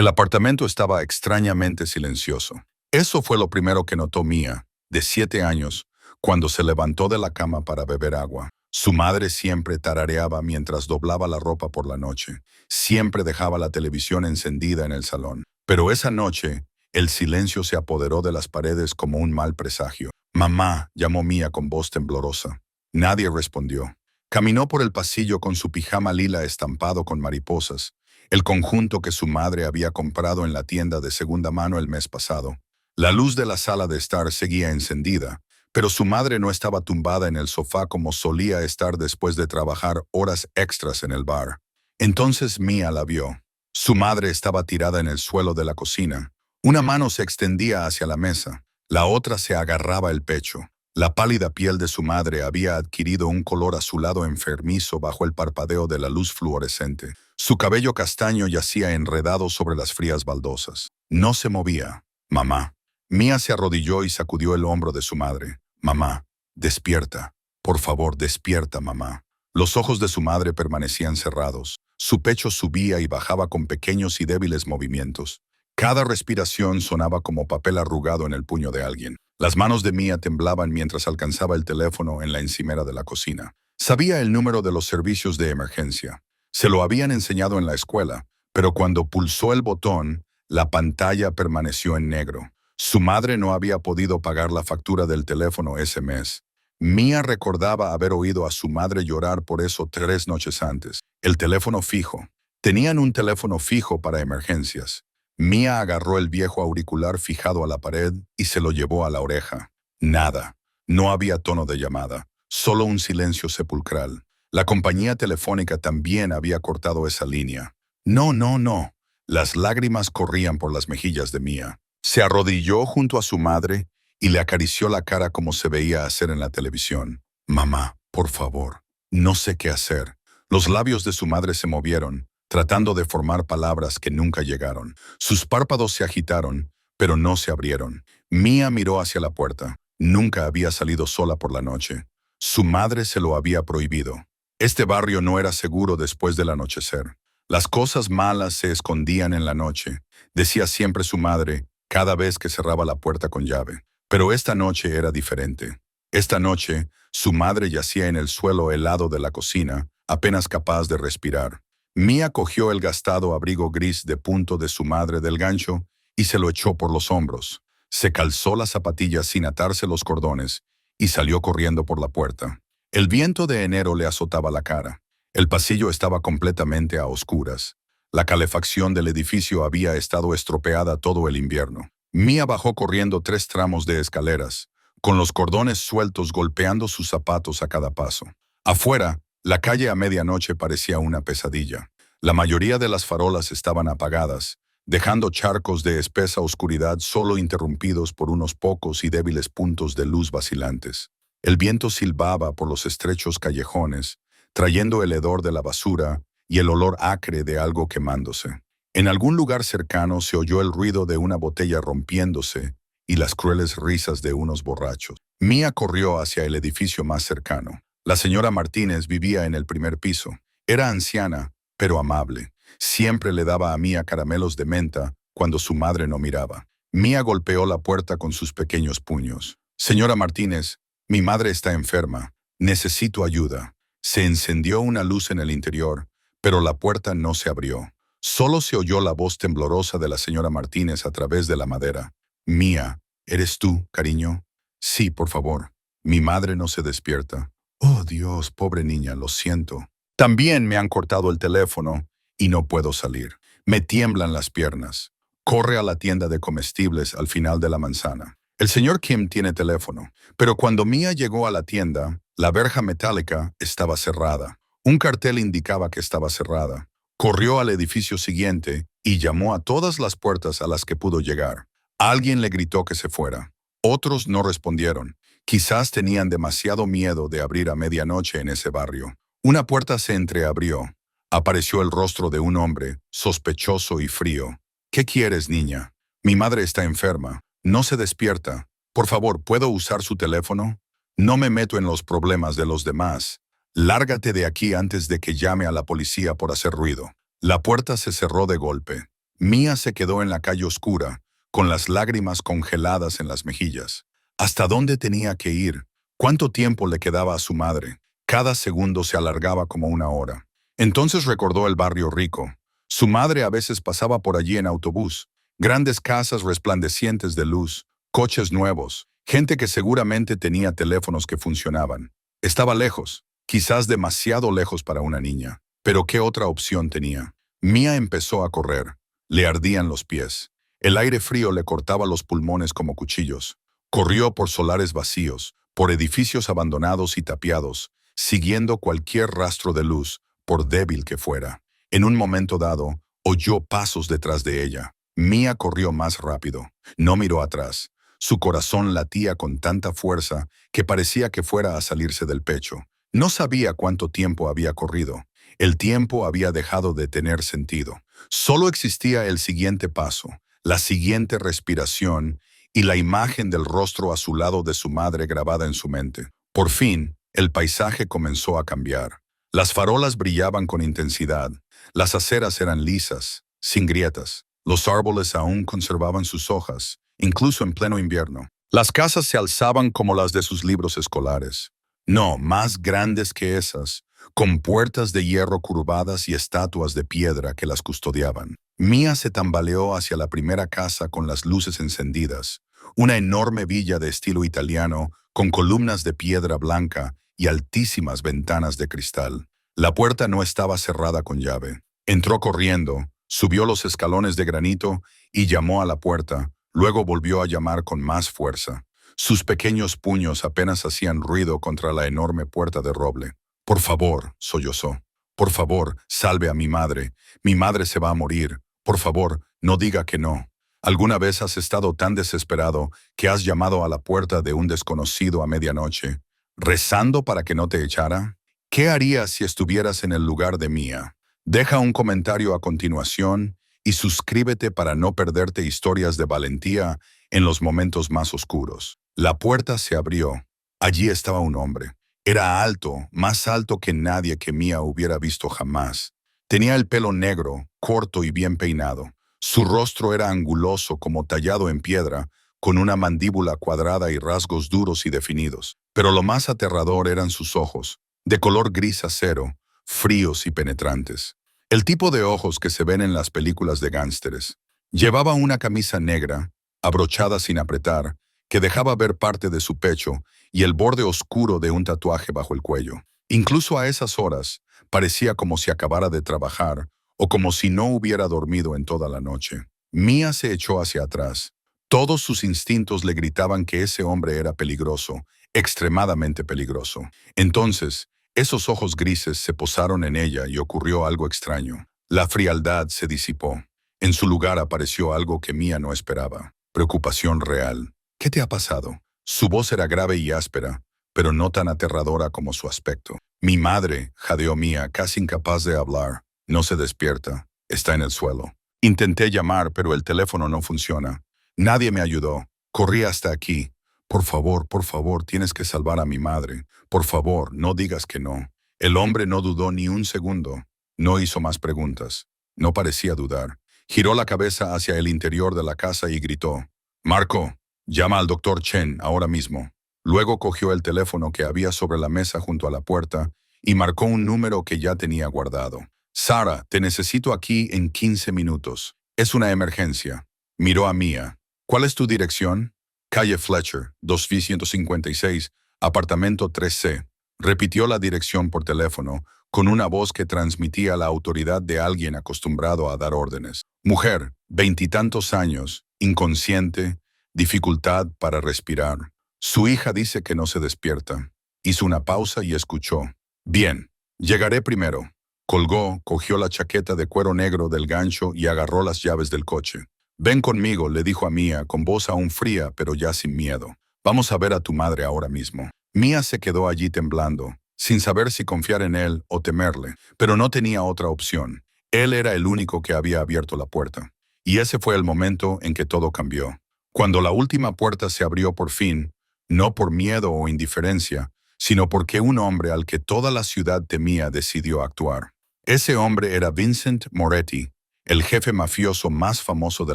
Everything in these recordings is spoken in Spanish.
El apartamento estaba extrañamente silencioso. Eso fue lo primero que notó Mia, de 7 años, cuando se levantó de la cama para beber agua. Su madre siempre tarareaba mientras doblaba la ropa por la noche. Siempre dejaba la televisión encendida en el salón. Pero esa noche, el silencio se apoderó de las paredes como un mal presagio. «Mamá», llamó Mia con voz temblorosa. Nadie respondió. Caminó por el pasillo con su pijama lila estampado con mariposas, el conjunto que su madre había comprado en la tienda de segunda mano el mes pasado. La luz de la sala de estar seguía encendida, pero su madre no estaba tumbada en el sofá como solía estar después de trabajar horas extras en el bar. Entonces Mia la vio. Su madre estaba tirada en el suelo de la cocina. Una mano se extendía hacia la mesa, la otra se agarraba el pecho. La pálida piel de su madre había adquirido un color azulado enfermizo bajo el parpadeo de la luz fluorescente. Su cabello castaño yacía enredado sobre las frías baldosas. No se movía. «Mamá». Mia se arrodilló y sacudió el hombro de su madre. «Mamá, despierta. Por favor, despierta, mamá». Los ojos de su madre permanecían cerrados. Su pecho subía y bajaba con pequeños y débiles movimientos. Cada respiración sonaba como papel arrugado en el puño de alguien. Las manos de Mia temblaban mientras alcanzaba el teléfono en la encimera de la cocina. Sabía el número de los servicios de emergencia. Se lo habían enseñado en la escuela, pero cuando pulsó el botón, la pantalla permaneció en negro. Su madre no había podido pagar la factura del teléfono ese mes. Mia recordaba haber oído a su madre llorar por eso 3 noches antes. El teléfono fijo. Tenían un teléfono fijo para emergencias. Mia agarró el viejo auricular fijado a la pared y se lo llevó a la oreja. Nada. No había tono de llamada. Solo un silencio sepulcral. La compañía telefónica también había cortado esa línea. No, no, no. Las lágrimas corrían por las mejillas de Mia. Se arrodilló junto a su madre y le acarició la cara como se veía hacer en la televisión. «Mamá, por favor, no sé qué hacer». Los labios de su madre se movieron, tratando de formar palabras que nunca llegaron. Sus párpados se agitaron, pero no se abrieron. Mia miró hacia la puerta. Nunca había salido sola por la noche. Su madre se lo había prohibido. Este barrio no era seguro después del anochecer. Las cosas malas se escondían en la noche, decía siempre su madre, cada vez que cerraba la puerta con llave. Pero esta noche era diferente. Esta noche, su madre yacía en el suelo helado de la cocina, apenas capaz de respirar. Mia cogió el gastado abrigo gris de punto de su madre del gancho y se lo echó por los hombros. Se calzó las zapatillas sin atarse los cordones y salió corriendo por la puerta. El viento de enero le azotaba la cara. El pasillo estaba completamente a oscuras. La calefacción del edificio había estado estropeada todo el invierno. Mia bajó corriendo 3 tramos de escaleras, con los cordones sueltos golpeando sus zapatos a cada paso. Afuera, la calle a medianoche parecía una pesadilla. La mayoría de las farolas estaban apagadas, dejando charcos de espesa oscuridad solo interrumpidos por unos pocos y débiles puntos de luz vacilantes. El viento silbaba por los estrechos callejones, trayendo el hedor de la basura y el olor acre de algo quemándose. En algún lugar cercano se oyó el ruido de una botella rompiéndose y las crueles risas de unos borrachos. Mia corrió hacia el edificio más cercano. La señora Martínez vivía en el primer piso. Era anciana, pero amable. Siempre le daba a Mia caramelos de menta cuando su madre no miraba. Mia golpeó la puerta con sus pequeños puños. «Señora Martínez, mi madre está enferma. Necesito ayuda». Se encendió una luz en el interior, pero la puerta no se abrió. Solo se oyó la voz temblorosa de la señora Martínez a través de la madera. «Mia, ¿eres tú, cariño?» «Sí, por favor. Mi madre no se despierta». «Oh, Dios, pobre niña, lo siento. También me han cortado el teléfono y no puedo salir. Me tiemblan las piernas. Corre a la tienda de comestibles al final de la manzana. El señor Kim tiene teléfono». Pero cuando Mia llegó a la tienda, la verja metálica estaba cerrada. Un cartel indicaba que estaba cerrada. Corrió al edificio siguiente y llamó a todas las puertas a las que pudo llegar. Alguien le gritó que se fuera. Otros no respondieron. Quizás tenían demasiado miedo de abrir a medianoche en ese barrio. Una puerta se entreabrió. Apareció el rostro de un hombre, sospechoso y frío. «¿Qué quieres, niña? Mi madre está enferma. No se despierta. Por favor, ¿puedo usar su teléfono? No me meto en los problemas de los demás. Lárgate de aquí antes de que llame a la policía por hacer ruido». La puerta se cerró de golpe. Mía se quedó en la calle oscura, con las lágrimas congeladas en las mejillas. ¿Hasta dónde tenía que ir? ¿Cuánto tiempo le quedaba a su madre? Cada segundo se alargaba como una hora. Entonces recordó el barrio rico. Su madre a veces pasaba por allí en autobús. Grandes casas resplandecientes de luz, coches nuevos, gente que seguramente tenía teléfonos que funcionaban. Estaba lejos, quizás demasiado lejos para una niña. Pero ¿qué otra opción tenía? Mía empezó a correr. Le ardían los pies. El aire frío le cortaba los pulmones como cuchillos. Corrió por solares vacíos, por edificios abandonados y tapiados, siguiendo cualquier rastro de luz, por débil que fuera. En un momento dado, oyó pasos detrás de ella. Mía corrió más rápido. No miró atrás. Su corazón latía con tanta fuerza que parecía que fuera a salirse del pecho. No sabía cuánto tiempo había corrido. El tiempo había dejado de tener sentido. Solo existía el siguiente paso, la siguiente respiración y la imagen del rostro azulado de su madre grabada en su mente. Por fin, el paisaje comenzó a cambiar. Las farolas brillaban con intensidad. Las aceras eran lisas, sin grietas. Los árboles aún conservaban sus hojas, incluso en pleno invierno. Las casas se alzaban como las de sus libros escolares. No, más grandes que esas, con puertas de hierro curvadas y estatuas de piedra que las custodiaban. Mía se tambaleó hacia la primera casa con las luces encendidas, una enorme villa de estilo italiano con columnas de piedra blanca y altísimas ventanas de cristal. La puerta no estaba cerrada con llave. Entró corriendo, subió los escalones de granito y llamó a la puerta, luego volvió a llamar con más fuerza. Sus pequeños puños apenas hacían ruido contra la enorme puerta de roble. «Por favor», sollozó. «Por favor, salve a mi madre. Mi madre se va a morir. Por favor, no diga que no. ¿Alguna vez has estado tan desesperado que has llamado a la puerta de un desconocido a medianoche, rezando para que no te echara? ¿Qué harías si estuvieras en el lugar de Mía? Deja un comentario a continuación y suscríbete para no perderte historias de valentía en los momentos más oscuros». La puerta se abrió. Allí estaba un hombre. Era alto, más alto que nadie que Mía hubiera visto jamás. Tenía el pelo negro, corto y bien peinado. Su rostro era anguloso como tallado en piedra, con una mandíbula cuadrada y rasgos duros y definidos. Pero lo más aterrador eran sus ojos, de color gris acero, fríos y penetrantes. El tipo de ojos que se ven en las películas de gángsteres. Llevaba una camisa negra, abrochada sin apretar, que dejaba ver parte de su pecho y el borde oscuro de un tatuaje bajo el cuello. Incluso a esas horas, parecía como si acabara de trabajar o como si no hubiera dormido en toda la noche. Mía se echó hacia atrás. Todos sus instintos le gritaban que ese hombre era peligroso, extremadamente peligroso. Entonces, esos ojos grises se posaron en ella y ocurrió algo extraño. La frialdad se disipó. En su lugar apareció algo que Mía no esperaba. Preocupación real. «¿Qué te ha pasado?». Su voz era grave y áspera, pero no tan aterradora como su aspecto. «Mi madre», jadeó Mía, casi incapaz de hablar. «No se despierta. Está en el suelo. Intenté llamar, pero el teléfono no funciona. Nadie me ayudó. Corrí hasta aquí. Por favor, tienes que salvar a mi madre. Por favor, no digas que no». El hombre no dudó ni un segundo. No hizo más preguntas. No parecía dudar. Giró la cabeza hacia el interior de la casa y gritó: «Marco, llama al doctor Chen ahora mismo». Luego cogió el teléfono que había sobre la mesa junto a la puerta y marcó un número que ya tenía guardado. «Sara, te necesito aquí en 15 minutos. Es una emergencia». Miró a Mía. «¿Cuál es tu dirección?» «Calle Fletcher, 2156, apartamento 3C». Repitió la dirección por teléfono, con una voz que transmitía la autoridad de alguien acostumbrado a dar órdenes. Mujer, 20 y tantos años, inconsciente, dificultad para respirar. Su hija dice que no se despierta. Hizo una pausa y escuchó. «Bien, llegaré primero». Colgó, cogió la chaqueta de cuero negro del gancho y agarró las llaves del coche. «Ven conmigo», le dijo a Mía, con voz aún fría, pero ya sin miedo. «Vamos a ver a tu madre ahora mismo». Mía se quedó allí temblando, sin saber si confiar en él o temerle, pero no tenía otra opción. Él era el único que había abierto la puerta. Y ese fue el momento en que todo cambió. Cuando la última puerta se abrió por fin, no por miedo o indiferencia, sino porque un hombre al que toda la ciudad temía decidió actuar. Ese hombre era Vincent Moretti, el jefe mafioso más famoso de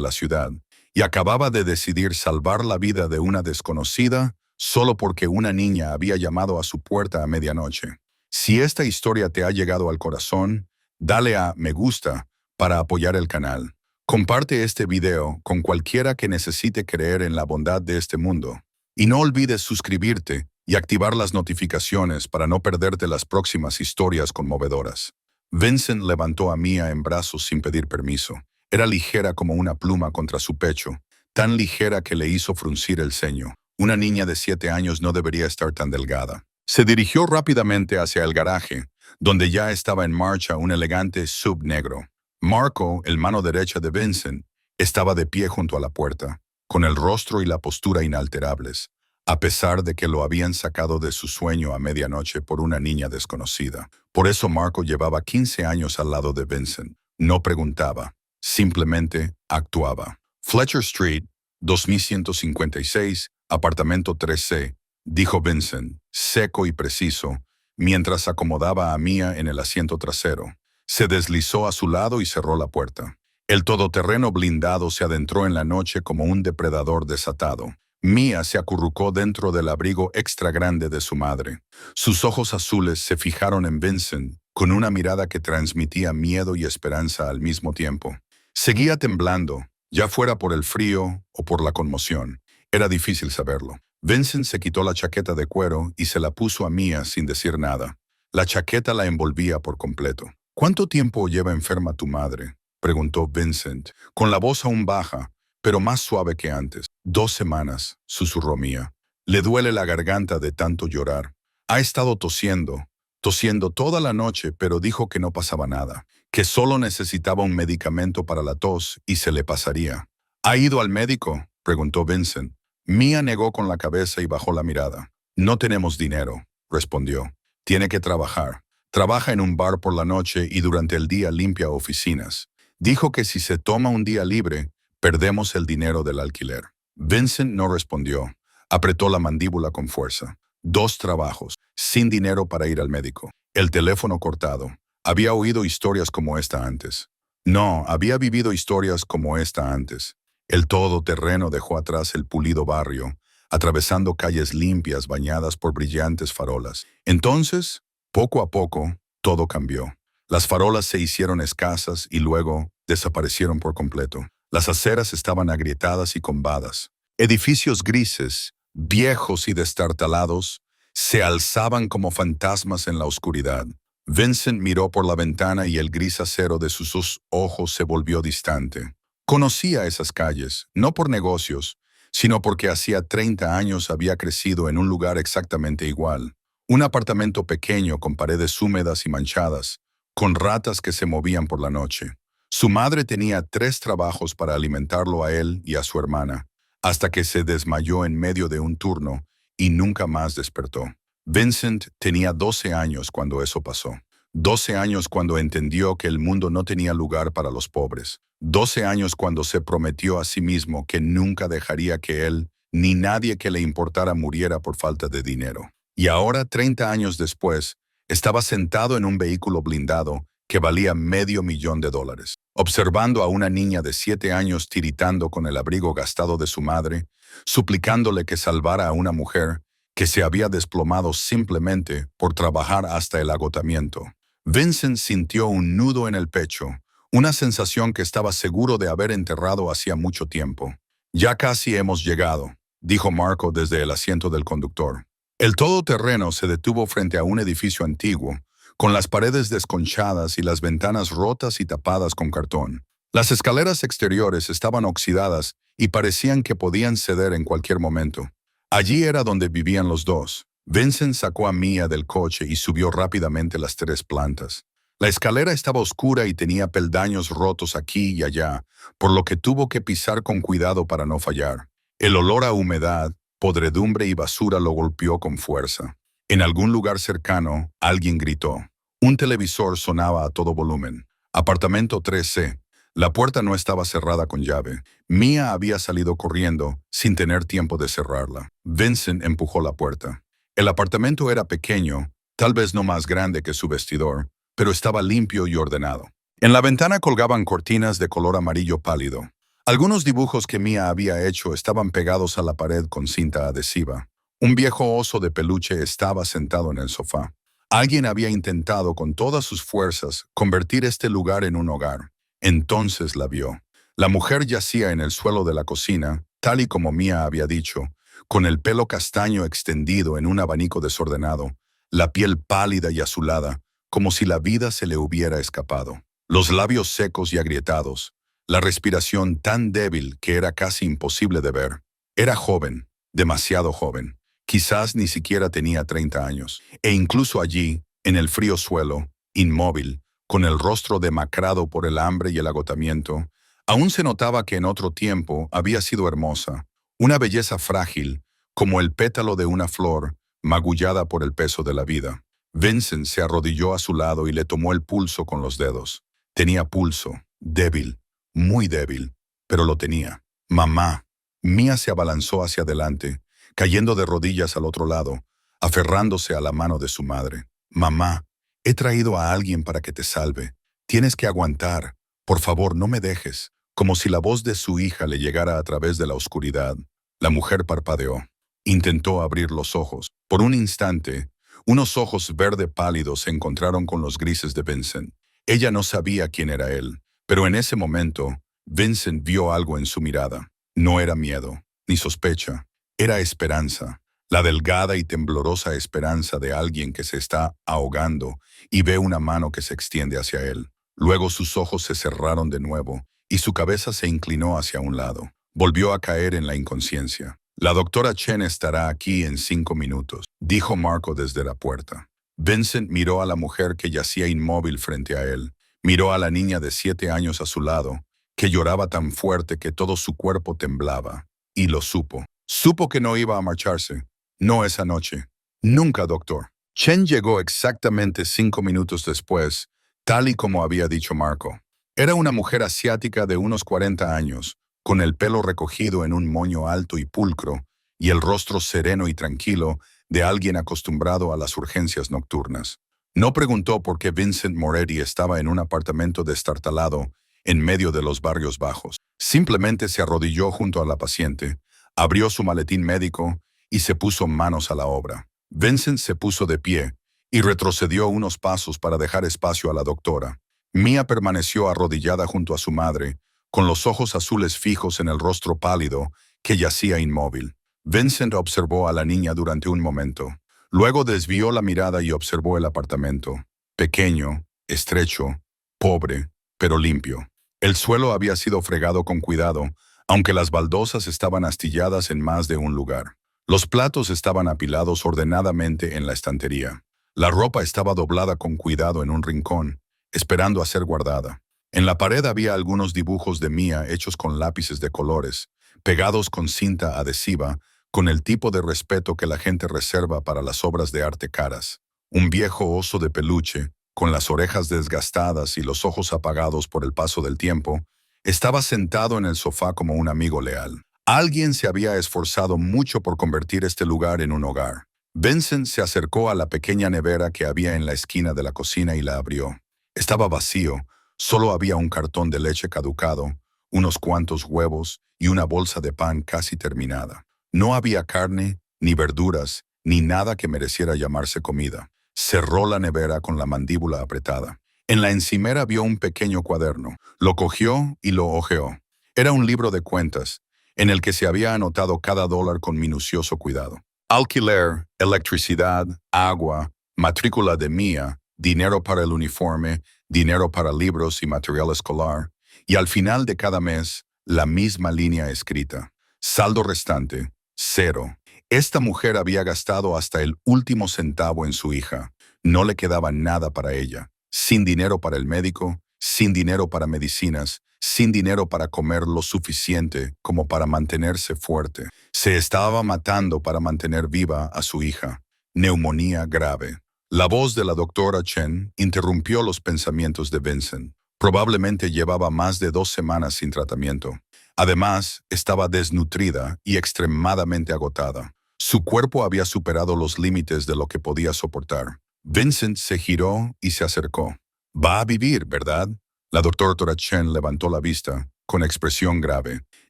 la ciudad, y acababa de decidir salvar la vida de una desconocida solo porque una niña había llamado a su puerta a medianoche. Si esta historia te ha llegado al corazón, dale a me gusta para apoyar el canal. Comparte este video con cualquiera que necesite creer en la bondad de este mundo. Y no olvides suscribirte y activar las notificaciones para no perderte las próximas historias conmovedoras. Vincent levantó a Mia en brazos sin pedir permiso. Era ligera como una pluma contra su pecho, tan ligera que le hizo fruncir el ceño. Una niña de 7 años no debería estar tan delgada. Se dirigió rápidamente hacia el garaje, donde ya estaba en marcha un elegante SUV negro. Marco, el mano derecha de Vincent, estaba de pie junto a la puerta, con el rostro y la postura inalterables, a pesar de que lo habían sacado de su sueño a medianoche por una niña desconocida. Por eso Marco llevaba 15 años al lado de Vincent. No preguntaba, simplemente actuaba. Fletcher Street, 2156, apartamento 3C, dijo Vincent, seco y preciso, mientras acomodaba a Mia en el asiento trasero. Se deslizó a su lado y cerró la puerta. El todoterreno blindado se adentró en la noche como un depredador desatado. Mia se acurrucó dentro del abrigo extra grande de su madre. Sus ojos azules se fijaron en Vincent con una mirada que transmitía miedo y esperanza al mismo tiempo. Seguía temblando, ya fuera por el frío o por la conmoción. Era difícil saberlo. Vincent se quitó la chaqueta de cuero y se la puso a Mia sin decir nada. La chaqueta la envolvía por completo. ¿Cuánto tiempo lleva enferma tu madre?, preguntó Vincent, con la voz aún baja, pero más suave que antes. 2 semanas, susurró Mia. Le duele la garganta de tanto llorar. Ha estado tosiendo toda la noche, pero dijo que no pasaba nada, que solo necesitaba un medicamento para la tos y se le pasaría. ¿Ha ido al médico?, preguntó Vincent. Mia negó con la cabeza y bajó la mirada. No tenemos dinero, respondió. Tiene que trabajar. Trabaja en un bar por la noche y durante el día limpia oficinas. Dijo que si se toma un día libre, perdemos el dinero del alquiler. Vincent no respondió. Apretó la mandíbula con fuerza. 2 trabajos, sin dinero para ir al médico. El teléfono cortado. Había oído historias como esta antes. No, había vivido historias como esta antes. El todoterreno dejó atrás el pulido barrio, atravesando calles limpias bañadas por brillantes farolas. Entonces, poco a poco, todo cambió. Las farolas se hicieron escasas y luego desaparecieron por completo. Las aceras estaban agrietadas y combadas. Edificios grises, viejos y destartalados, se alzaban como fantasmas en la oscuridad. Vincent miró por la ventana y el gris acero de sus ojos se volvió distante. Conocía esas calles, no por negocios, sino porque hacía 30 años había crecido en un lugar exactamente igual. Un apartamento pequeño con paredes húmedas y manchadas, con ratas que se movían por la noche. Su madre tenía 3 trabajos para alimentarlo a él y a su hermana, hasta que se desmayó en medio de un turno y nunca más despertó. Vincent tenía 12 años cuando eso pasó. 12 años cuando entendió que el mundo no tenía lugar para los pobres. 12 años cuando se prometió a sí mismo que nunca dejaría que él ni nadie que le importara muriera por falta de dinero. Y ahora, 30 años después, estaba sentado en un vehículo blindado que valía $500,000, observando a una niña de 7 años tiritando con el abrigo gastado de su madre, suplicándole que salvara a una mujer que se había desplomado simplemente por trabajar hasta el agotamiento. Vincent sintió un nudo en el pecho, una sensación que estaba seguro de haber enterrado hacía mucho tiempo. Ya casi hemos llegado, dijo Marco desde el asiento del conductor. El todoterreno se detuvo frente a un edificio antiguo, con las paredes desconchadas y las ventanas rotas y tapadas con cartón. Las escaleras exteriores estaban oxidadas y parecían que podían ceder en cualquier momento. Allí era donde vivían los dos. Vincent sacó a Mia del coche y subió rápidamente las 3 plantas. La escalera estaba oscura y tenía peldaños rotos aquí y allá, por lo que tuvo que pisar con cuidado para no fallar. El olor a humedad, podredumbre y basura lo golpeó con fuerza. En algún lugar cercano, alguien gritó. Un televisor sonaba a todo volumen. Apartamento 3C. La puerta no estaba cerrada con llave. Mia había salido corriendo, sin tener tiempo de cerrarla. Vincent empujó la puerta. El apartamento era pequeño, tal vez no más grande que su vestidor, pero estaba limpio y ordenado. En la ventana colgaban cortinas de color amarillo pálido. Algunos dibujos que Mia había hecho estaban pegados a la pared con cinta adhesiva. Un viejo oso de peluche estaba sentado en el sofá. Alguien había intentado con todas sus fuerzas convertir este lugar en un hogar. Entonces la vio. La mujer yacía en el suelo de la cocina, tal y como Mia había dicho, con el pelo castaño extendido en un abanico desordenado, la piel pálida y azulada, como si la vida se le hubiera escapado. Los labios secos y agrietados, la respiración tan débil que era casi imposible de ver. Era joven, demasiado joven. Quizás ni siquiera tenía 30 años. E incluso allí, en el frío suelo, inmóvil, con el rostro demacrado por el hambre y el agotamiento, aún se notaba que en otro tiempo había sido hermosa, una belleza frágil, como el pétalo de una flor, magullada por el peso de la vida. Vincent se arrodilló a su lado y le tomó el pulso con los dedos. Tenía pulso, débil, muy débil, pero lo tenía. Mamá. Mia se abalanzó hacia adelante, cayendo de rodillas al otro lado, aferrándose a la mano de su madre. Mamá, he traído a alguien para que te salve. Tienes que aguantar. Por favor, no me dejes. Como si la voz de su hija le llegara a través de la oscuridad. La mujer parpadeó. Intentó abrir los ojos. Por un instante, unos ojos verde pálidos se encontraron con los grises de Vincent. Ella no sabía quién era él, pero en ese momento, Vincent vio algo en su mirada. No era miedo, ni sospecha, era esperanza, la delgada y temblorosa esperanza de alguien que se está ahogando y ve una mano que se extiende hacia él. Luego sus ojos se cerraron de nuevo y su cabeza se inclinó hacia un lado. Volvió a caer en la inconsciencia. La doctora Chen estará aquí en 5 minutos, dijo Marco desde la puerta. Vincent miró a la mujer que yacía inmóvil frente a él. Miró a la niña de 7 años a su lado, que lloraba tan fuerte que todo su cuerpo temblaba. Y lo supo. Supo que no iba a marcharse. No esa noche. Nunca, doctor. Chen llegó exactamente 5 minutos después, tal y como había dicho Marco. Era una mujer asiática de unos 40 años, con el pelo recogido en un moño alto y pulcro, y el rostro sereno y tranquilo de alguien acostumbrado a las urgencias nocturnas. No preguntó por qué Vincent Moretti estaba en un apartamento destartalado en medio de los barrios bajos. Simplemente se arrodilló junto a la paciente, abrió su maletín médico y se puso manos a la obra. Vincent se puso de pie y retrocedió unos pasos para dejar espacio a la doctora. Mia permaneció arrodillada junto a su madre, con los ojos azules fijos en el rostro pálido que yacía inmóvil. Vincent observó a la niña durante un momento. Luego desvió la mirada y observó el apartamento. Pequeño, estrecho, pobre, pero limpio. El suelo había sido fregado con cuidado, aunque las baldosas estaban astilladas en más de un lugar. Los platos estaban apilados ordenadamente en la estantería. La ropa estaba doblada con cuidado en un rincón, esperando a ser guardada. En la pared había algunos dibujos de Mia hechos con lápices de colores, pegados con cinta adhesiva, con el tipo de respeto que la gente reserva para las obras de arte caras. Un viejo oso de peluche, con las orejas desgastadas y los ojos apagados por el paso del tiempo, estaba sentado en el sofá como un amigo leal. Alguien se había esforzado mucho por convertir este lugar en un hogar. Vincent se acercó a la pequeña nevera que había en la esquina de la cocina y la abrió. Estaba vacío, solo había un cartón de leche caducado, unos cuantos huevos y una bolsa de pan casi terminada. No había carne, ni verduras, ni nada que mereciera llamarse comida. Cerró la nevera con la mandíbula apretada. En la encimera vio un pequeño cuaderno. Lo cogió y lo hojeó. Era un libro de cuentas, en el que se había anotado cada dólar con minucioso cuidado. Alquiler, electricidad, agua, matrícula de Mia, dinero para el uniforme, dinero para libros y material escolar, y al final de cada mes, la misma línea escrita. Saldo restante, 0. Esta mujer había gastado hasta el último centavo en su hija. No le quedaba nada para ella. Sin dinero para el médico, sin dinero para medicinas, sin dinero para comer lo suficiente como para mantenerse fuerte. Se estaba matando para mantener viva a su hija. Neumonía grave. La voz de la doctora Chen interrumpió los pensamientos de Vincent. Probablemente llevaba más de 2 semanas sin tratamiento. Además, estaba desnutrida y extremadamente agotada. Su cuerpo había superado los límites de lo que podía soportar. Vincent se giró y se acercó. «Va a vivir, ¿verdad?». La doctora Chen levantó la vista, con expresión grave.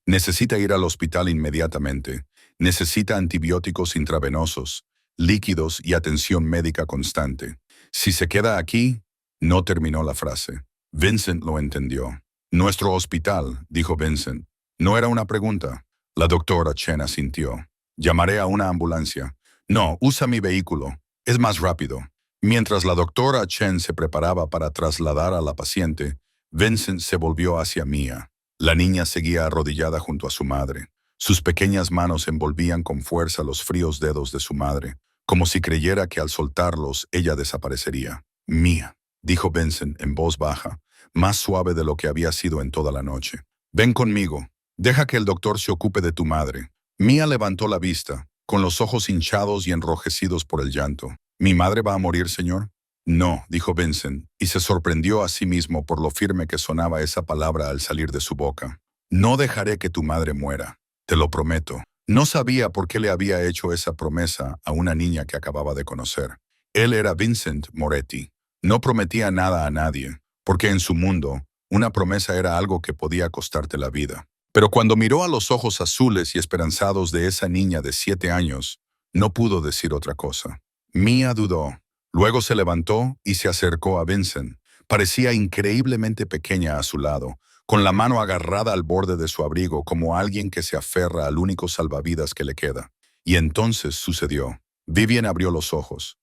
Necesita ir al hospital inmediatamente. Necesita antibióticos intravenosos, líquidos y atención médica constante. Si se queda aquí, no terminó la frase. Vincent lo entendió. Nuestro hospital, dijo Vincent. No era una pregunta. La doctora Chen asintió. Llamaré a una ambulancia. No, usa mi vehículo. Es más rápido. Mientras la doctora Chen se preparaba para trasladar a la paciente, Vincent se volvió hacia Mia. La niña seguía arrodillada junto a su madre. Sus pequeñas manos envolvían con fuerza los fríos dedos de su madre, como si creyera que al soltarlos ella desaparecería. Mia, dijo Vincent en voz baja, más suave de lo que había sido en toda la noche. Ven conmigo. Deja que el doctor se ocupe de tu madre. Mia levantó la vista, con los ojos hinchados y enrojecidos por el llanto. ¿Mi madre va a morir, señor? No, dijo Vincent, y se sorprendió a sí mismo por lo firme que sonaba esa palabra al salir de su boca. No dejaré que tu madre muera, te lo prometo. No sabía por qué le había hecho esa promesa a una niña que acababa de conocer. Él era Vincent Moretti. No prometía nada a nadie, porque en su mundo, una promesa era algo que podía costarte la vida. Pero cuando miró a los ojos azules y esperanzados de esa niña de 7 años, no pudo decir otra cosa. Mia dudó. Luego se levantó y se acercó a Vincent. Parecía increíblemente pequeña a su lado, con la mano agarrada al borde de su abrigo como alguien que se aferra al único salvavidas que le queda. Y entonces sucedió. Vivian abrió los ojos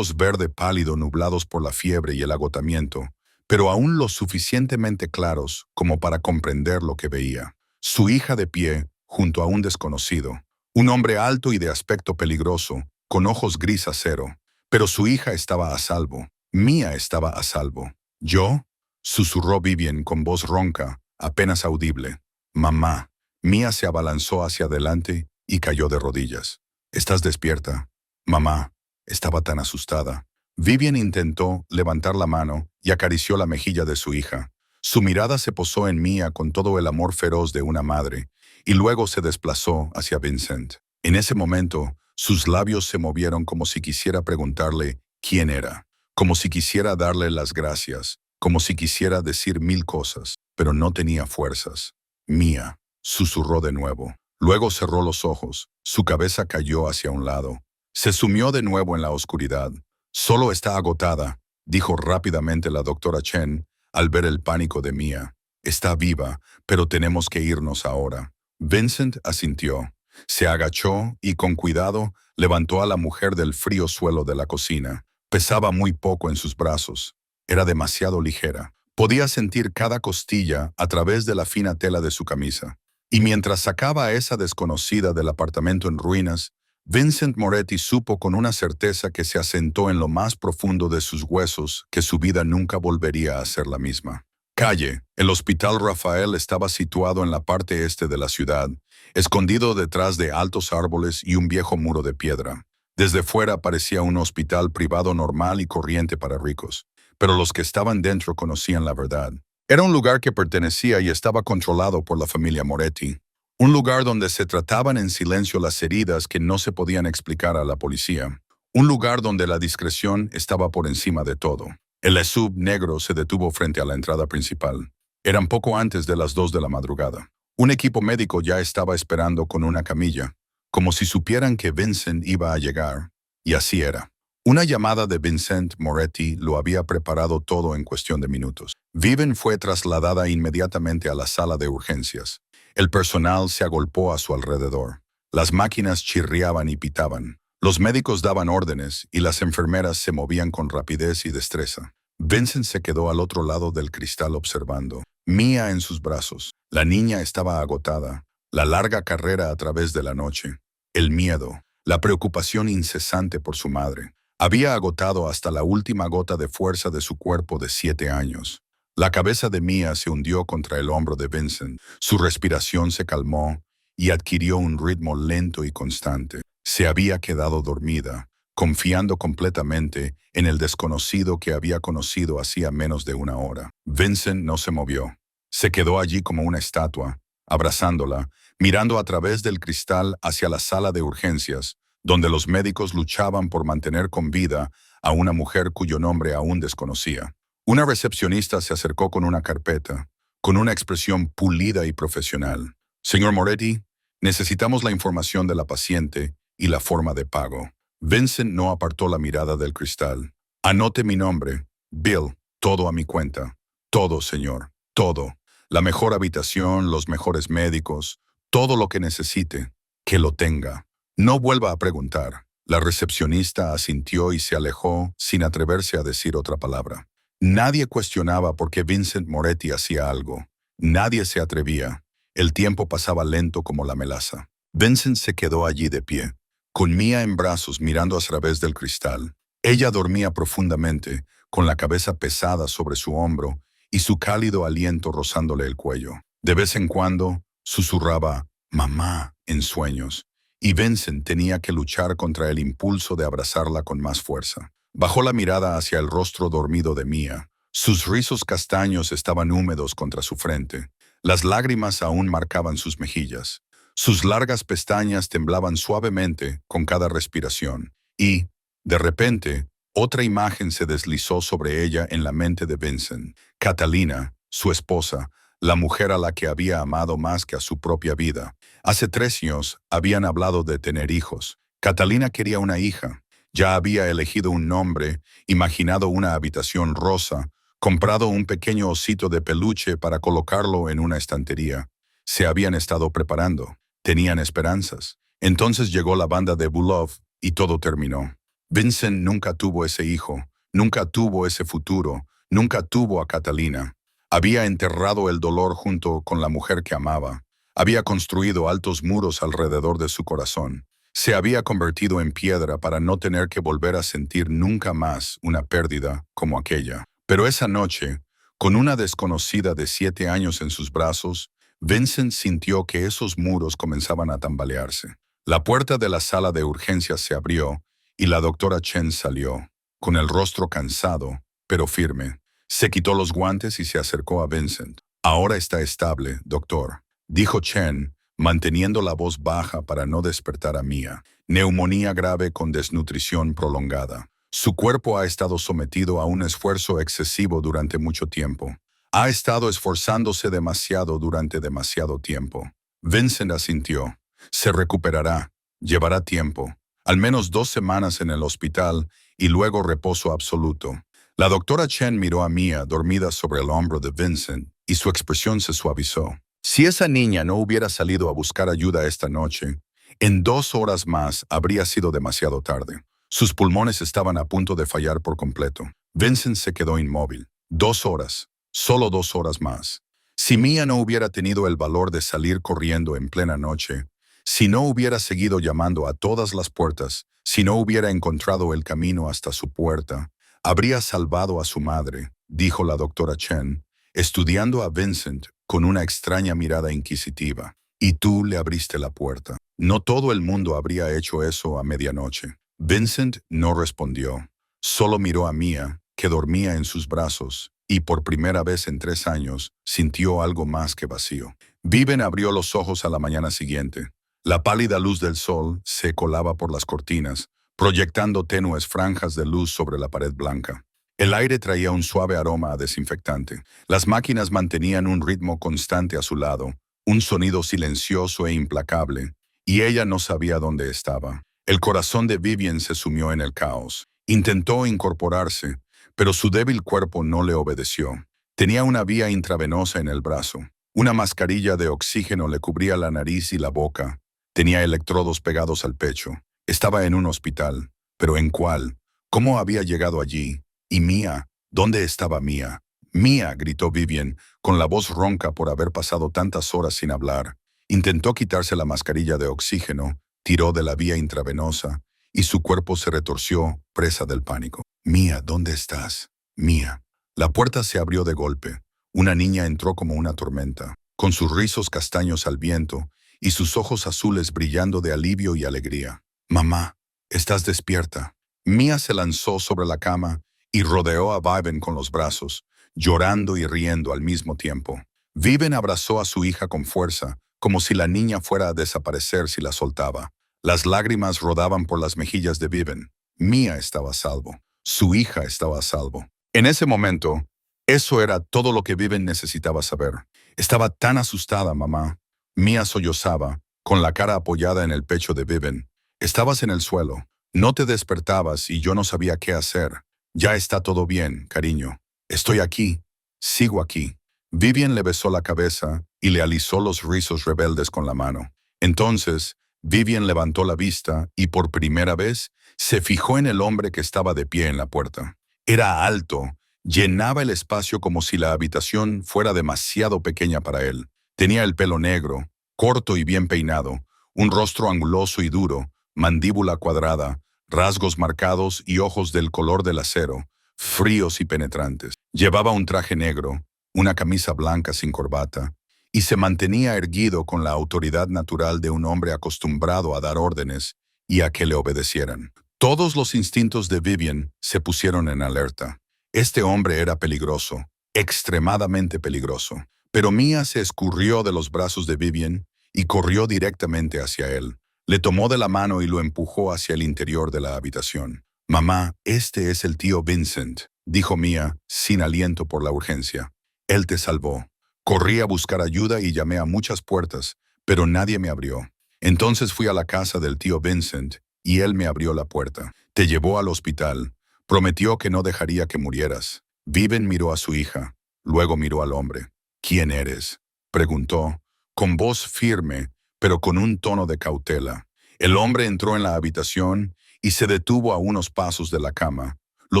verde pálido nublados por la fiebre y el agotamiento, pero aún lo suficientemente claros como para comprender lo que veía. Su hija de pie, junto a un desconocido, un hombre alto y de aspecto peligroso, con ojos gris acero. Pero su hija estaba a salvo. Mia estaba a salvo. ¿Yo? Susurró Vivian con voz ronca, apenas audible. Mamá. Mia se abalanzó hacia adelante y cayó de rodillas. ¿Estás despierta? Mamá. Estaba tan asustada. Vivian intentó levantar la mano y acarició la mejilla de su hija. Su mirada se posó en Mia con todo el amor feroz de una madre, y luego se desplazó hacia Vincent. En ese momento, sus labios se movieron como si quisiera preguntarle quién era, como si quisiera darle las gracias, como si quisiera decir 1000 cosas, pero no tenía fuerzas. Mia, susurró de nuevo. Luego cerró los ojos, su cabeza cayó hacia un lado. Se sumió de nuevo en la oscuridad. Solo está agotada, dijo rápidamente la doctora Chen al ver el pánico de Mia. Está viva, pero tenemos que irnos ahora. Vincent asintió. Se agachó y, con cuidado, levantó a la mujer del frío suelo de la cocina. Pesaba muy poco en sus brazos. Era demasiado ligera. Podía sentir cada costilla a través de la fina tela de su camisa. Y mientras sacaba a esa desconocida del apartamento en ruinas, Vincent Moretti supo con una certeza que se asentó en lo más profundo de sus huesos que su vida nunca volvería a ser la misma. Calle. El Hospital Rafael estaba situado en la parte este de la ciudad, escondido detrás de altos árboles y un viejo muro de piedra. Desde fuera parecía un hospital privado normal y corriente para ricos, pero los que estaban dentro conocían la verdad. Era un lugar que pertenecía y estaba controlado por la familia Moretti. Un lugar donde se trataban en silencio las heridas que no se podían explicar a la policía. Un lugar donde la discreción estaba por encima de todo. El SUV negro se detuvo frente a la entrada principal. Eran poco antes de las 2 de la madrugada. Un equipo médico ya estaba esperando con una camilla, como si supieran que Vincent iba a llegar. Y así era. Una llamada de Vincent Moretti lo había preparado todo en cuestión de minutos. Vivian fue trasladada inmediatamente a la sala de urgencias. El personal se agolpó a su alrededor. Las máquinas chirriaban y pitaban. Los médicos daban órdenes y las enfermeras se movían con rapidez y destreza. Vincent se quedó al otro lado del cristal observando. Mia en sus brazos. La niña estaba agotada. La larga carrera a través de la noche. El miedo. La preocupación incesante por su madre. Había agotado hasta la última gota de fuerza de su cuerpo de 7 años. La cabeza de Mia se hundió contra el hombro de Vincent. Su respiración se calmó y adquirió un ritmo lento y constante. Se había quedado dormida, confiando completamente en el desconocido que había conocido hacía menos de una hora. Vincent no se movió. Se quedó allí como una estatua, abrazándola, mirando a través del cristal hacia la sala de urgencias, donde los médicos luchaban por mantener con vida a una mujer cuyo nombre aún desconocía. Una recepcionista se acercó con una carpeta, con una expresión pulida y profesional. Señor Moretti, necesitamos la información de la paciente y la forma de pago. Vincent no apartó la mirada del cristal. Anote mi nombre, Bill, todo a mi cuenta. Todo, señor, todo. La mejor habitación, los mejores médicos, todo lo que necesite, que lo tenga. No vuelva a preguntar. La recepcionista asintió y se alejó sin atreverse a decir otra palabra. Nadie cuestionaba por qué Vincent Moretti hacía algo. Nadie se atrevía. El tiempo pasaba lento como la melaza. Vincent se quedó allí de pie, con Mia en brazos mirando a través del cristal. Ella dormía profundamente, con la cabeza pesada sobre su hombro y su cálido aliento rozándole el cuello. De vez en cuando, susurraba «mamá» en sueños, y Vincent tenía que luchar contra el impulso de abrazarla con más fuerza. Bajó la mirada hacia el rostro dormido de Mia. Sus rizos castaños estaban húmedos contra su frente. Las lágrimas aún marcaban sus mejillas. Sus largas pestañas temblaban suavemente con cada respiración. Y, de repente, otra imagen se deslizó sobre ella en la mente de Vincent. Catalina, su esposa, la mujer a la que había amado más que a su propia vida. Hace 3 años habían hablado de tener hijos. Catalina quería una hija. Ya había elegido un nombre, imaginado una habitación rosa, comprado un pequeño osito de peluche para colocarlo en una estantería. Se habían estado preparando. Tenían esperanzas. Entonces llegó la banda de Bulov y todo terminó. Vincent nunca tuvo ese hijo, nunca tuvo ese futuro, nunca tuvo a Catalina. Había enterrado el dolor junto con la mujer que amaba. Había construido altos muros alrededor de su corazón. Se había convertido en piedra para no tener que volver a sentir nunca más una pérdida como aquella. Pero esa noche, con una desconocida de 7 años en sus brazos, Vincent sintió que esos muros comenzaban a tambalearse. La puerta de la sala de urgencias se abrió y la doctora Chen salió, con el rostro cansado, pero firme. Se quitó los guantes y se acercó a Vincent. «Ahora está estable, doctor», dijo Chen, manteniendo la voz baja para no despertar a Mia. Neumonía grave con desnutrición prolongada. Su cuerpo ha estado sometido a un esfuerzo excesivo durante mucho tiempo. Ha estado esforzándose demasiado durante demasiado tiempo. Vincent asintió. Se recuperará. Llevará tiempo. Al menos 2 semanas en el hospital y luego reposo absoluto. La doctora Chen miró a Mia dormida sobre el hombro de Vincent y su expresión se suavizó. Si esa niña no hubiera salido a buscar ayuda esta noche, en 2 horas más habría sido demasiado tarde. Sus pulmones estaban a punto de fallar por completo. Vincent se quedó inmóvil. 2 horas. Solo 2 horas más. Si Mia no hubiera tenido el valor de salir corriendo en plena noche, si no hubiera seguido llamando a todas las puertas, si no hubiera encontrado el camino hasta su puerta, habría salvado a su madre, dijo la doctora Chen, estudiando a Vincent con una extraña mirada inquisitiva. Y tú le abriste la puerta. No todo el mundo habría hecho eso a medianoche. Vincent no respondió. Solo miró a Mia, que dormía en sus brazos, y por primera vez en 3 años sintió algo más que vacío. Viven abrió los ojos a la mañana siguiente. La pálida luz del sol se colaba por las cortinas, proyectando tenues franjas de luz sobre la pared blanca. El aire traía un suave aroma a desinfectante. Las máquinas mantenían un ritmo constante a su lado, un sonido silencioso e implacable, y ella no sabía dónde estaba. El corazón de Vivian se sumió en el caos. Intentó incorporarse, pero su débil cuerpo no le obedeció. Tenía una vía intravenosa en el brazo. Una mascarilla de oxígeno le cubría la nariz y la boca. Tenía electrodos pegados al pecho. Estaba en un hospital. ¿Pero en cuál? ¿Cómo había llegado allí? ¿Y Mia? ¿Dónde estaba Mia? «Mia», gritó Vivian, con la voz ronca por haber pasado tantas horas sin hablar. Intentó quitarse la mascarilla de oxígeno, tiró de la vía intravenosa, y su cuerpo se retorció, presa del pánico. «Mia, ¿dónde estás? Mia». La puerta se abrió de golpe. Una niña entró como una tormenta, con sus rizos castaños al viento y sus ojos azules brillando de alivio y alegría. «Mamá, ¿estás despierta?» Mia se lanzó sobre la cama y rodeó a Vivian con los brazos, llorando y riendo al mismo tiempo. Vivian abrazó a su hija con fuerza, como si la niña fuera a desaparecer si la soltaba. Las lágrimas rodaban por las mejillas de Vivian. Mia estaba a salvo. Su hija estaba a salvo. En ese momento, Eso era todo lo que Vivian necesitaba saber. Estaba tan asustada, mamá. Mia sollozaba, con la cara apoyada en el pecho de Vivian. Estabas en el suelo. No te despertabas y yo no sabía qué hacer. Ya está todo bien, cariño. Estoy aquí. Sigo aquí. Vivian le besó la cabeza y le alisó los rizos rebeldes con la mano. Entonces, Vivian levantó la vista y por primera vez se fijó en el hombre que estaba de pie en la puerta. Era alto, llenaba el espacio como si la habitación fuera demasiado pequeña para él. Tenía el pelo negro, corto y bien peinado, un rostro anguloso y duro, mandíbula cuadrada, rasgos marcados y ojos del color del acero, fríos y penetrantes. Llevaba un traje negro, una camisa blanca sin corbata, y se mantenía erguido con la autoridad natural de un hombre acostumbrado a dar órdenes y a que le obedecieran. Todos los instintos de Vivian se pusieron en alerta. Este hombre era peligroso, extremadamente peligroso. Pero Mia se escurrió de los brazos de Vivian y corrió directamente hacia él. Le tomó de la mano y lo empujó hacia el interior de la habitación. «Mamá, este es el tío Vincent», dijo Mia, sin aliento por la urgencia. «Él te salvó. Corrí a buscar ayuda y llamé a muchas puertas, pero nadie me abrió. Entonces fui a la casa del tío Vincent y él me abrió la puerta. Te llevó al hospital. Prometió que no dejaría que murieras». Vivian miró a su hija, luego miró al hombre. «¿Quién eres?», preguntó, con voz firme, pero con un tono de cautela. El hombre entró en la habitación y se detuvo a unos pasos de la cama, lo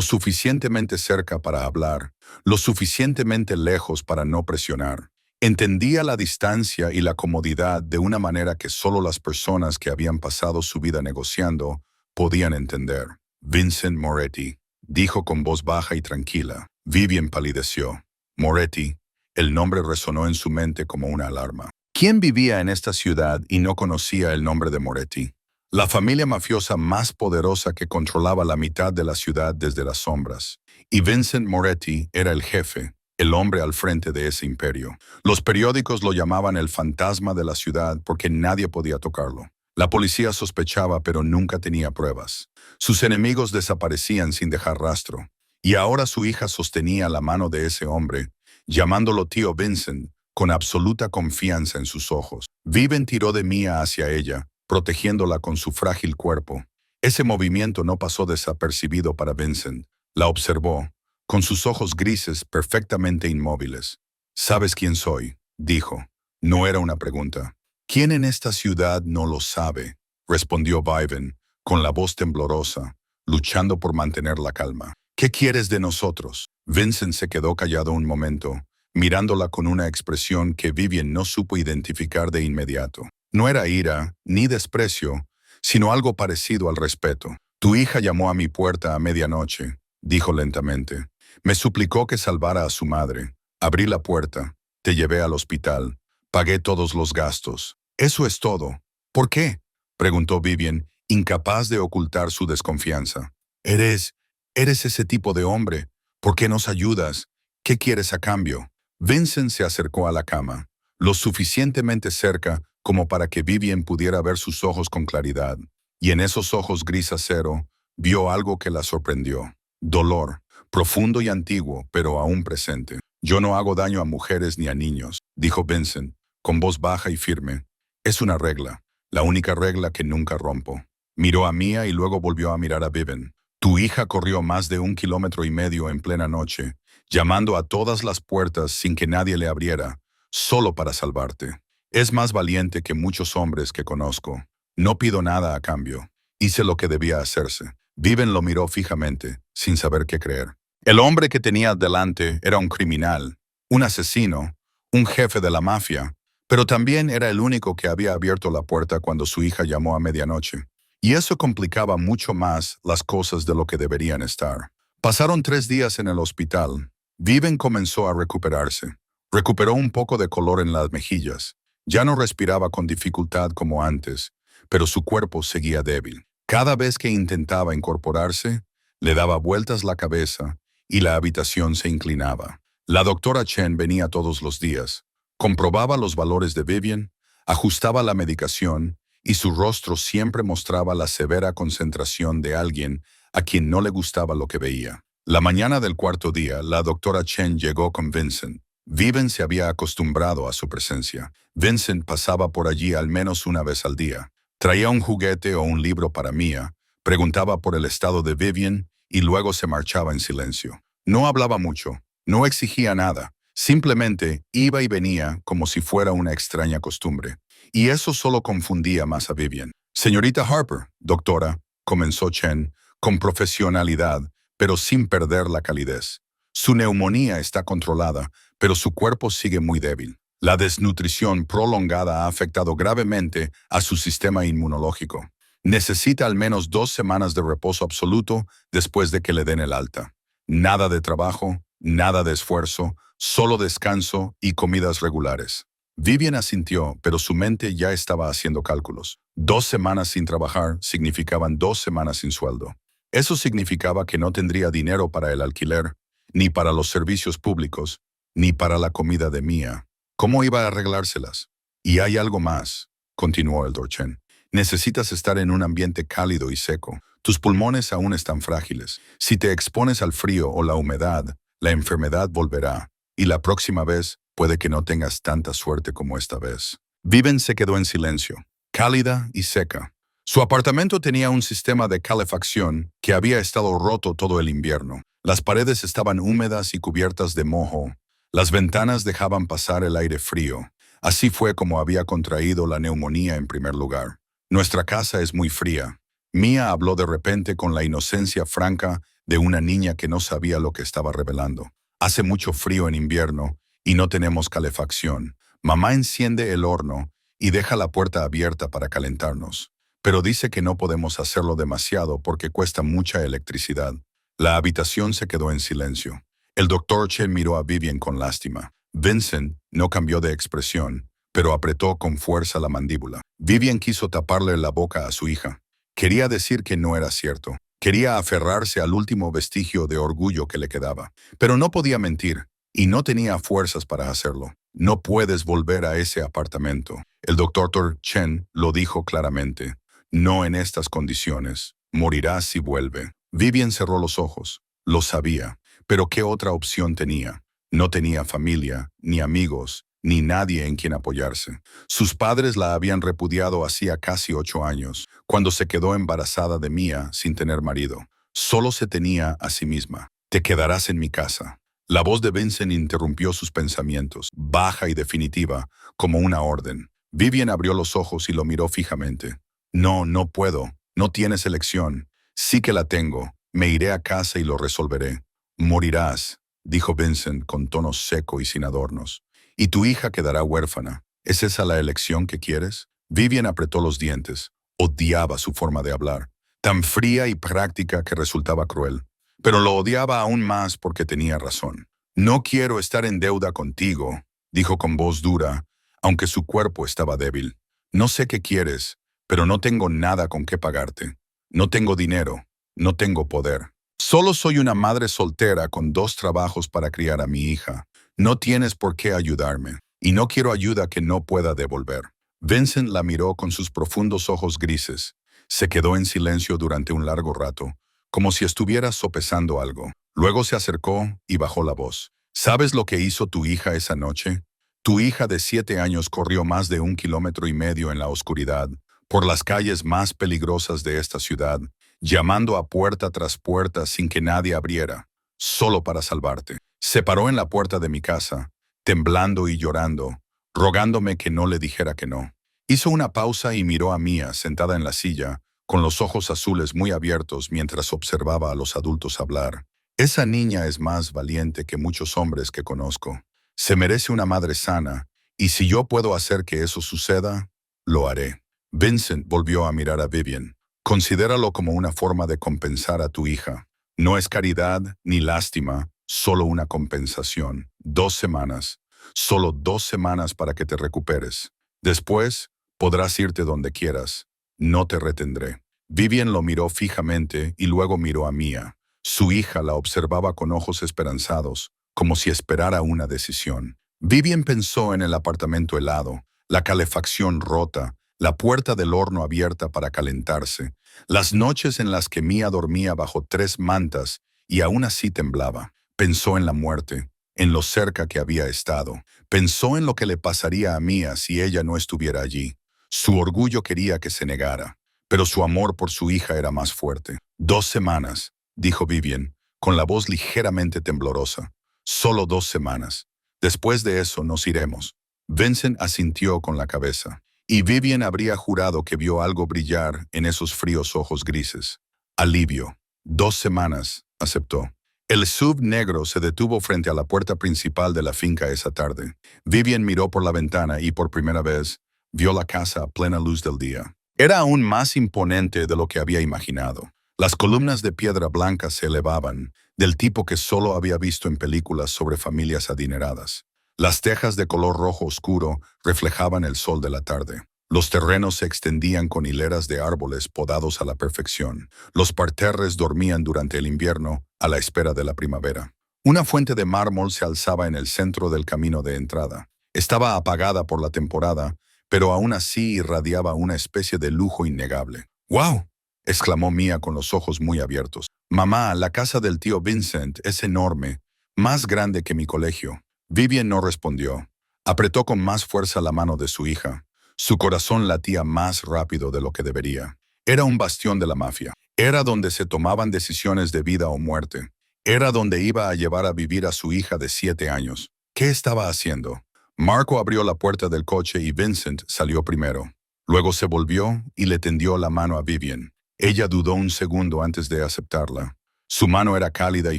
suficientemente cerca para hablar, lo suficientemente lejos para no presionar. Entendía la distancia y la comodidad de una manera que solo las personas que habían pasado su vida negociando podían entender. «Vincent Moretti», dijo con voz baja y tranquila. Vivian palideció. Moretti. El nombre resonó en su mente como una alarma. ¿Quién vivía en esta ciudad y no conocía el nombre de Moretti? La familia mafiosa más poderosa que controlaba la mitad de la ciudad desde las sombras. Y Vincent Moretti era el jefe, el hombre al frente de ese imperio. Los periódicos lo llamaban el fantasma de la ciudad porque nadie podía tocarlo. La policía sospechaba pero nunca tenía pruebas. Sus enemigos desaparecían sin dejar rastro. Y ahora su hija sostenía la mano de ese hombre, llamándolo tío Vincent, con absoluta confianza en sus ojos. Vivian tiró de Mia hacia ella, protegiéndola con su frágil cuerpo. Ese movimiento no pasó desapercibido para Vincent. La observó, con sus ojos grises perfectamente inmóviles. «¿Sabes quién soy?», dijo. No era una pregunta. «¿Quién en esta ciudad no lo sabe?», respondió Vivian, con la voz temblorosa, luchando por mantener la calma. «¿Qué quieres de nosotros?». Vincent se quedó callado un momento, mirándola con una expresión que Vivian no supo identificar de inmediato. No era ira ni desprecio, sino algo parecido al respeto. «Tu hija llamó a mi puerta a medianoche», dijo lentamente. «Me suplicó que salvara a su madre. Abrí la puerta, te llevé al hospital, pagué todos los gastos. Eso es todo». «¿Por qué?», preguntó Vivian, incapaz de ocultar su desconfianza. Eres ese tipo de hombre. ¿Por qué nos ayudas? ¿Qué quieres a cambio?». Vincent se acercó a la cama, lo suficientemente cerca como para que Vivian pudiera ver sus ojos con claridad, y en esos ojos gris acero vio algo que la sorprendió. Dolor, profundo y antiguo, pero aún presente. «Yo no hago daño a mujeres ni a niños», dijo Vincent, con voz baja y firme. «Es una regla, la única regla que nunca rompo». Miró a Mia y luego volvió a mirar a Vivian. «Tu hija corrió más de 1,5 kilómetros en plena noche, llamando a todas las puertas sin que nadie le abriera, solo para salvarte. Es más valiente que muchos hombres que conozco. No pido nada a cambio. Hice lo que debía hacerse». Vivian lo miró fijamente, sin saber qué creer. El hombre que tenía delante era un criminal, un asesino, un jefe de la mafia, pero también era el único que había abierto la puerta cuando su hija llamó a medianoche. Y eso complicaba mucho más las cosas de lo que deberían estar. Pasaron 3 días en el hospital. Vivian comenzó a recuperarse. Recuperó un poco de color en las mejillas. Ya no respiraba con dificultad como antes, pero su cuerpo seguía débil. Cada vez que intentaba incorporarse, le daba vueltas la cabeza y la habitación se inclinaba. La doctora Chen venía todos los días, comprobaba los valores de Vivian, ajustaba la medicación y su rostro siempre mostraba la severa concentración de alguien a quien no le gustaba lo que veía. La mañana del cuarto día, la doctora Chen llegó con Vincent. Vivian se había acostumbrado a su presencia. Vincent pasaba por allí al menos una vez al día. Traía un juguete o un libro para Mia, preguntaba por el estado de Vivian y luego se marchaba en silencio. No hablaba mucho, no exigía nada, simplemente iba y venía como si fuera una extraña costumbre. Y eso solo confundía más a Vivian. Señorita Harper, doctora, comenzó Chen, con profesionalidad, pero sin perder la calidez. Su neumonía está controlada, pero su cuerpo sigue muy débil. La desnutrición prolongada ha afectado gravemente a su sistema inmunológico. Necesita al menos 2 semanas de reposo absoluto después de que le den el alta. Nada de trabajo, nada de esfuerzo, solo descanso y comidas regulares. Vivian asintió, pero su mente ya estaba haciendo cálculos. 2 semanas sin trabajar significaban 2 semanas sin sueldo. Eso significaba que no tendría dinero para el alquiler, ni para los servicios públicos, ni para la comida de Mia. ¿Cómo iba a arreglárselas? Y hay algo más, continuó el Chen. Necesitas estar en un ambiente cálido y seco. Tus pulmones aún están frágiles. Si te expones al frío o la humedad, la enfermedad volverá, y la próxima vez puede que no tengas tanta suerte como esta vez. Vivian se quedó en silencio, cálida y seca. Su apartamento tenía un sistema de calefacción que había estado roto todo el invierno. Las paredes estaban húmedas y cubiertas de moho. Las ventanas dejaban pasar el aire frío. Así fue como había contraído la neumonía en primer lugar. Nuestra casa es muy fría. Mia habló de repente con la inocencia franca de una niña que no sabía lo que estaba revelando. Hace mucho frío en invierno y no tenemos calefacción. Mamá enciende el horno y deja la puerta abierta para calentarnos. Pero dice que no podemos hacerlo demasiado porque cuesta mucha electricidad. La habitación se quedó en silencio. El doctor Chen miró a Vivian con lástima. Vincent no cambió de expresión, pero apretó con fuerza la mandíbula. Vivian quiso taparle la boca a su hija. Quería decir que no era cierto. Quería aferrarse al último vestigio de orgullo que le quedaba. Pero no podía mentir, y no tenía fuerzas para hacerlo. No puedes volver a ese apartamento. El doctor Chen lo dijo claramente. No en estas condiciones. Morirás si vuelve. Vivian cerró los ojos. Lo sabía. Pero ¿qué otra opción tenía? No tenía familia, ni amigos, ni nadie en quien apoyarse. Sus padres la habían repudiado hacía casi 8 años, cuando se quedó embarazada de Mia sin tener marido. Solo se tenía a sí misma. Te quedarás en mi casa. La voz de Vincent interrumpió sus pensamientos, baja y definitiva, como una orden. Vivian abrió los ojos y lo miró fijamente. No, no puedo. No tienes elección. Sí que la tengo. Me iré a casa y lo resolveré. Morirás, dijo Vincent con tono seco y sin adornos. Y tu hija quedará huérfana. ¿Es esa la elección que quieres? Vivian apretó los dientes. Odiaba su forma de hablar, tan fría y práctica que resultaba cruel. Pero lo odiaba aún más porque tenía razón. No quiero estar en deuda contigo, dijo con voz dura, aunque su cuerpo estaba débil. No sé qué quieres, pero no tengo nada con qué pagarte. No tengo dinero, no tengo poder. Solo soy una madre soltera con 2 trabajos para criar a mi hija. No tienes por qué ayudarme, y no quiero ayuda que no pueda devolver. Vincent la miró con sus profundos ojos grises. Se quedó en silencio durante un largo rato, como si estuviera sopesando algo. Luego se acercó y bajó la voz. ¿Sabes lo que hizo tu hija esa noche? Tu hija de 7 años corrió más de 1,5 kilómetros en la oscuridad, por las calles más peligrosas de esta ciudad, llamando a puerta tras puerta sin que nadie abriera, solo para salvarte. Se paró en la puerta de mi casa, temblando y llorando, rogándome que no le dijera que no. Hizo una pausa y miró a Mia sentada en la silla, con los ojos azules muy abiertos mientras observaba a los adultos hablar. Esa niña es más valiente que muchos hombres que conozco. Se merece una madre sana, y si yo puedo hacer que eso suceda, lo haré. Vincent volvió a mirar a Vivian. Considéralo como una forma de compensar a tu hija. No es caridad ni lástima, solo una compensación. 2 semanas. Solo 2 semanas para que te recuperes. Después, podrás irte donde quieras. No te retendré. Vivian lo miró fijamente y luego miró a Mia. Su hija la observaba con ojos esperanzados, como si esperara una decisión. Vivian pensó en el apartamento helado, la calefacción rota, la puerta del horno abierta para calentarse, las noches en las que Mia dormía bajo 3 mantas y aún así temblaba. Pensó en la muerte, en lo cerca que había estado. Pensó en lo que le pasaría a Mia si ella no estuviera allí. Su orgullo quería que se negara, pero su amor por su hija era más fuerte. 2 semanas, dijo Vivian, con la voz ligeramente temblorosa. Solo 2 semanas. Después de eso nos iremos. Vincent asintió con la cabeza, y Vivian habría jurado que vio algo brillar en esos fríos ojos grises. Alivio. 2 semanas, aceptó. El SUV negro se detuvo frente a la puerta principal de la finca esa tarde. Vivian miró por la ventana y por primera vez vio la casa a plena luz del día. Era aún más imponente de lo que había imaginado. Las columnas de piedra blanca se elevaban, del tipo que solo había visto en películas sobre familias adineradas. Las tejas de color rojo oscuro reflejaban el sol de la tarde. Los terrenos se extendían con hileras de árboles podados a la perfección. Los parterres dormían durante el invierno a la espera de la primavera. Una fuente de mármol se alzaba en el centro del camino de entrada. Estaba apagada por la temporada, pero aún así irradiaba una especie de lujo innegable. ¡Wow! Exclamó Mia con los ojos muy abiertos. Mamá, la casa del tío Vincent es enorme, más grande que mi colegio. Vivian no respondió. Apretó con más fuerza la mano de su hija. Su corazón latía más rápido de lo que debería. Era un bastión de la mafia. Era donde se tomaban decisiones de vida o muerte. Era donde iba a llevar a vivir a su hija de 7 años. ¿Qué estaba haciendo? Marco abrió la puerta del coche y Vincent salió primero. Luego se volvió y le tendió la mano a Vivian. Ella dudó un segundo antes de aceptarla. Su mano era cálida y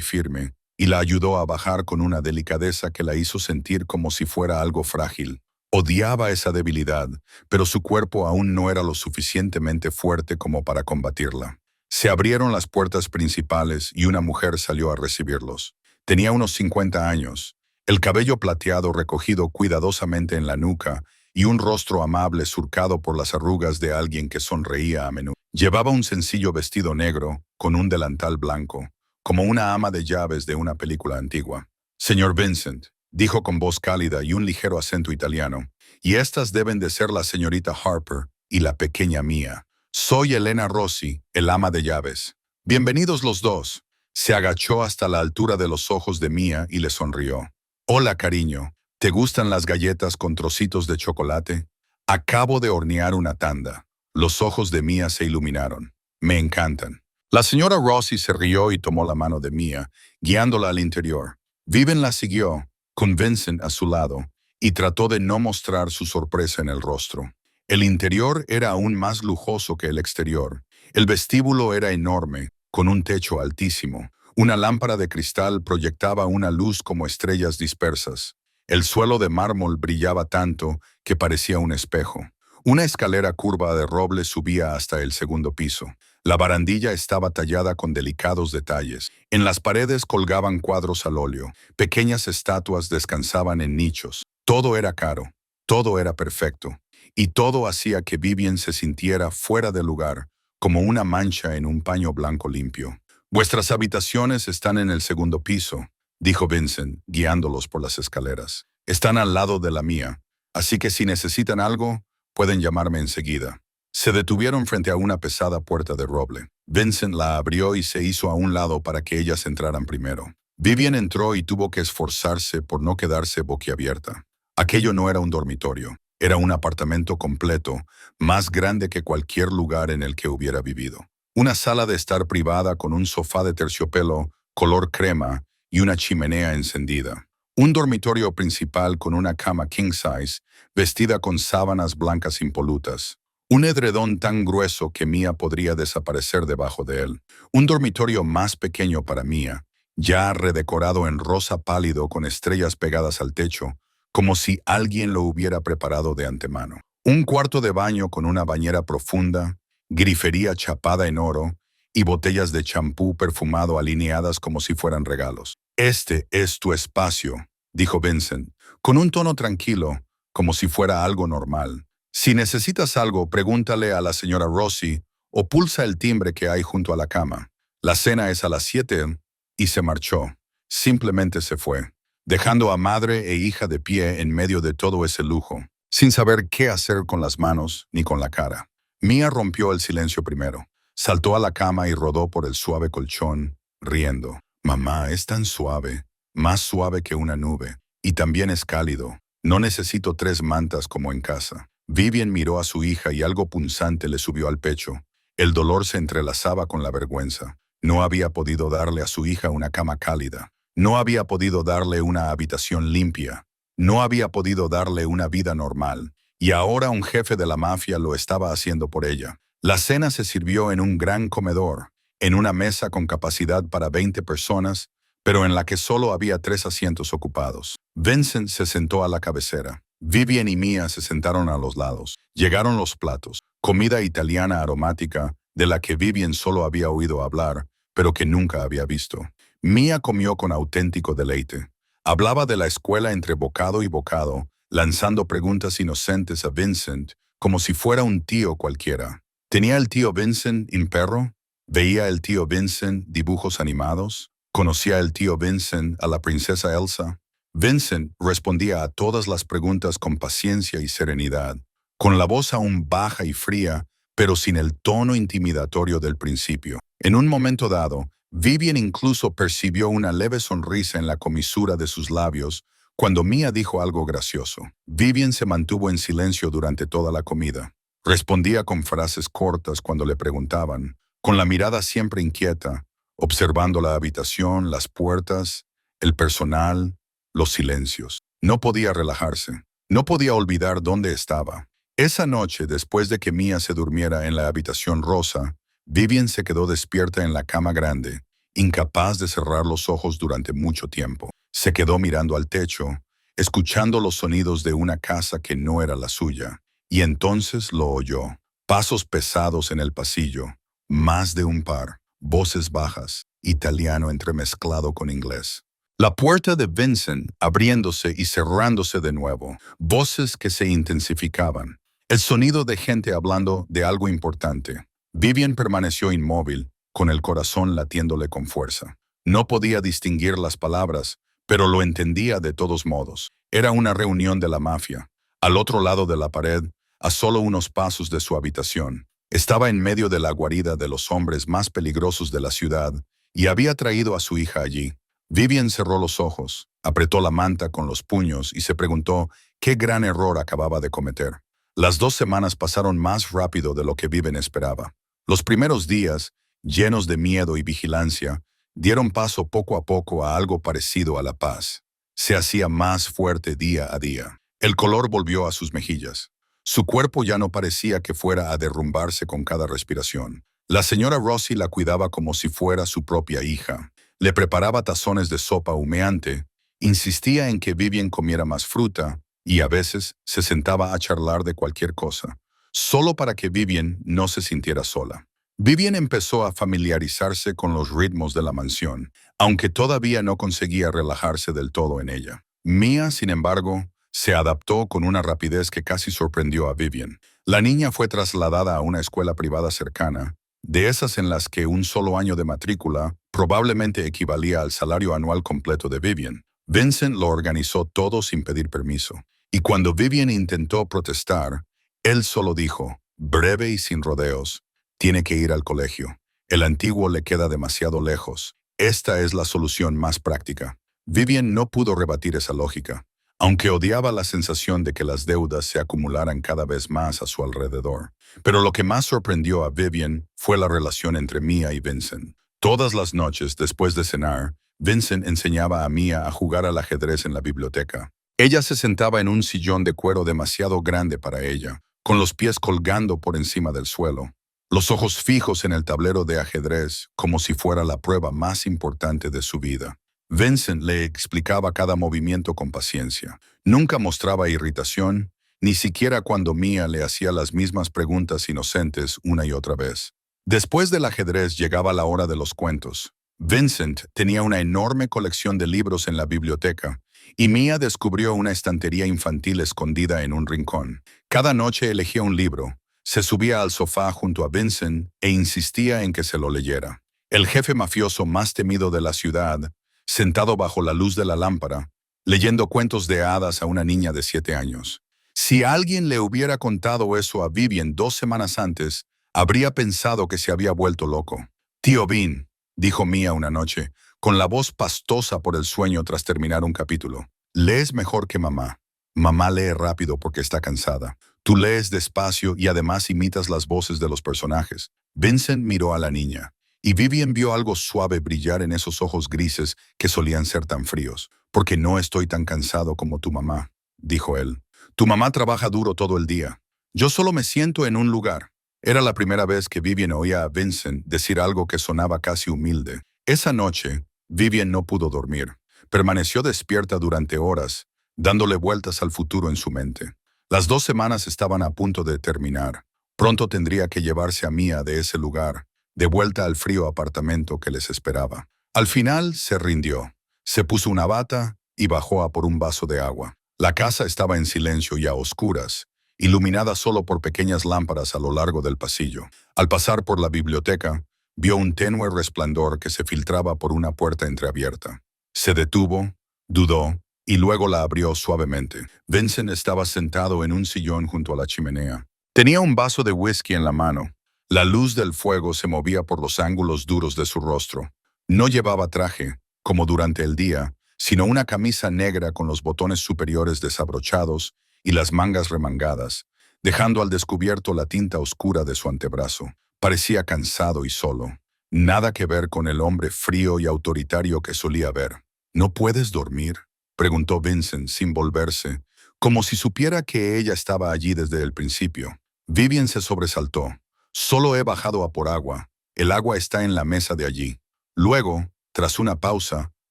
firme, y la ayudó a bajar con una delicadeza que la hizo sentir como si fuera algo frágil. Odiaba esa debilidad, pero su cuerpo aún no era lo suficientemente fuerte como para combatirla. Se abrieron las puertas principales y una mujer salió a recibirlos. Tenía unos 50 años, el cabello plateado recogido cuidadosamente en la nuca y un rostro amable surcado por las arrugas de alguien que sonreía a menudo. Llevaba un sencillo vestido negro con un delantal blanco, como una ama de llaves de una película antigua. «Señor Vincent», dijo con voz cálida y un ligero acento italiano, «y estas deben de ser la señorita Harper y la pequeña Mia. Soy Elena Rossi, el ama de llaves. Bienvenidos los dos». Se agachó hasta la altura de los ojos de Mia y le sonrió. «Hola, cariño. ¿Te gustan las galletas con trocitos de chocolate? Acabo de hornear una tanda». Los ojos de Mia se iluminaron. «Me encantan». La señora Rossi se rió y tomó la mano de Mia, guiándola al interior. Vivian la siguió, con Vincent a su lado, y trató de no mostrar su sorpresa en el rostro. El interior era aún más lujoso que el exterior. El vestíbulo era enorme, con un techo altísimo. Una lámpara de cristal proyectaba una luz como estrellas dispersas. El suelo de mármol brillaba tanto que parecía un espejo. Una escalera curva de roble subía hasta el segundo piso. La barandilla estaba tallada con delicados detalles. En las paredes colgaban cuadros al óleo. Pequeñas estatuas descansaban en nichos. Todo era caro. Todo era perfecto. Y todo hacía que Vivian se sintiera fuera de lugar, como una mancha en un paño blanco limpio. «Vuestras habitaciones están en el segundo piso», dijo Vincent, guiándolos por las escaleras. «Están al lado de la mía, así que si necesitan algo, pueden llamarme enseguida». Se detuvieron frente a una pesada puerta de roble. Vincent la abrió y se hizo a un lado para que ellas entraran primero. Vivian entró y tuvo que esforzarse por no quedarse boquiabierta. Aquello no era un dormitorio, era un apartamento completo, más grande que cualquier lugar en el que hubiera vivido. Una sala de estar privada con un sofá de terciopelo, color crema y una chimenea encendida. Un dormitorio principal con una cama king size, vestida con sábanas blancas impolutas. Un edredón tan grueso que Mia podría desaparecer debajo de él. Un dormitorio más pequeño para Mia, ya redecorado en rosa pálido con estrellas pegadas al techo, como si alguien lo hubiera preparado de antemano. Un cuarto de baño con una bañera profunda, grifería chapada en oro y botellas de champú perfumado alineadas como si fueran regalos. «Este es tu espacio», dijo Vincent, con un tono tranquilo, como si fuera algo normal. «Si necesitas algo, pregúntale a la señora Rossi o pulsa el timbre que hay junto a la cama. La cena es a las 7 y se marchó. Simplemente se fue, dejando a madre e hija de pie en medio de todo ese lujo, sin saber qué hacer con las manos ni con la cara. Mia rompió el silencio primero. Saltó a la cama y rodó por el suave colchón, riendo. Mamá, es tan suave, más suave que una nube, y también es cálido. No necesito 3 mantas como en casa. Vivian miró a su hija y algo punzante le subió al pecho. El dolor se entrelazaba con la vergüenza. No había podido darle a su hija una cama cálida. No había podido darle una habitación limpia. No había podido darle una vida normal. Y ahora un jefe de la mafia lo estaba haciendo por ella. La cena se sirvió en un gran comedor, en una mesa con capacidad para 20 personas, pero en la que solo había 3 asientos ocupados. Vincent se sentó a la cabecera. Vivian y Mia se sentaron a los lados. Llegaron los platos, comida italiana aromática, de la que Vivian solo había oído hablar, pero que nunca había visto. Mia comió con auténtico deleite. Hablaba de la escuela entre bocado y bocado, lanzando preguntas inocentes a Vincent, como si fuera un tío cualquiera. ¿Tenía el tío Vincent un perro? ¿Veía el tío Vincent dibujos animados? ¿Conocía el tío Vincent a la princesa Elsa? Vincent respondía a todas las preguntas con paciencia y serenidad, con la voz aún baja y fría, pero sin el tono intimidatorio del principio. En un momento dado, Vivian incluso percibió una leve sonrisa en la comisura de sus labios cuando Mia dijo algo gracioso. Vivian se mantuvo en silencio durante toda la comida. Respondía con frases cortas cuando le preguntaban, con la mirada siempre inquieta, observando la habitación, las puertas, el personal, los silencios. No podía relajarse. No podía olvidar dónde estaba. Esa noche, después de que Mia se durmiera en la habitación rosa, Vivian se quedó despierta en la cama grande, incapaz de cerrar los ojos durante mucho tiempo. Se quedó mirando al techo, escuchando los sonidos de una casa que no era la suya. Y entonces lo oyó. Pasos pesados en el pasillo, más de un par, voces bajas, italiano entremezclado con inglés. La puerta de Vincent abriéndose y cerrándose de nuevo, voces que se intensificaban. El sonido de gente hablando de algo importante. Vivian permaneció inmóvil, con el corazón latiéndole con fuerza. No podía distinguir las palabras, pero lo entendía de todos modos. Era una reunión de la mafia. Al otro lado de la pared, a solo unos pasos de su habitación, estaba en medio de la guarida de los hombres más peligrosos de la ciudad y había traído a su hija allí. Vivian cerró los ojos, apretó la manta con los puños y se preguntó qué gran error acababa de cometer. Las 2 semanas pasaron más rápido de lo que Vivian esperaba. Los primeros días, llenos de miedo y vigilancia, dieron paso poco a poco a algo parecido a la paz. Se hacía más fuerte día a día. El color volvió a sus mejillas. Su cuerpo ya no parecía que fuera a derrumbarse con cada respiración. La señora Rossi la cuidaba como si fuera su propia hija. Le preparaba tazones de sopa humeante, insistía en que Vivian comiera más fruta y a veces se sentaba a charlar de cualquier cosa, solo para que Vivian no se sintiera sola. Vivian empezó a familiarizarse con los ritmos de la mansión, aunque todavía no conseguía relajarse del todo en ella. Mia, sin embargo, se adaptó con una rapidez que casi sorprendió a Vivian. La niña fue trasladada a una escuela privada cercana, de esas en las que un solo año de matrícula probablemente equivalía al salario anual completo de Vivian. Vincent lo organizó todo sin pedir permiso. Y cuando Vivian intentó protestar, él solo dijo, breve y sin rodeos, tiene que ir al colegio. El antiguo le queda demasiado lejos. Esta es la solución más práctica. Vivian no pudo rebatir esa lógica, aunque odiaba la sensación de que las deudas se acumularan cada vez más a su alrededor. Pero lo que más sorprendió a Vivian fue la relación entre Mia y Vincent. Todas las noches, después de cenar, Vincent enseñaba a Mia a jugar al ajedrez en la biblioteca. Ella se sentaba en un sillón de cuero demasiado grande para ella, con los pies colgando por encima del suelo, los ojos fijos en el tablero de ajedrez como si fuera la prueba más importante de su vida. Vincent le explicaba cada movimiento con paciencia. Nunca mostraba irritación, ni siquiera cuando Mia le hacía las mismas preguntas inocentes una y otra vez. Después del ajedrez llegaba la hora de los cuentos. Vincent tenía una enorme colección de libros en la biblioteca, y Mia descubrió una estantería infantil escondida en un rincón. Cada noche elegía un libro, se subía al sofá junto a Vincent e insistía en que se lo leyera. El jefe mafioso más temido de la ciudad, sentado bajo la luz de la lámpara, leyendo cuentos de hadas a una niña de 7 años. Si alguien le hubiera contado eso a Vivian 2 semanas antes, habría pensado que se había vuelto loco. «Tío Vin», dijo Mia una noche, con la voz pastosa por el sueño tras terminar un capítulo. Lees mejor que mamá. Mamá lee rápido porque está cansada. Tú lees despacio y además imitas las voces de los personajes. Vincent miró a la niña, y Vivian vio algo suave brillar en esos ojos grises que solían ser tan fríos. Porque no estoy tan cansado como tu mamá, dijo él. Tu mamá trabaja duro todo el día. Yo solo me siento en un lugar. Era la primera vez que Vivian oía a Vincent decir algo que sonaba casi humilde. Esa noche, Vivian no pudo dormir. Permaneció despierta durante horas, dándole vueltas al futuro en su mente. Las 2 semanas estaban a punto de terminar. Pronto tendría que llevarse a Mia de ese lugar, de vuelta al frío apartamento que les esperaba. Al final se rindió. Se puso una bata y bajó a por un vaso de agua. La casa estaba en silencio y a oscuras, iluminada solo por pequeñas lámparas a lo largo del pasillo. Al pasar por la biblioteca, vio un tenue resplandor que se filtraba por una puerta entreabierta. Se detuvo, dudó, y luego la abrió suavemente. Vincent estaba sentado en un sillón junto a la chimenea. Tenía un vaso de whisky en la mano. La luz del fuego se movía por los ángulos duros de su rostro. No llevaba traje, como durante el día, sino una camisa negra con los botones superiores desabrochados y las mangas remangadas, dejando al descubierto la tinta oscura de su antebrazo. Parecía cansado y solo. Nada que ver con el hombre frío y autoritario que solía ver. ¿No puedes dormir?, preguntó Vincent sin volverse, como si supiera que ella estaba allí desde el principio. Vivian se sobresaltó. Solo he bajado a por agua. El agua está en la mesa de allí. Luego, tras una pausa,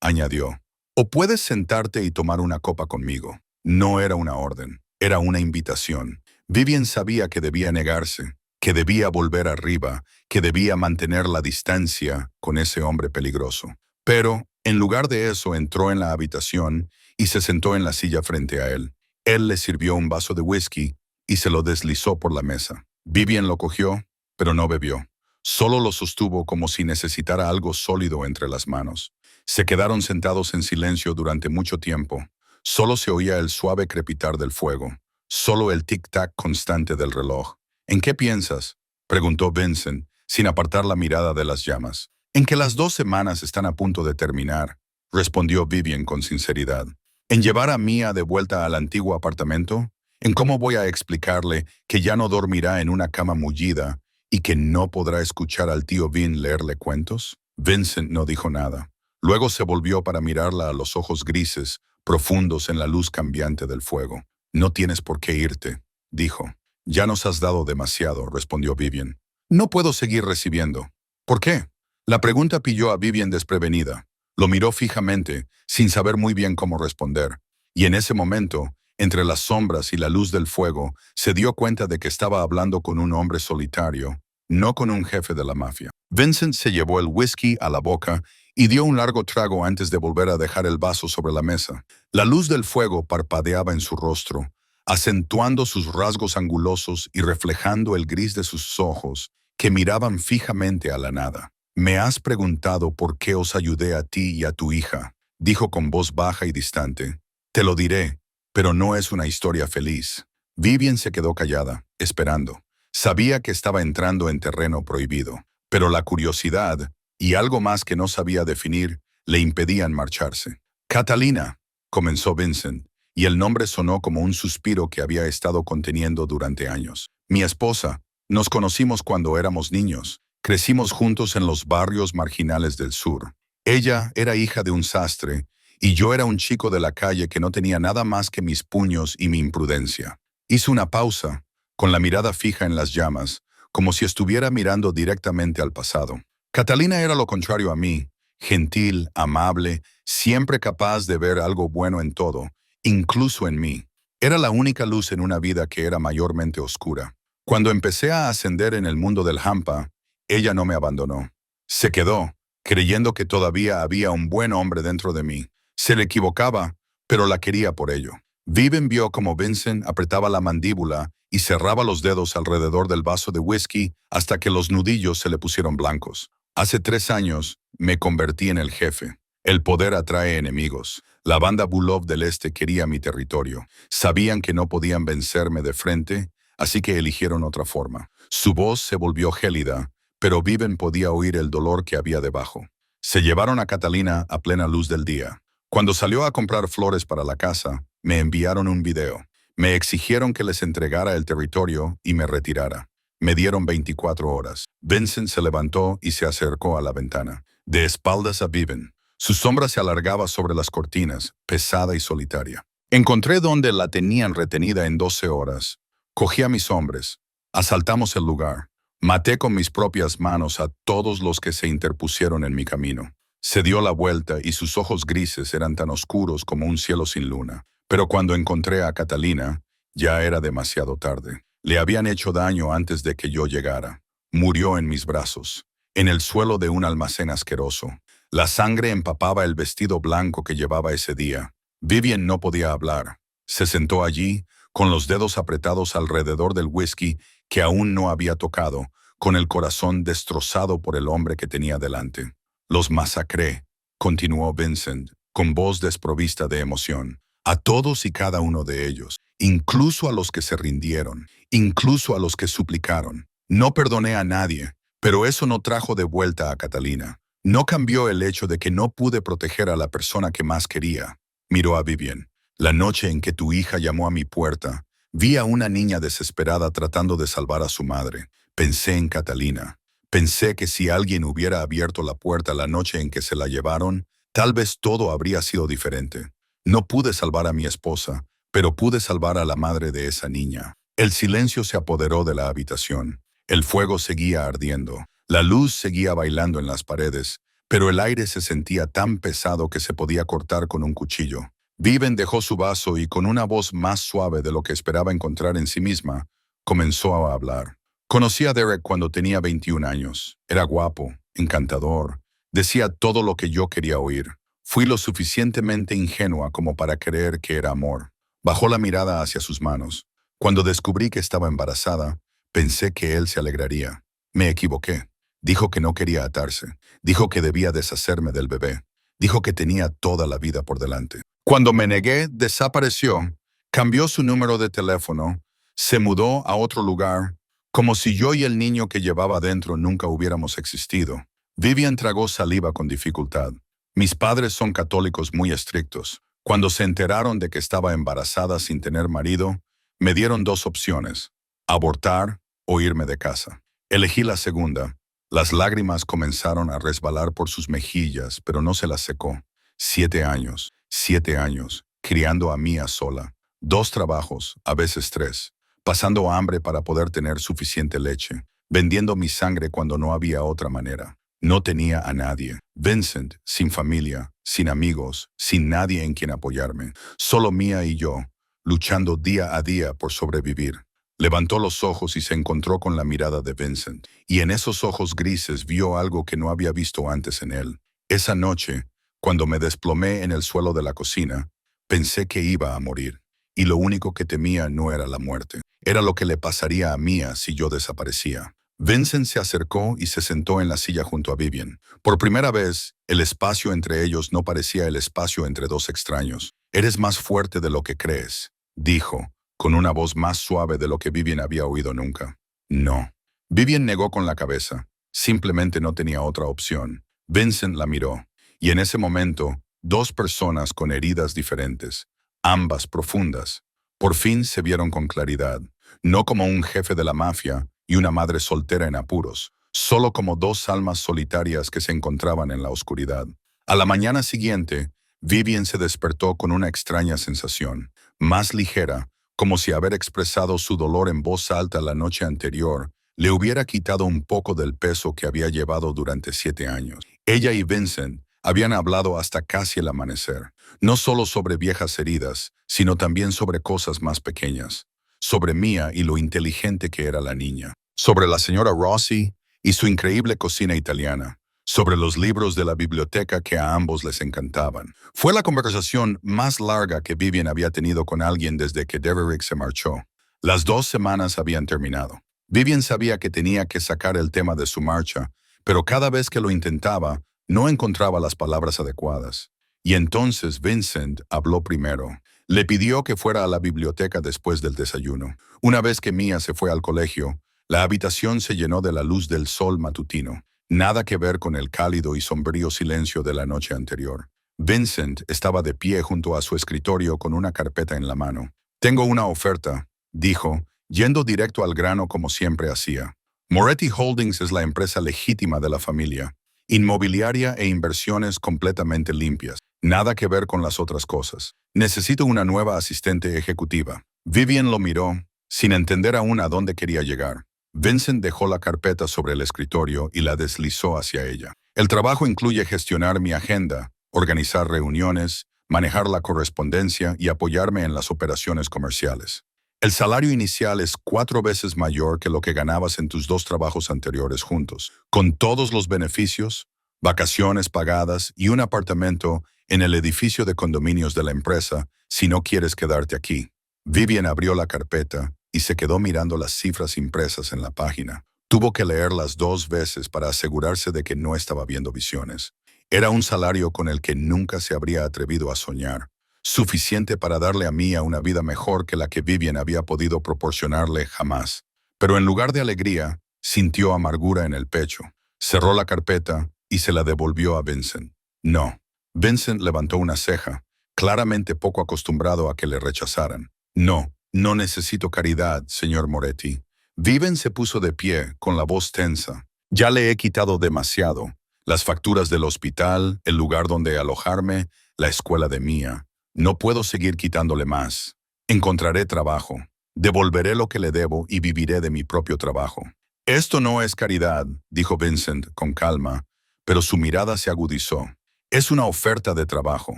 añadió, o puedes sentarte y tomar una copa conmigo. No era una orden, era una invitación. Vivian sabía que debía negarse, que debía volver arriba, que debía mantener la distancia con ese hombre peligroso. Pero, en lugar de eso, entró en la habitación y se sentó en la silla frente a él. Él le sirvió un vaso de whisky y se lo deslizó por la mesa. Vivian lo cogió, pero no bebió. Solo lo sostuvo como si necesitara algo sólido entre las manos. Se quedaron sentados en silencio durante mucho tiempo. Solo se oía el suave crepitar del fuego, solo el tic-tac constante del reloj. ¿En qué piensas?, preguntó Vincent, sin apartar la mirada de las llamas. En que las 2 semanas están a punto de terminar, respondió Vivian con sinceridad. ¿En llevar a Mia de vuelta al antiguo apartamento? ¿En cómo voy a explicarle que ya no dormirá en una cama mullida y que no podrá escuchar al tío Vin leerle cuentos? Vincent no dijo nada. Luego se volvió para mirarla a los ojos grises, profundos en la luz cambiante del fuego. No tienes por qué irte, dijo. Ya nos has dado demasiado, respondió Vivian. No puedo seguir recibiendo. ¿Por qué? La pregunta pilló a Vivian desprevenida. Lo miró fijamente, sin saber muy bien cómo responder. Y en ese momento, entre las sombras y la luz del fuego, se dio cuenta de que estaba hablando con un hombre solitario, no con un jefe de la mafia. Vincent se llevó el whisky a la boca y dio un largo trago antes de volver a dejar el vaso sobre la mesa. La luz del fuego parpadeaba en su rostro, acentuando sus rasgos angulosos y reflejando el gris de sus ojos, que miraban fijamente a la nada. «Me has preguntado por qué os ayudé a ti y a tu hija», dijo con voz baja y distante. «Te lo diré, pero no es una historia feliz». Vivian se quedó callada, esperando. Sabía que estaba entrando en terreno prohibido, pero la curiosidad y algo más que no sabía definir le impedían marcharse. «Catalina», comenzó Vincent, y el nombre sonó como un suspiro que había estado conteniendo durante años. «Mi esposa. Nos conocimos cuando éramos niños. Crecimos juntos en los barrios marginales del sur. Ella era hija de un sastre, y yo era un chico de la calle que no tenía nada más que mis puños y mi imprudencia». Hizo una pausa, con la mirada fija en las llamas, como si estuviera mirando directamente al pasado. Catalina era lo contrario a mí, gentil, amable, siempre capaz de ver algo bueno en todo, incluso en mí. Era la única luz en una vida que era mayormente oscura. Cuando empecé a ascender en el mundo del hampa, ella no me abandonó. Se quedó, creyendo que todavía había un buen hombre dentro de mí. Se le equivocaba, pero la quería por ello. Vivian vio como Vincent apretaba la mandíbula y cerraba los dedos alrededor del vaso de whisky hasta que los nudillos se le pusieron blancos. Hace 3 años me convertí en el jefe. El poder atrae enemigos. La banda Bulov del Este quería mi territorio. Sabían que no podían vencerme de frente, así que eligieron otra forma. Su voz se volvió gélida, pero Vivian podía oír el dolor que había debajo. Se llevaron a Catalina a plena luz del día. Cuando salió a comprar flores para la casa, me enviaron un video. Me exigieron que les entregara el territorio y me retirara. Me dieron 24 horas. Vincent se levantó y se acercó a la ventana. De espaldas a Vivian. Su sombra se alargaba sobre las cortinas, pesada y solitaria. Encontré donde la tenían retenida en 12 horas. Cogí a mis hombres. Asaltamos el lugar. Maté con mis propias manos a todos los que se interpusieron en mi camino. Se dio la vuelta y sus ojos grises eran tan oscuros como un cielo sin luna. Pero cuando encontré a Catalina, ya era demasiado tarde. Le habían hecho daño antes de que yo llegara. Murió en mis brazos, en el suelo de un almacén asqueroso. La sangre empapaba el vestido blanco que llevaba ese día. Vivian no podía hablar. Se sentó allí, con los dedos apretados alrededor del whisky que aún no había tocado, con el corazón destrozado por el hombre que tenía delante. Los masacré, continuó Vincent, con voz desprovista de emoción. A todos y cada uno de ellos, incluso a los que se rindieron, incluso a los que suplicaron. No perdoné a nadie, pero eso no trajo de vuelta a Catalina. No cambió el hecho de que no pude proteger a la persona que más quería. Miró a Vivian. La noche en que tu hija llamó a mi puerta, vi a una niña desesperada tratando de salvar a su madre. Pensé en Catalina. Pensé que si alguien hubiera abierto la puerta la noche en que se la llevaron, tal vez todo habría sido diferente. No pude salvar a mi esposa, pero pude salvar a la madre de esa niña. El silencio se apoderó de la habitación. El fuego seguía ardiendo. La luz seguía bailando en las paredes, pero el aire se sentía tan pesado que se podía cortar con un cuchillo. Vivian dejó su vaso y con una voz más suave de lo que esperaba encontrar en sí misma, comenzó a hablar. Conocí a Derek cuando tenía 21 años. Era guapo, encantador. Decía todo lo que yo quería oír. Fui lo suficientemente ingenua como para creer que era amor. Bajó la mirada hacia sus manos. Cuando descubrí que estaba embarazada, pensé que él se alegraría. Me equivoqué. Dijo que no quería atarse. Dijo que debía deshacerme del bebé. Dijo que tenía toda la vida por delante. Cuando me negué, desapareció. Cambió su número de teléfono. Se mudó a otro lugar, como si yo y el niño que llevaba dentro nunca hubiéramos existido. Vivian tragó saliva con dificultad. Mis padres son católicos muy estrictos. Cuando se enteraron de que estaba embarazada sin tener marido, me dieron dos opciones: abortar o irme de casa. Elegí la segunda. Las lágrimas comenzaron a resbalar por sus mejillas, pero no se las secó. 7 años, criando a Mía sola. 2 trabajos, a veces 3. Pasando hambre para poder tener suficiente leche. Vendiendo mi sangre cuando no había otra manera. No tenía a nadie. Vincent, sin familia, sin amigos, sin nadie en quien apoyarme. Solo Mía y yo, luchando día a día por sobrevivir. Levantó los ojos y se encontró con la mirada de Vincent. Y en esos ojos grises vio algo que no había visto antes en él. Esa noche, cuando me desplomé en el suelo de la cocina, pensé que iba a morir. Y lo único que temía no era la muerte. Era lo que le pasaría a Mía si yo desaparecía. Vincent se acercó y se sentó en la silla junto a Vivian. Por primera vez, el espacio entre ellos no parecía el espacio entre dos extraños. «Eres más fuerte de lo que crees», dijo, con una voz más suave de lo que Vivian había oído nunca. «No». Vivian negó con la cabeza. Simplemente no tenía otra opción. Vincent la miró. Y en ese momento, 2 personas con heridas diferentes, ambas profundas, por fin se vieron con claridad. No como un jefe de la mafia y una madre soltera en apuros, solo como 2 almas solitarias que se encontraban en la oscuridad. A la mañana siguiente, Vivian se despertó con una extraña sensación, más ligera, como si haber expresado su dolor en voz alta la noche anterior le hubiera quitado un poco del peso que había llevado durante 7 años. Ella y Vincent habían hablado hasta casi el amanecer, no solo sobre viejas heridas, sino también sobre cosas más pequeñas. Sobre Mía y lo inteligente que era la niña. Sobre la señora Rossi y su increíble cocina italiana. Sobre los libros de la biblioteca que a ambos les encantaban. Fue la conversación más larga que Vivian había tenido con alguien desde que Derek se marchó. Las 2 semanas habían terminado. Vivian sabía que tenía que sacar el tema de su marcha, pero cada vez que lo intentaba, no encontraba las palabras adecuadas. Y entonces Vincent habló primero. Le pidió que fuera a la biblioteca después del desayuno. Una vez que Mía se fue al colegio, la habitación se llenó de la luz del sol matutino. Nada que ver con el cálido y sombrío silencio de la noche anterior. Vincent estaba de pie junto a su escritorio con una carpeta en la mano. «Tengo una oferta», dijo, yendo directo al grano como siempre hacía. Moretti Holdings es la empresa legítima de la familia, inmobiliaria e inversiones completamente limpias. Nada que ver con las otras cosas. Necesito una nueva asistente ejecutiva. Vivian lo miró, sin entender aún a dónde quería llegar. Vincent dejó la carpeta sobre el escritorio y la deslizó hacia ella. El trabajo incluye gestionar mi agenda, organizar reuniones, manejar la correspondencia y apoyarme en las operaciones comerciales. El salario inicial es 4 veces mayor que lo que ganabas en tus 2 trabajos anteriores juntos, con todos los beneficios, vacaciones pagadas y un apartamento en el edificio de condominios de la empresa si no quieres quedarte aquí. Vivian abrió la carpeta y se quedó mirando las cifras impresas en la página. Tuvo que leerlas 2 veces para asegurarse de que no estaba viendo visiones. Era un salario con el que nunca se habría atrevido a soñar, suficiente para darle a Mia una vida mejor que la que Vivian había podido proporcionarle jamás. Pero en lugar de alegría, sintió amargura en el pecho. Cerró la carpeta y se la devolvió a Vincent. No. Vincent levantó una ceja, claramente poco acostumbrado a que le rechazaran. No, no necesito caridad, señor Moretti. Vivian se puso de pie, con la voz tensa. Ya le he quitado demasiado. Las facturas del hospital, el lugar donde alojarme, la escuela de Mia. No puedo seguir quitándole más. Encontraré trabajo. Devolveré lo que le debo y viviré de mi propio trabajo. Esto no es caridad, dijo Vincent con calma, pero su mirada se agudizó. Es una oferta de trabajo.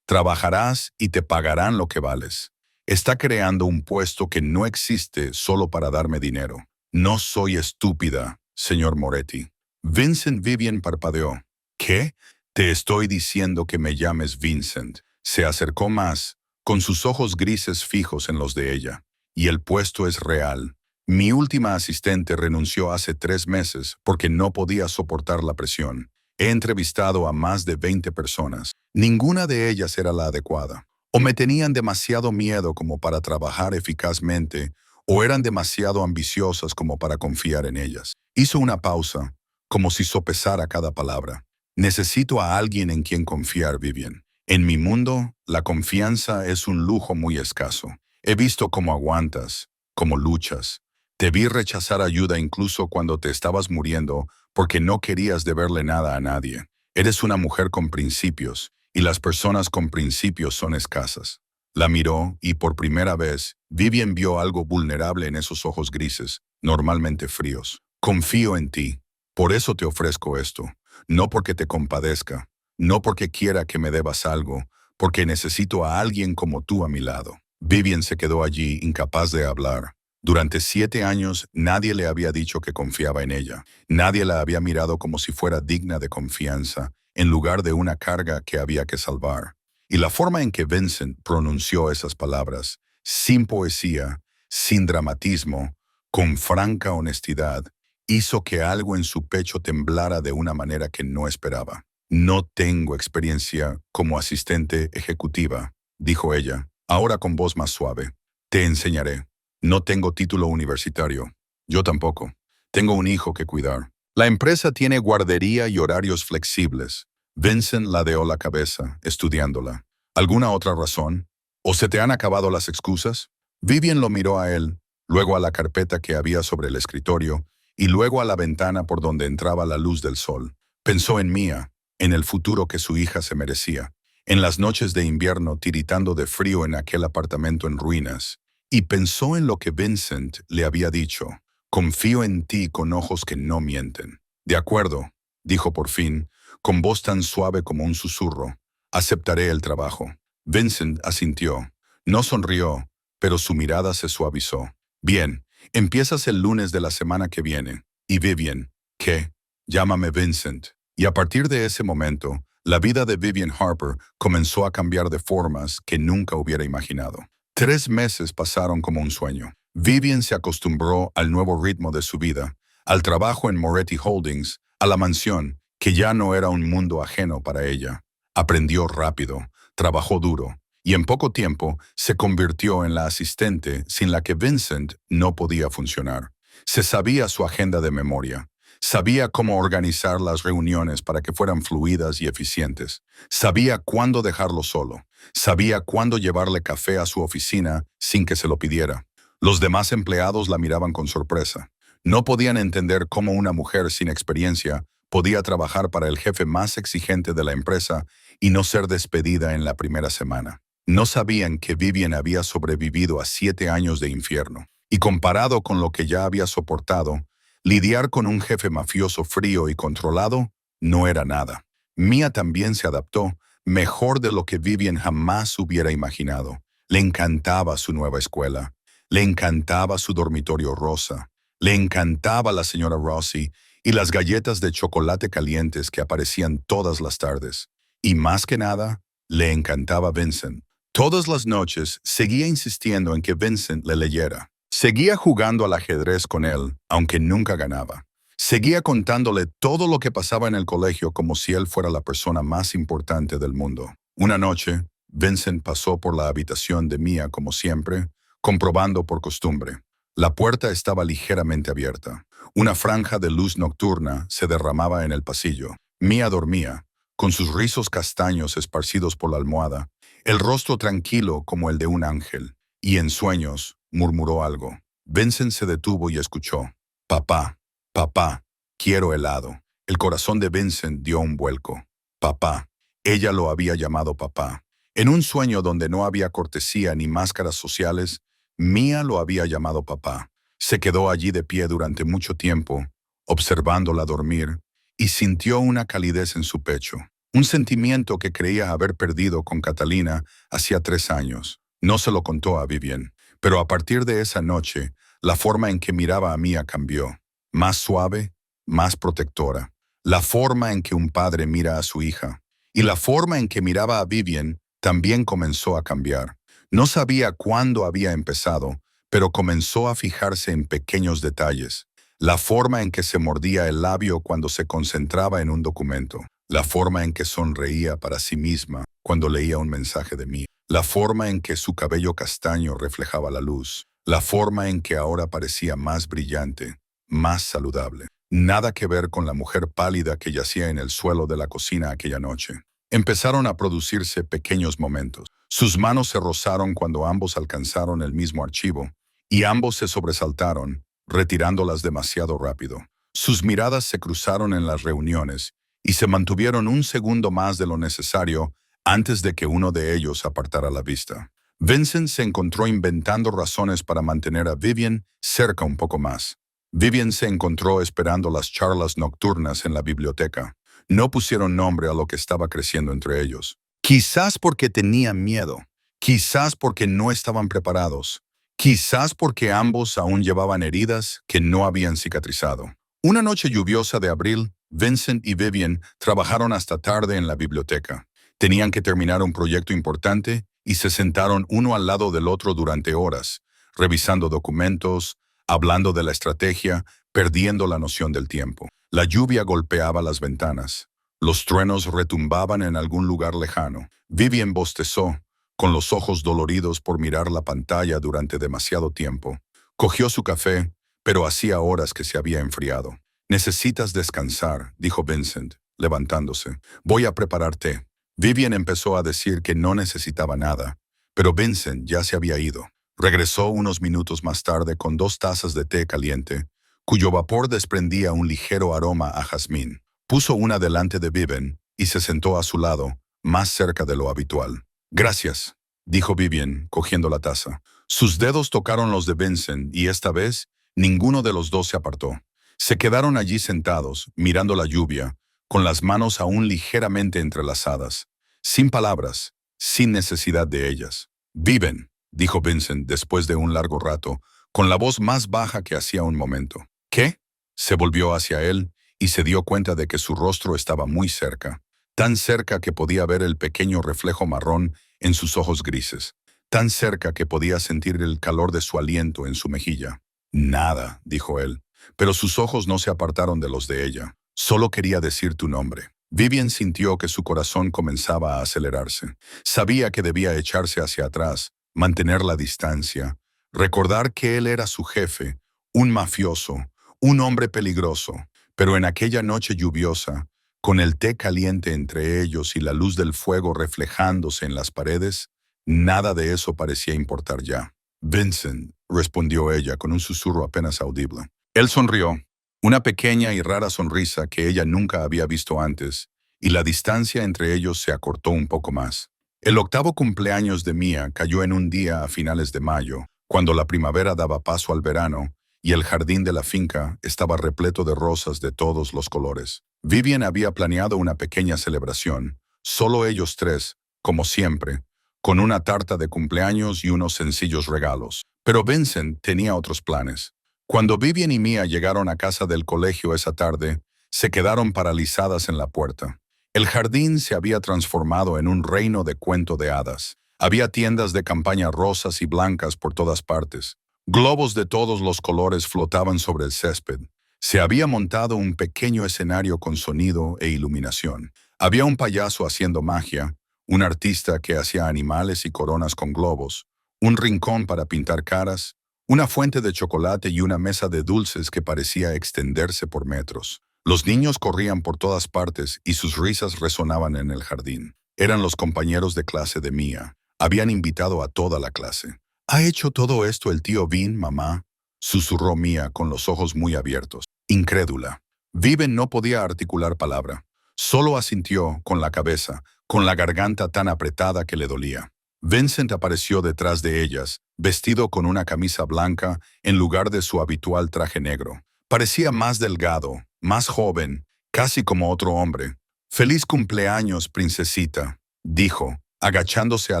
Trabajarás y te pagarán lo que vales. Está creando un puesto que no existe solo para darme dinero. No soy estúpida, señor Moretti. Vincent Vivian parpadeó. ¿Qué? Te estoy diciendo que me llames Vincent. Se acercó más, con sus ojos grises fijos en los de ella. Y el puesto es real. Mi última asistente renunció hace 3 meses porque no podía soportar la presión. He entrevistado a más de 20 personas. Ninguna de ellas era la adecuada. O me tenían demasiado miedo como para trabajar eficazmente, o eran demasiado ambiciosas como para confiar en ellas. Hizo una pausa, como si sopesara cada palabra. Necesito a alguien en quien confiar, Vivian. En mi mundo, la confianza es un lujo muy escaso. He visto cómo aguantas, cómo luchas. Te vi rechazar ayuda incluso cuando te estabas muriendo porque no querías deberle nada a nadie. Eres una mujer con principios, y las personas con principios son escasas. La miró y por primera vez, Vivian vio algo vulnerable en esos ojos grises, normalmente fríos. Confío en ti. Por eso te ofrezco esto. No porque te compadezca, no porque quiera que me debas algo, porque necesito a alguien como tú a mi lado. Vivian se quedó allí, incapaz de hablar. Durante 7 años nadie le había dicho que confiaba en ella. Nadie la había mirado como si fuera digna de confianza, en lugar de una carga que había que salvar. Y la forma en que Vincent pronunció esas palabras, sin poesía, sin dramatismo, con franca honestidad, hizo que algo en su pecho temblara de una manera que no esperaba. No tengo experiencia como asistente ejecutiva, dijo ella, ahora con voz más suave. Te enseñaré. No tengo título universitario. Yo tampoco. Tengo un hijo que cuidar. La empresa tiene guardería y horarios flexibles. Vincent ladeó la cabeza, estudiándola. ¿Alguna otra razón? ¿O se te han acabado las excusas? Vivian lo miró a él, luego a la carpeta que había sobre el escritorio, y luego a la ventana por donde entraba la luz del sol. Pensó en Mia, en el futuro que su hija se merecía, en las noches de invierno tiritando de frío en aquel apartamento en ruinas, y pensó en lo que Vincent le había dicho. Confío en ti con ojos que no mienten. De acuerdo, dijo por fin, con voz tan suave como un susurro. Aceptaré el trabajo. Vincent asintió. No sonrió, pero su mirada se suavizó. Bien, empiezas el lunes de la semana que viene. Y Vivian, ¿qué? Llámame Vincent. Y a partir de ese momento, la vida de Vivian Harper comenzó a cambiar de formas que nunca hubiera imaginado. 3 meses pasaron como un sueño. Vivian se acostumbró al nuevo ritmo de su vida, al trabajo en Moretti Holdings, a la mansión, que ya no era un mundo ajeno para ella. Aprendió rápido, trabajó duro, y en poco tiempo se convirtió en la asistente sin la que Vincent no podía funcionar. Se sabía su agenda de memoria, Sabía cómo organizar las reuniones para que fueran fluidas y eficientes. Sabía cuándo dejarlo solo. Sabía cuándo llevarle café a su oficina sin que se lo pidiera. Los demás empleados la miraban con sorpresa. No podían entender cómo una mujer sin experiencia podía trabajar para el jefe más exigente de la empresa y no ser despedida en la primera semana. No sabían que Vivian había sobrevivido a 7 años de infierno. Y comparado con lo que ya había soportado, lidiar con un jefe mafioso frío y controlado no era nada. Mia también se adaptó, mejor de lo que Vivian jamás hubiera imaginado. Le encantaba su nueva escuela. Le encantaba su dormitorio rosa. Le encantaba la señora Rossi y las galletas de chocolate calientes que aparecían todas las tardes. Y más que nada, le encantaba Vincent. Todas las noches seguía insistiendo en que Vincent le leyera. Seguía jugando al ajedrez con él, aunque nunca ganaba. Seguía contándole todo lo que pasaba en el colegio como si él fuera la persona más importante del mundo. Una noche, Vincent pasó por la habitación de Mia como siempre, comprobando por costumbre. La puerta estaba ligeramente abierta. Una franja de luz nocturna se derramaba en el pasillo. Mia dormía, con sus rizos castaños esparcidos por la almohada, el rostro tranquilo como el de un ángel, y en sueños murmuró algo. Vincent se detuvo y escuchó. Papá, papá, quiero helado. El corazón de Vincent dio un vuelco. Papá. Ella lo había llamado papá. En un sueño donde no había cortesía ni máscaras sociales, Mia lo había llamado papá. Se quedó allí de pie durante mucho tiempo, observándola dormir, y sintió una calidez en su pecho. Un sentimiento que creía haber perdido con Catalina hacía 3 años. No se lo contó a Vivian, pero a partir de esa noche, la forma en que miraba a Mia cambió. Más suave, más protectora. La forma en que un padre mira a su hija. Y la forma en que miraba a Vivian también comenzó a cambiar. No sabía cuándo había empezado, pero comenzó a fijarse en pequeños detalles. La forma en que se mordía el labio cuando se concentraba en un documento. La forma en que sonreía para sí misma cuando leía un mensaje de mí. La forma en que su cabello castaño reflejaba la luz. La forma en que ahora parecía más brillante, más saludable. Nada que ver con la mujer pálida que yacía en el suelo de la cocina aquella noche. Empezaron a producirse pequeños momentos. Sus manos se rozaron cuando ambos alcanzaron el mismo archivo, y ambos se sobresaltaron, retirándolas demasiado rápido. Sus miradas se cruzaron en las reuniones, y se mantuvieron un segundo más de lo necesario antes de que uno de ellos apartara la vista. Vincent se encontró inventando razones para mantener a Vivian cerca un poco más. Vivian se encontró esperando las charlas nocturnas en la biblioteca. No pusieron nombre a lo que estaba creciendo entre ellos. Quizás porque tenían miedo. Quizás porque no estaban preparados. Quizás porque ambos aún llevaban heridas que no habían cicatrizado. Una noche lluviosa de abril, Vincent y Vivian trabajaron hasta tarde en la biblioteca. Tenían que terminar un proyecto importante y se sentaron uno al lado del otro durante horas, revisando documentos, hablando de la estrategia, perdiendo la noción del tiempo. La lluvia golpeaba las ventanas. Los truenos retumbaban en algún lugar lejano. Vivian bostezó, con los ojos doloridos por mirar la pantalla durante demasiado tiempo. Cogió su café, pero hacía horas que se había enfriado. «Necesitas descansar», dijo Vincent, levantándose. «Voy a preparar té». Vivian empezó a decir que no necesitaba nada, pero Vincent ya se había ido. Regresó unos minutos más tarde con 2 tazas de té caliente, cuyo vapor desprendía un ligero aroma a jazmín. Puso una delante de Vivian y se sentó a su lado, más cerca de lo habitual. «Gracias», dijo Vivian, cogiendo la taza. Sus dedos tocaron los de Vincent y esta vez ninguno de los dos se apartó. Se quedaron allí sentados, mirando la lluvia, con las manos aún ligeramente entrelazadas, sin palabras, sin necesidad de ellas. «Viven», dijo Vincent después de un largo rato, con la voz más baja que hacía un momento. «¿Qué?». Se volvió hacia él y se dio cuenta de que su rostro estaba muy cerca, tan cerca que podía ver el pequeño reflejo marrón en sus ojos grises, tan cerca que podía sentir el calor de su aliento en su mejilla. «Nada», dijo él, pero sus ojos no se apartaron de los de ella. «Solo quería decir tu nombre». Vivian sintió que su corazón comenzaba a acelerarse. Sabía que debía echarse hacia atrás, mantener la distancia, recordar que él era su jefe, un mafioso, un hombre peligroso, Pero en aquella noche lluviosa, con el té caliente entre ellos y la luz del fuego reflejándose en las paredes, nada de eso parecía importar ya. Vincent, respondió ella con un susurro apenas audible. Él sonrió, una pequeña y rara sonrisa que ella nunca había visto antes, y la distancia entre ellos se acortó un poco más. El octavo cumpleaños de Mia cayó en un día a finales de mayo, cuando la primavera daba paso al verano, y el jardín de la finca estaba repleto de rosas de todos los colores. Vivian había planeado una pequeña celebración, solo ellos tres, como siempre, con una tarta de cumpleaños y unos sencillos regalos. Pero Vincent tenía otros planes. Cuando Vivian y Mia llegaron a casa del colegio esa tarde, se quedaron paralizadas en la puerta. El jardín se había transformado en un reino de cuento de hadas. Había tiendas de campaña rosas y blancas por todas partes. Globos de todos los colores flotaban sobre el césped. Se había montado un pequeño escenario con sonido e iluminación. Había un payaso haciendo magia, un artista que hacía animales y coronas con globos, un rincón para pintar caras, una fuente de chocolate y una mesa de dulces que parecía extenderse por metros. Los niños corrían por todas partes y sus risas resonaban en el jardín. Eran los compañeros de clase de Mia. Habían invitado a toda la clase. ¿Ha hecho todo esto el tío Vin, mamá?, susurró Mia con los ojos muy abiertos, incrédula. Viven no podía articular palabra. Solo asintió con la cabeza, con la garganta tan apretada que le dolía. Vincent apareció detrás de ellas, vestido con una camisa blanca en lugar de su habitual traje negro. Parecía más delgado, más joven, casi como otro hombre. «Feliz cumpleaños, princesita», dijo, agachándose a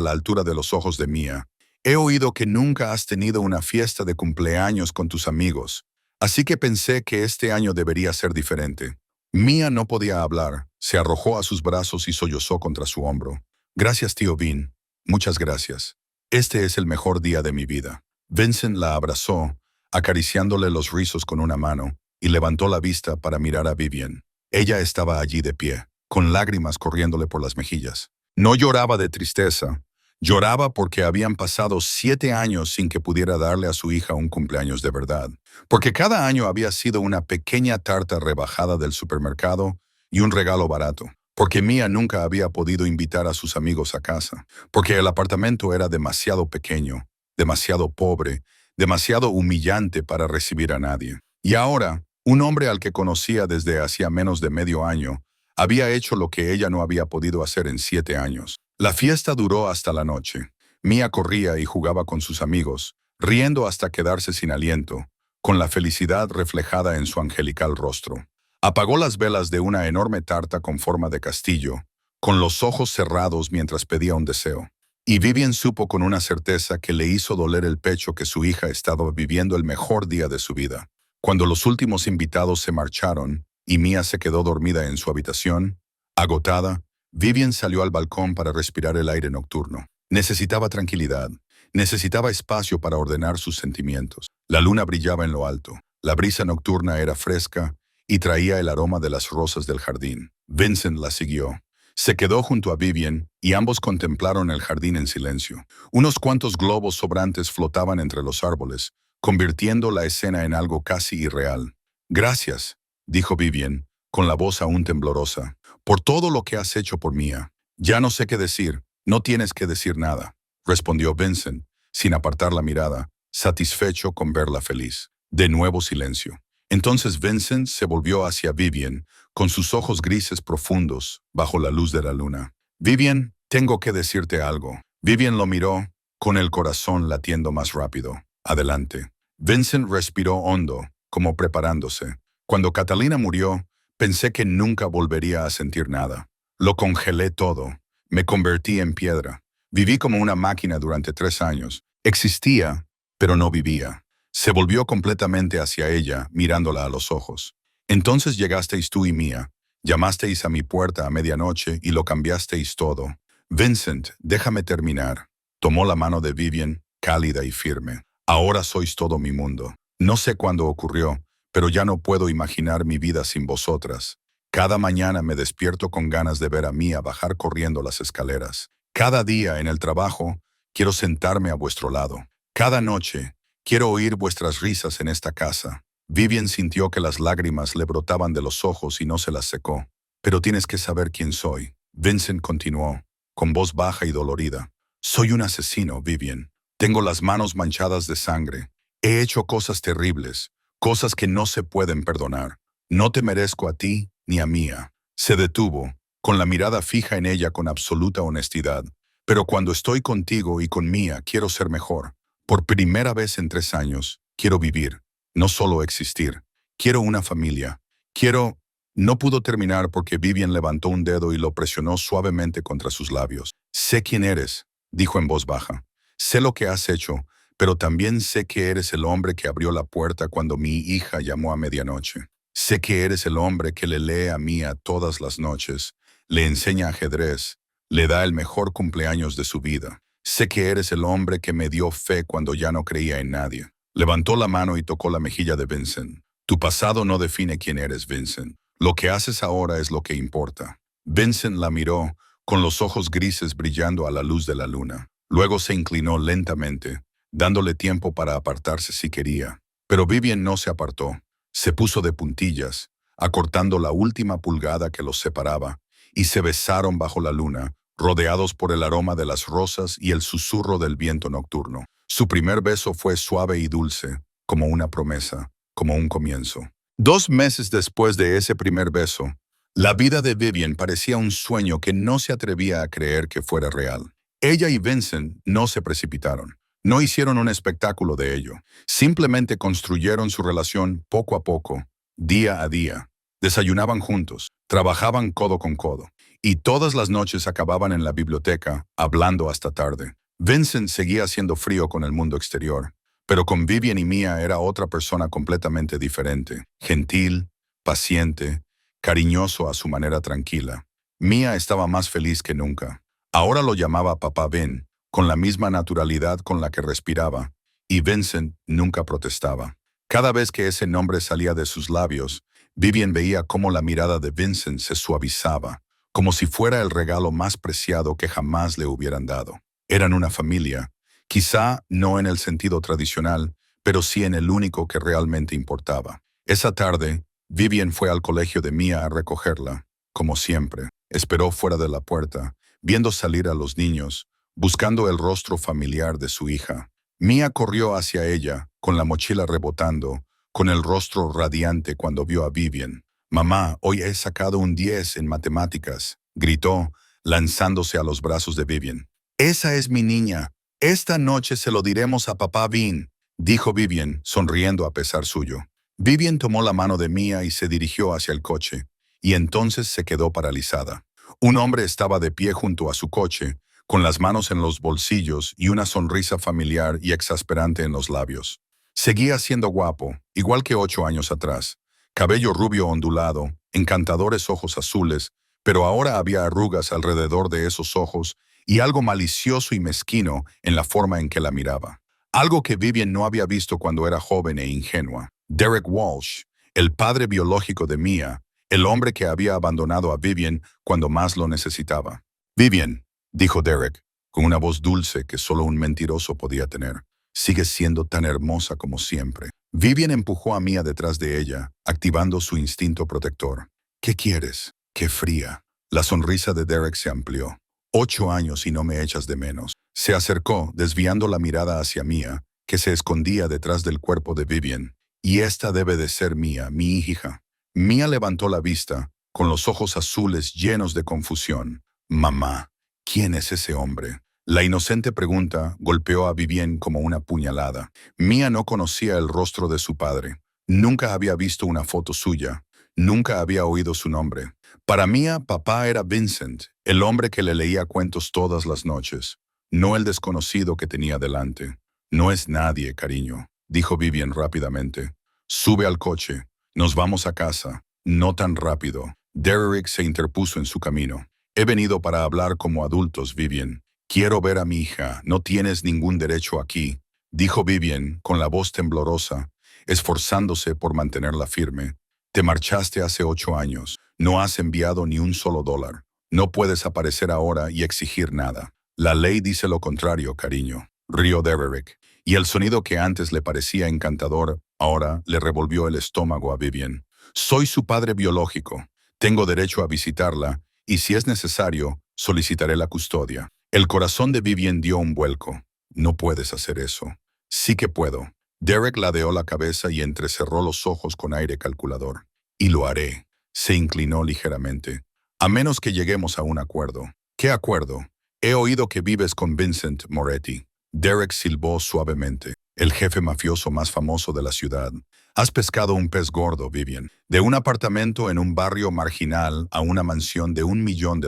la altura de los ojos de Mia. «He oído que nunca has tenido una fiesta de cumpleaños con tus amigos, así que pensé que este año debería ser diferente». Mia no podía hablar, se arrojó a sus brazos y sollozó contra su hombro. «Gracias, tío Vin. Muchas gracias. Este es el mejor día de mi vida». Vincent la abrazó, acariciándole los rizos con una mano, y levantó la vista para mirar a Vivian. Ella estaba allí de pie, con lágrimas corriéndole por las mejillas. No lloraba de tristeza, lloraba porque habían pasado 7 años sin que pudiera darle a su hija un cumpleaños de verdad, porque cada año había sido una pequeña tarta rebajada del supermercado y un regalo barato, porque Mia nunca había podido invitar a sus amigos a casa, porque el apartamento era demasiado pequeño, demasiado pobre, demasiado humillante para recibir a nadie. Y ahora, un hombre al que conocía desde hacía menos de medio año, había hecho lo que ella no había podido hacer en 7 años. La fiesta duró hasta la noche. Mia corría y jugaba con sus amigos, riendo hasta quedarse sin aliento, con la felicidad reflejada en su angelical rostro. Apagó las velas de una enorme tarta con forma de castillo, con los ojos cerrados mientras pedía un deseo. Y Vivian supo con una certeza que le hizo doler el pecho que su hija estaba viviendo el mejor día de su vida. Cuando los últimos invitados se marcharon y Mia se quedó dormida en su habitación, agotada, Vivian salió al balcón para respirar el aire nocturno. Necesitaba tranquilidad, necesitaba espacio para ordenar sus sentimientos. La luna brillaba en lo alto, la brisa nocturna era fresca y traía el aroma de las rosas del jardín. Vincent la siguió. Se quedó junto a Vivian y ambos contemplaron el jardín en silencio. Unos cuantos globos sobrantes flotaban entre los árboles, convirtiendo la escena en algo casi irreal. «Gracias», dijo Vivian, con la voz aún temblorosa, «por todo lo que has hecho por Mia». «Ya no sé qué decir, no tienes que decir nada», respondió Vincent, sin apartar la mirada, satisfecho con verla feliz. De nuevo silencio. Entonces Vincent se volvió hacia Vivian, con sus ojos grises profundos, bajo la luz de la luna. «Vivian, tengo que decirte algo». Vivian lo miró, con el corazón latiendo más rápido. «Adelante». Vincent respiró hondo, como preparándose. «Cuando Catalina murió, pensé que nunca volvería a sentir nada. Lo congelé todo. Me convertí en piedra. Viví como una máquina durante 3 años. Existía, pero no vivía». Se volvió completamente hacia ella, mirándola a los ojos. «Entonces llegasteis tú y Mia. Llamasteis a mi puerta a medianoche y lo cambiasteis todo». «Vincent, déjame terminar». Tomó la mano de Vivian, cálida y firme. «Ahora sois todo mi mundo. No sé cuándo ocurrió, pero ya no puedo imaginar mi vida sin vosotras. Cada mañana me despierto con ganas de ver a Mia bajar corriendo las escaleras. Cada día en el trabajo quiero sentarme a vuestro lado. Cada noche quiero oír vuestras risas en esta casa. Vivian sintió que las lágrimas le brotaban de los ojos y no se las secó. Pero tienes que saber quién soy. Vincent continuó, con voz baja y dolorida. Soy un asesino, Vivian. Tengo las manos manchadas de sangre. He hecho cosas terribles, cosas que no se pueden perdonar. No te merezco a ti ni a Mia. Se detuvo, con la mirada fija en ella con absoluta honestidad. Pero cuando estoy contigo y con Mia, quiero ser mejor. Por primera vez en 3 años, quiero vivir, no solo existir. Quiero una familia. Quiero... No pudo terminar porque Vivian levantó un dedo y lo presionó suavemente contra sus labios. Sé quién eres, dijo en voz baja. Sé lo que has hecho, pero también sé que eres el hombre que abrió la puerta cuando mi hija llamó a medianoche. Sé que eres el hombre que le lee a Mia todas las noches, le enseña ajedrez, le da el mejor cumpleaños de su vida. Sé que eres el hombre que me dio fe cuando ya no creía en nadie. Levantó la mano y tocó la mejilla de Vincent. Tu pasado no define quién eres, Vincent. Lo que haces ahora es lo que importa. Vincent la miró, con los ojos grises brillando a la luz de la luna. Luego se inclinó lentamente, dándole tiempo para apartarse si quería. Pero Vivian no se apartó. Se puso de puntillas, acortando la última pulgada que los separaba, y se besaron bajo la luna, rodeados por el aroma de las rosas y el susurro del viento nocturno. Su primer beso fue suave y dulce, como una promesa, como un comienzo. 2 meses después de ese primer beso, la vida de Vivian parecía un sueño que no se atrevía a creer que fuera real. Ella y Vincent no se precipitaron. No hicieron un espectáculo de ello. Simplemente construyeron su relación poco a poco, día a día. Desayunaban juntos, trabajaban codo con codo, y todas las noches acababan en la biblioteca, hablando hasta tarde. Vincent seguía siendo frío con el mundo exterior, pero con Vivian y Mia era otra persona completamente diferente, gentil, paciente, cariñoso a su manera tranquila. Mia estaba más feliz que nunca. Ahora lo llamaba Papá Ben, con la misma naturalidad con la que respiraba, y Vincent nunca protestaba. Cada vez que ese nombre salía de sus labios, Vivian veía cómo la mirada de Vincent se suavizaba, como si fuera el regalo más preciado que jamás le hubieran dado. Eran una familia, quizá no en el sentido tradicional, pero sí en el único que realmente importaba. Esa tarde, Vivian fue al colegio de Mia a recogerla, como siempre. Esperó fuera de la puerta, viendo salir a los niños, buscando el rostro familiar de su hija. Mia corrió hacia ella, con la mochila rebotando, con el rostro radiante cuando vio a Vivian. «Mamá, hoy he sacado un 10 en matemáticas», gritó, lanzándose a los brazos de Vivian. «Esa es mi niña. Esta noche se lo diremos a papá Bean», dijo Vivian, sonriendo a pesar suyo. Vivian tomó la mano de Mia y se dirigió hacia el coche, y entonces se quedó paralizada. Un hombre estaba de pie junto a su coche, con las manos en los bolsillos y una sonrisa familiar y exasperante en los labios. Seguía siendo guapo, igual que 8 años atrás. Cabello rubio ondulado, encantadores ojos azules, pero ahora había arrugas alrededor de esos ojos y algo malicioso y mezquino en la forma en que la miraba. Algo que Vivian no había visto cuando era joven e ingenua. Derek Walsh, el padre biológico de Mia, el hombre que había abandonado a Vivian cuando más lo necesitaba. «Vivian», dijo Derek, con una voz dulce que solo un mentiroso podía tener. «Sigues siendo tan hermosa como siempre». Vivian empujó a Mia detrás de ella, activando su instinto protector. «¿Qué quieres?» «Qué fría». La sonrisa de Derek se amplió. 8 años y no me echas de menos. Se acercó, desviando la mirada hacia Mia, que se escondía detrás del cuerpo de Vivian. «Y esta debe de ser Mia, mi hija». Mia levantó la vista, con los ojos azules llenos de confusión. «Mamá, ¿quién es ese hombre?». La inocente pregunta golpeó a Vivian como una puñalada. Mia no conocía el rostro de su padre. Nunca había visto una foto suya. Nunca había oído su nombre. Para Mia, papá era Vincent, el hombre que le leía cuentos todas las noches, no el desconocido que tenía delante. «No es nadie, cariño», dijo Vivian rápidamente. «Sube al coche. Nos vamos a casa. No tan rápido». Derek se interpuso en su camino. «He venido para hablar como adultos, Vivian. Quiero ver a mi hija. No tienes ningún derecho aquí», dijo Vivian con la voz temblorosa, esforzándose por mantenerla firme. «Te marchaste hace 8 años. No has enviado ni un solo dólar. No puedes aparecer ahora y exigir nada. La ley dice lo contrario, cariño», rió Derek. y el sonido que antes le parecía encantador ahora le revolvió el estómago a Vivian. Soy su padre biológico. Tengo derecho a visitarla y, si es necesario, solicitaré la custodia. El corazón de Vivian dio un vuelco. No puedes hacer eso. Sí que puedo. Derek ladeó la cabeza y entrecerró los ojos con aire calculador. Y lo haré. Se inclinó ligeramente. A menos que lleguemos a un acuerdo. ¿Qué acuerdo? He oído que vives con Vincent Moretti. Derek silbó suavemente. El jefe mafioso más famoso de la ciudad. Has pescado un pez gordo, Vivian. De un apartamento en un barrio marginal a una mansión de $1 millón.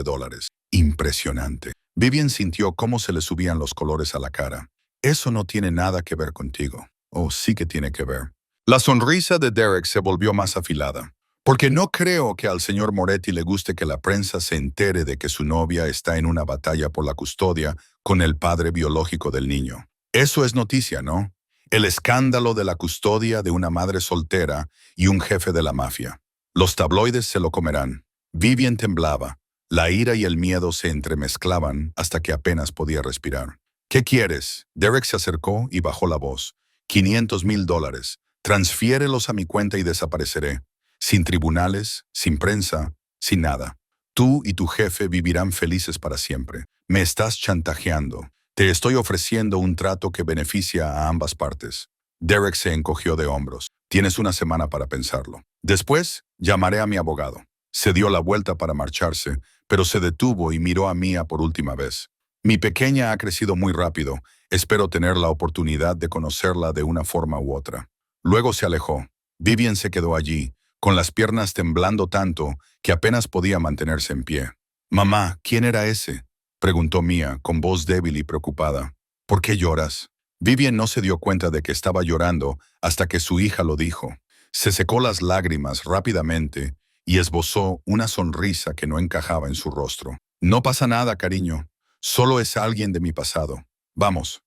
Impresionante. Vivian sintió cómo se le subían los colores a la cara. Eso no tiene nada que ver contigo. Oh, sí que tiene que ver. La sonrisa de Derek se volvió más afilada. Porque no creo que al señor Moretti le guste que la prensa se entere de que su novia está en una batalla por la custodia con el padre biológico del niño. Eso es noticia, ¿no? El escándalo de la custodia de una madre soltera y un jefe de la mafia. Los tabloides se lo comerán. Vivian temblaba. La ira y el miedo se entremezclaban hasta que apenas podía respirar. ¿Qué quieres? Derek se acercó y bajó la voz. $500,000. Transfiérelos a mi cuenta y desapareceré. Sin tribunales, sin prensa, sin nada. Tú y tu jefe vivirán felices para siempre. Me estás chantajeando. Te estoy ofreciendo un trato que beneficia a ambas partes. Derek se encogió de hombros. Tienes una semana para pensarlo. Después, llamaré a mi abogado. Se dio la vuelta para marcharse, pero se detuvo y miró a Mia por última vez. Mi pequeña ha crecido muy rápido. Espero tener la oportunidad de conocerla de una forma u otra. Luego se alejó. Vivian se quedó allí, con las piernas temblando tanto que apenas podía mantenerse en pie. «Mamá, ¿quién era ese?», preguntó Mia, con voz débil y preocupada. «¿Por qué lloras?». Vivian no se dio cuenta de que estaba llorando hasta que su hija lo dijo. Se secó las lágrimas rápidamente y esbozó una sonrisa que no encajaba en su rostro. «No pasa nada, cariño. Solo es alguien de mi pasado. Vamos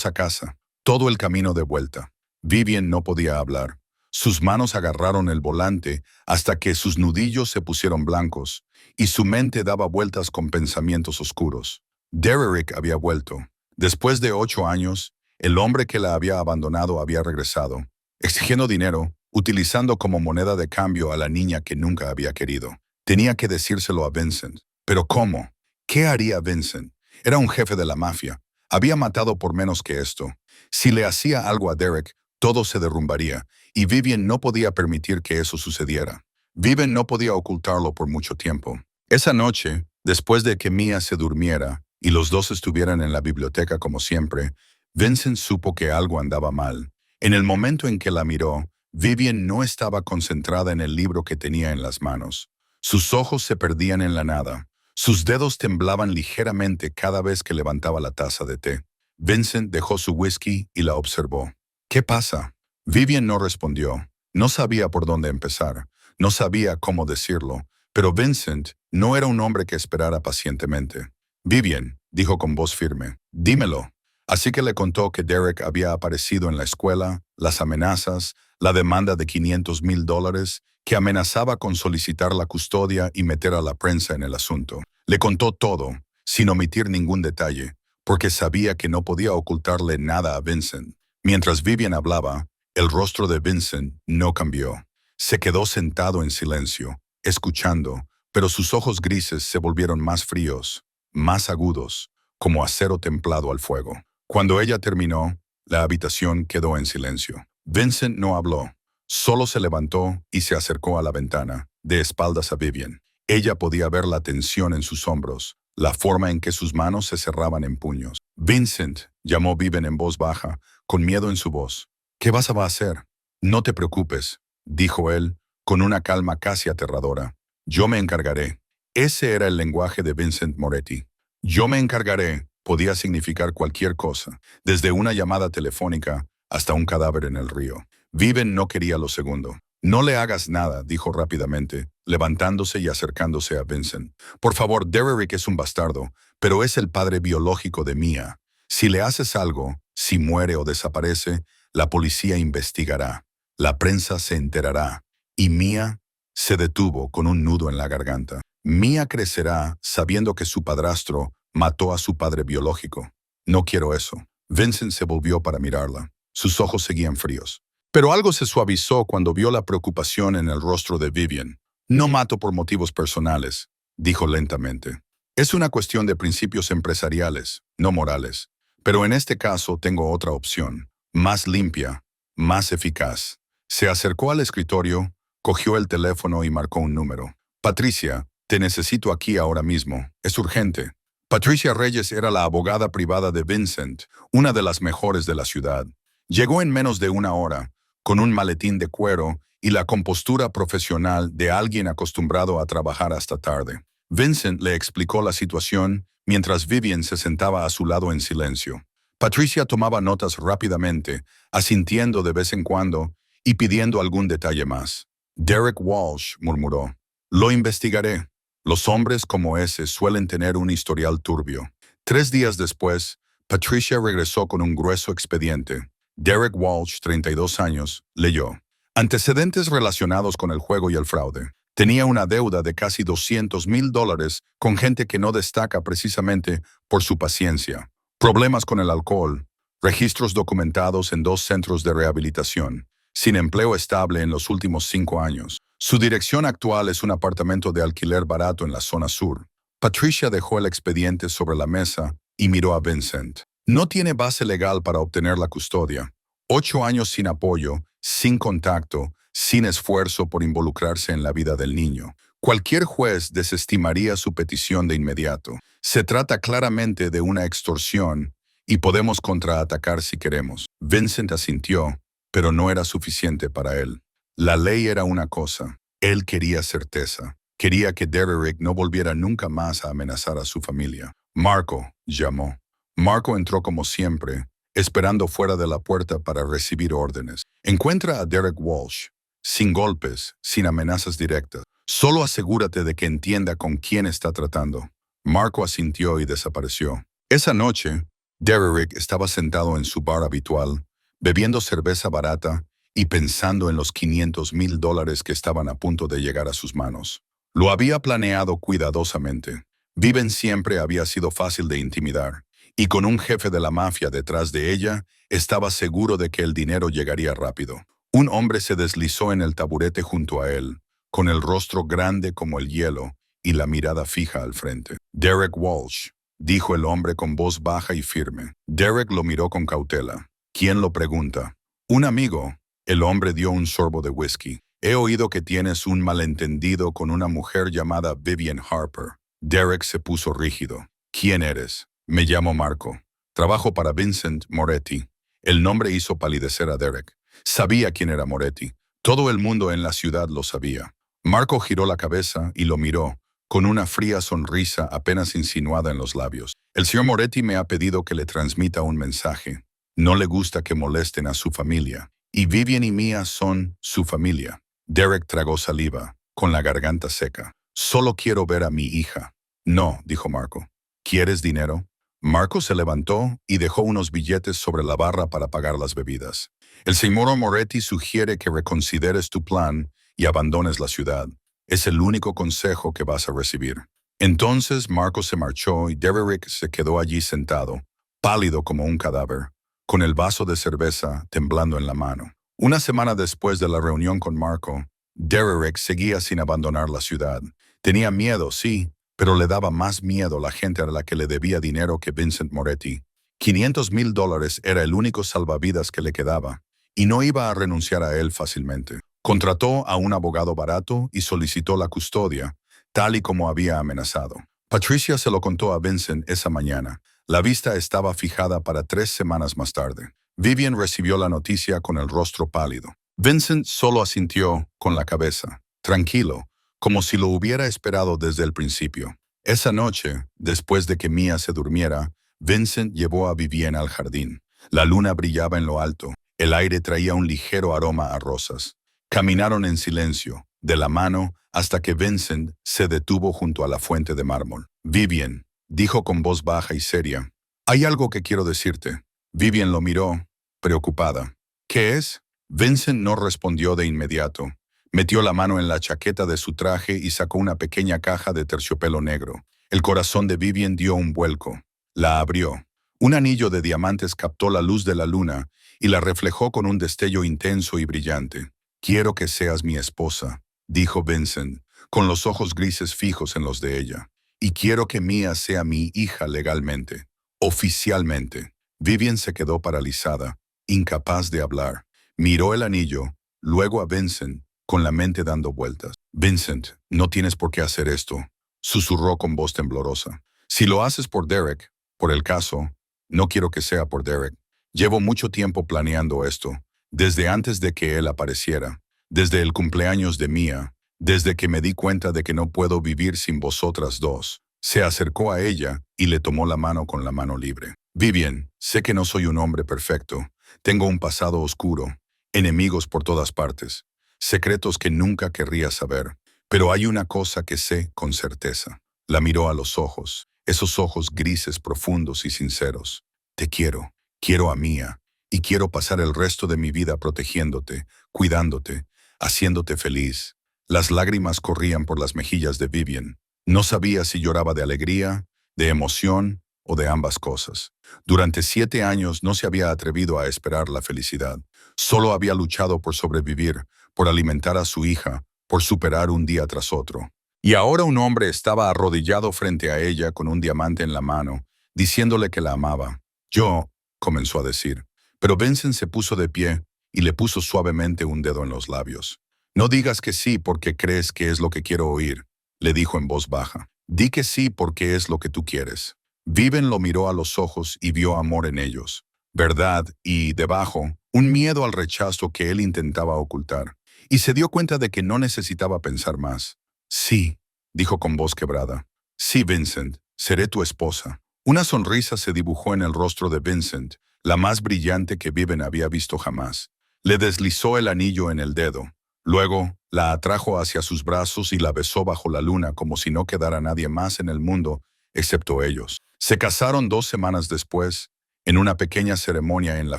a casa». Todo el camino de vuelta. Vivian no podía hablar. Sus manos agarraron el volante hasta que sus nudillos se pusieron blancos y su mente daba vueltas con pensamientos oscuros. Derek había vuelto. Después de 8 años, el hombre que la había abandonado había regresado, exigiendo dinero, utilizando como moneda de cambio a la niña que nunca había querido. Tenía que decírselo a Vincent. ¿Pero cómo? ¿Qué haría Vincent? Era un jefe de la mafia. Había matado por menos que esto. Si le hacía algo a Derek, todo se derrumbaría, y Vivian no podía permitir que eso sucediera. Vivian no podía ocultarlo por mucho tiempo. Esa noche, después de que Mia se durmiera y los dos estuvieran en la biblioteca como siempre, Vincent supo que algo andaba mal. En el momento en que la miró, Vivian no estaba concentrada en el libro que tenía en las manos. Sus ojos se perdían en la nada. Sus dedos temblaban ligeramente cada vez que levantaba la taza de té. Vincent dejó su whisky y la observó. «¿Qué pasa?». Vivian no respondió. No sabía por dónde empezar. No sabía cómo decirlo. Pero Vincent no era un hombre que esperara pacientemente. «Vivian», dijo con voz firme, «dímelo». Así que le contó que Derek había aparecido en la escuela, las amenazas, la demanda de $500,000, que amenazaba con solicitar la custodia y meter a la prensa en el asunto. Le contó todo, sin omitir ningún detalle, porque sabía que no podía ocultarle nada a Vincent. Mientras Vivian hablaba, el rostro de Vincent no cambió. Se quedó sentado en silencio, escuchando, pero sus ojos grises se volvieron más fríos, más agudos, como acero templado al fuego. Cuando ella terminó, la habitación quedó en silencio. Vincent no habló, solo se levantó y se acercó a la ventana, de espaldas a Vivian. Ella podía ver la tensión en sus hombros, la forma en que sus manos se cerraban en puños. «Vincent», llamó Vivian en voz baja, con miedo en su voz. «¿Qué vas a hacer?». «No te preocupes», dijo él, con una calma casi aterradora. «Yo me encargaré». Ese era el lenguaje de Vincent Moretti. «Yo me encargaré» podía significar cualquier cosa, desde una llamada telefónica hasta un cadáver en el río. Vivian no quería lo segundo. «No le hagas nada», dijo rápidamente, levantándose y acercándose a Vincent. «Por favor, Derek es un bastardo, pero es el padre biológico de Mia. Si le haces algo, si muere o desaparece, la policía investigará, la prensa se enterará, y Mia…». Se detuvo con un nudo en la garganta. «Mia crecerá sabiendo que su padrastro mató a su padre biológico. No quiero eso». Vincent se volvió para mirarla. Sus ojos seguían fríos. Pero algo se suavizó cuando vio la preocupación en el rostro de Vivian. No mato por motivos personales, dijo lentamente. Es una cuestión de principios empresariales, no morales. Pero en este caso tengo otra opción, más limpia, más eficaz. Se acercó al escritorio, cogió el teléfono y marcó un número. Patricia, te necesito aquí ahora mismo. Es urgente. Patricia Reyes era la abogada privada de Vincent, una de las mejores de la ciudad. Llegó en menos de una hora, con un maletín de cuero y la compostura profesional de alguien acostumbrado a trabajar hasta tarde. Vincent le explicó la situación mientras Vivian se sentaba a su lado en silencio. Patricia tomaba notas rápidamente, asintiendo de vez en cuando y pidiendo algún detalle más. Derek Walsh murmuró. Lo investigaré. Los hombres como ese suelen tener un historial turbio. 3 días después, Patricia regresó con un grueso expediente. Derek Walsh, 32 años, leyó. Antecedentes relacionados con el juego y el fraude. Tenía una deuda de casi $200,000 con gente que no destaca precisamente por su paciencia. Problemas con el alcohol. Registros documentados en 2 centros de rehabilitación. Sin empleo estable en los últimos 5 años. Su dirección actual es un apartamento de alquiler barato en la zona sur. Patricia dejó el expediente sobre la mesa y miró a Vincent. No tiene base legal para obtener la custodia. 8 años sin apoyo, sin contacto, sin esfuerzo por involucrarse en la vida del niño. Cualquier juez desestimaría su petición de inmediato. Se trata claramente de una extorsión y podemos contraatacar si queremos. Vincent asintió, pero no era suficiente para él. La ley era una cosa. Él quería certeza. Quería que Derek no volviera nunca más a amenazar a su familia. Marco llamó. Marco entró como siempre, esperando fuera de la puerta para recibir órdenes. Encuentra a Derek Walsh. Sin golpes, sin amenazas directas. Solo asegúrate de que entienda con quién está tratando. Marco asintió y desapareció. Esa noche, Derek estaba sentado en su bar habitual, bebiendo cerveza barata y pensando en los $500,000 que estaban a punto de llegar a sus manos. Lo había planeado cuidadosamente. Viven siempre había sido fácil de intimidar, y con un jefe de la mafia detrás de ella, estaba seguro de que el dinero llegaría rápido. Un hombre se deslizó en el taburete junto a él, con el rostro grande como el hielo y la mirada fija al frente. Derek Walsh, dijo el hombre con voz baja y firme. Derek lo miró con cautela. ¿Quién lo pregunta? Un amigo. El hombre dio un sorbo de whisky. He oído que tienes un malentendido con una mujer llamada Vivian Harper. Derek se puso rígido. ¿Quién eres? Me llamo Marco. Trabajo para Vincent Moretti. El nombre hizo palidecer a Derek. Sabía quién era Moretti. Todo el mundo en la ciudad lo sabía. Marco giró la cabeza y lo miró, con una fría sonrisa apenas insinuada en los labios. El señor Moretti me ha pedido que le transmita un mensaje. No le gusta que molesten a su familia. Y Vivian y Mia son su familia. Derek tragó saliva, con la garganta seca. Solo quiero ver a mi hija. No, dijo Marco. ¿Quieres dinero? Marco se levantó y dejó unos billetes sobre la barra para pagar las bebidas. El señor Moretti sugiere que reconsideres tu plan y abandones la ciudad. Es el único consejo que vas a recibir. Entonces Marco se marchó y Derek se quedó allí sentado, pálido como un cadáver, con el vaso de cerveza temblando en la mano. Una semana después de la reunión con Marco, Derek seguía sin abandonar la ciudad. Tenía miedo, sí, pero le daba más miedo la gente a la que le debía dinero que Vincent Moretti. $500,000 era el único salvavidas que le quedaba, y no iba a renunciar a él fácilmente. Contrató a un abogado barato y solicitó la custodia, tal y como había amenazado. Patricia se lo contó a Vincent esa mañana. La vista estaba fijada para 3 semanas más tarde. Vivian recibió la noticia con el rostro pálido. Vincent solo asintió con la cabeza, tranquilo, como si lo hubiera esperado desde el principio. Esa noche, después de que Mia se durmiera, Vincent llevó a Vivian al jardín. La luna brillaba en lo alto. El aire traía un ligero aroma a rosas. Caminaron en silencio, de la mano, hasta que Vincent se detuvo junto a la fuente de mármol. Vivian, dijo con voz baja y seria, hay algo que quiero decirte. Vivian lo miró, preocupada. ¿Qué es? Vincent no respondió de inmediato. Metió la mano en la chaqueta de su traje y sacó una pequeña caja de terciopelo negro. El corazón de Vivian dio un vuelco. La abrió. Un anillo de diamantes captó la luz de la luna y la reflejó con un destello intenso y brillante. «Quiero que seas mi esposa», dijo Vincent, con los ojos grises fijos en los de ella. «Y quiero que Mia sea mi hija legalmente, oficialmente». Vivian se quedó paralizada, incapaz de hablar. Miró el anillo, luego a Vincent, con la mente dando vueltas. «Vincent, no tienes por qué hacer esto», susurró con voz temblorosa. «Si lo haces por Derek, por el caso, no quiero que sea por Derek. Llevo mucho tiempo planeando esto, desde antes de que él apareciera, desde el cumpleaños de Mia, desde que me di cuenta de que no puedo vivir sin vosotras dos». Se acercó a ella y le tomó la mano con la mano libre. «Vivian, sé que no soy un hombre perfecto. Tengo un pasado oscuro, enemigos por todas partes, secretos que nunca querría saber. Pero hay una cosa que sé con certeza». La miró a los ojos, esos ojos grises, profundos y sinceros. «Te quiero, quiero a Mia, y quiero pasar el resto de mi vida protegiéndote, cuidándote, haciéndote feliz». Las lágrimas corrían por las mejillas de Vivian. No sabía si lloraba de alegría, de emoción o de ambas cosas. Durante 7 años no se había atrevido a esperar la felicidad. Solo había luchado por sobrevivir, por alimentar a su hija, por superar un día tras otro. Y ahora un hombre estaba arrodillado frente a ella con un diamante en la mano, diciéndole que la amaba. «Yo», comenzó a decir, pero Vincent se puso de pie y le puso suavemente un dedo en los labios. «No digas que sí porque crees que es lo que quiero oír», le dijo en voz baja. «Di que sí porque es lo que tú quieres». Vivian lo miró a los ojos y vio amor en ellos, verdad y, debajo, un miedo al rechazo que él intentaba ocultar. Y se dio cuenta de que no necesitaba pensar más. «Sí», dijo con voz quebrada. «Sí, Vincent, seré tu esposa». Una sonrisa se dibujó en el rostro de Vincent, la más brillante que Vivian había visto jamás. Le deslizó el anillo en el dedo. Luego, la atrajo hacia sus brazos y la besó bajo la luna como si no quedara nadie más en el mundo, excepto ellos. Se casaron 2 semanas después, en una pequeña ceremonia en la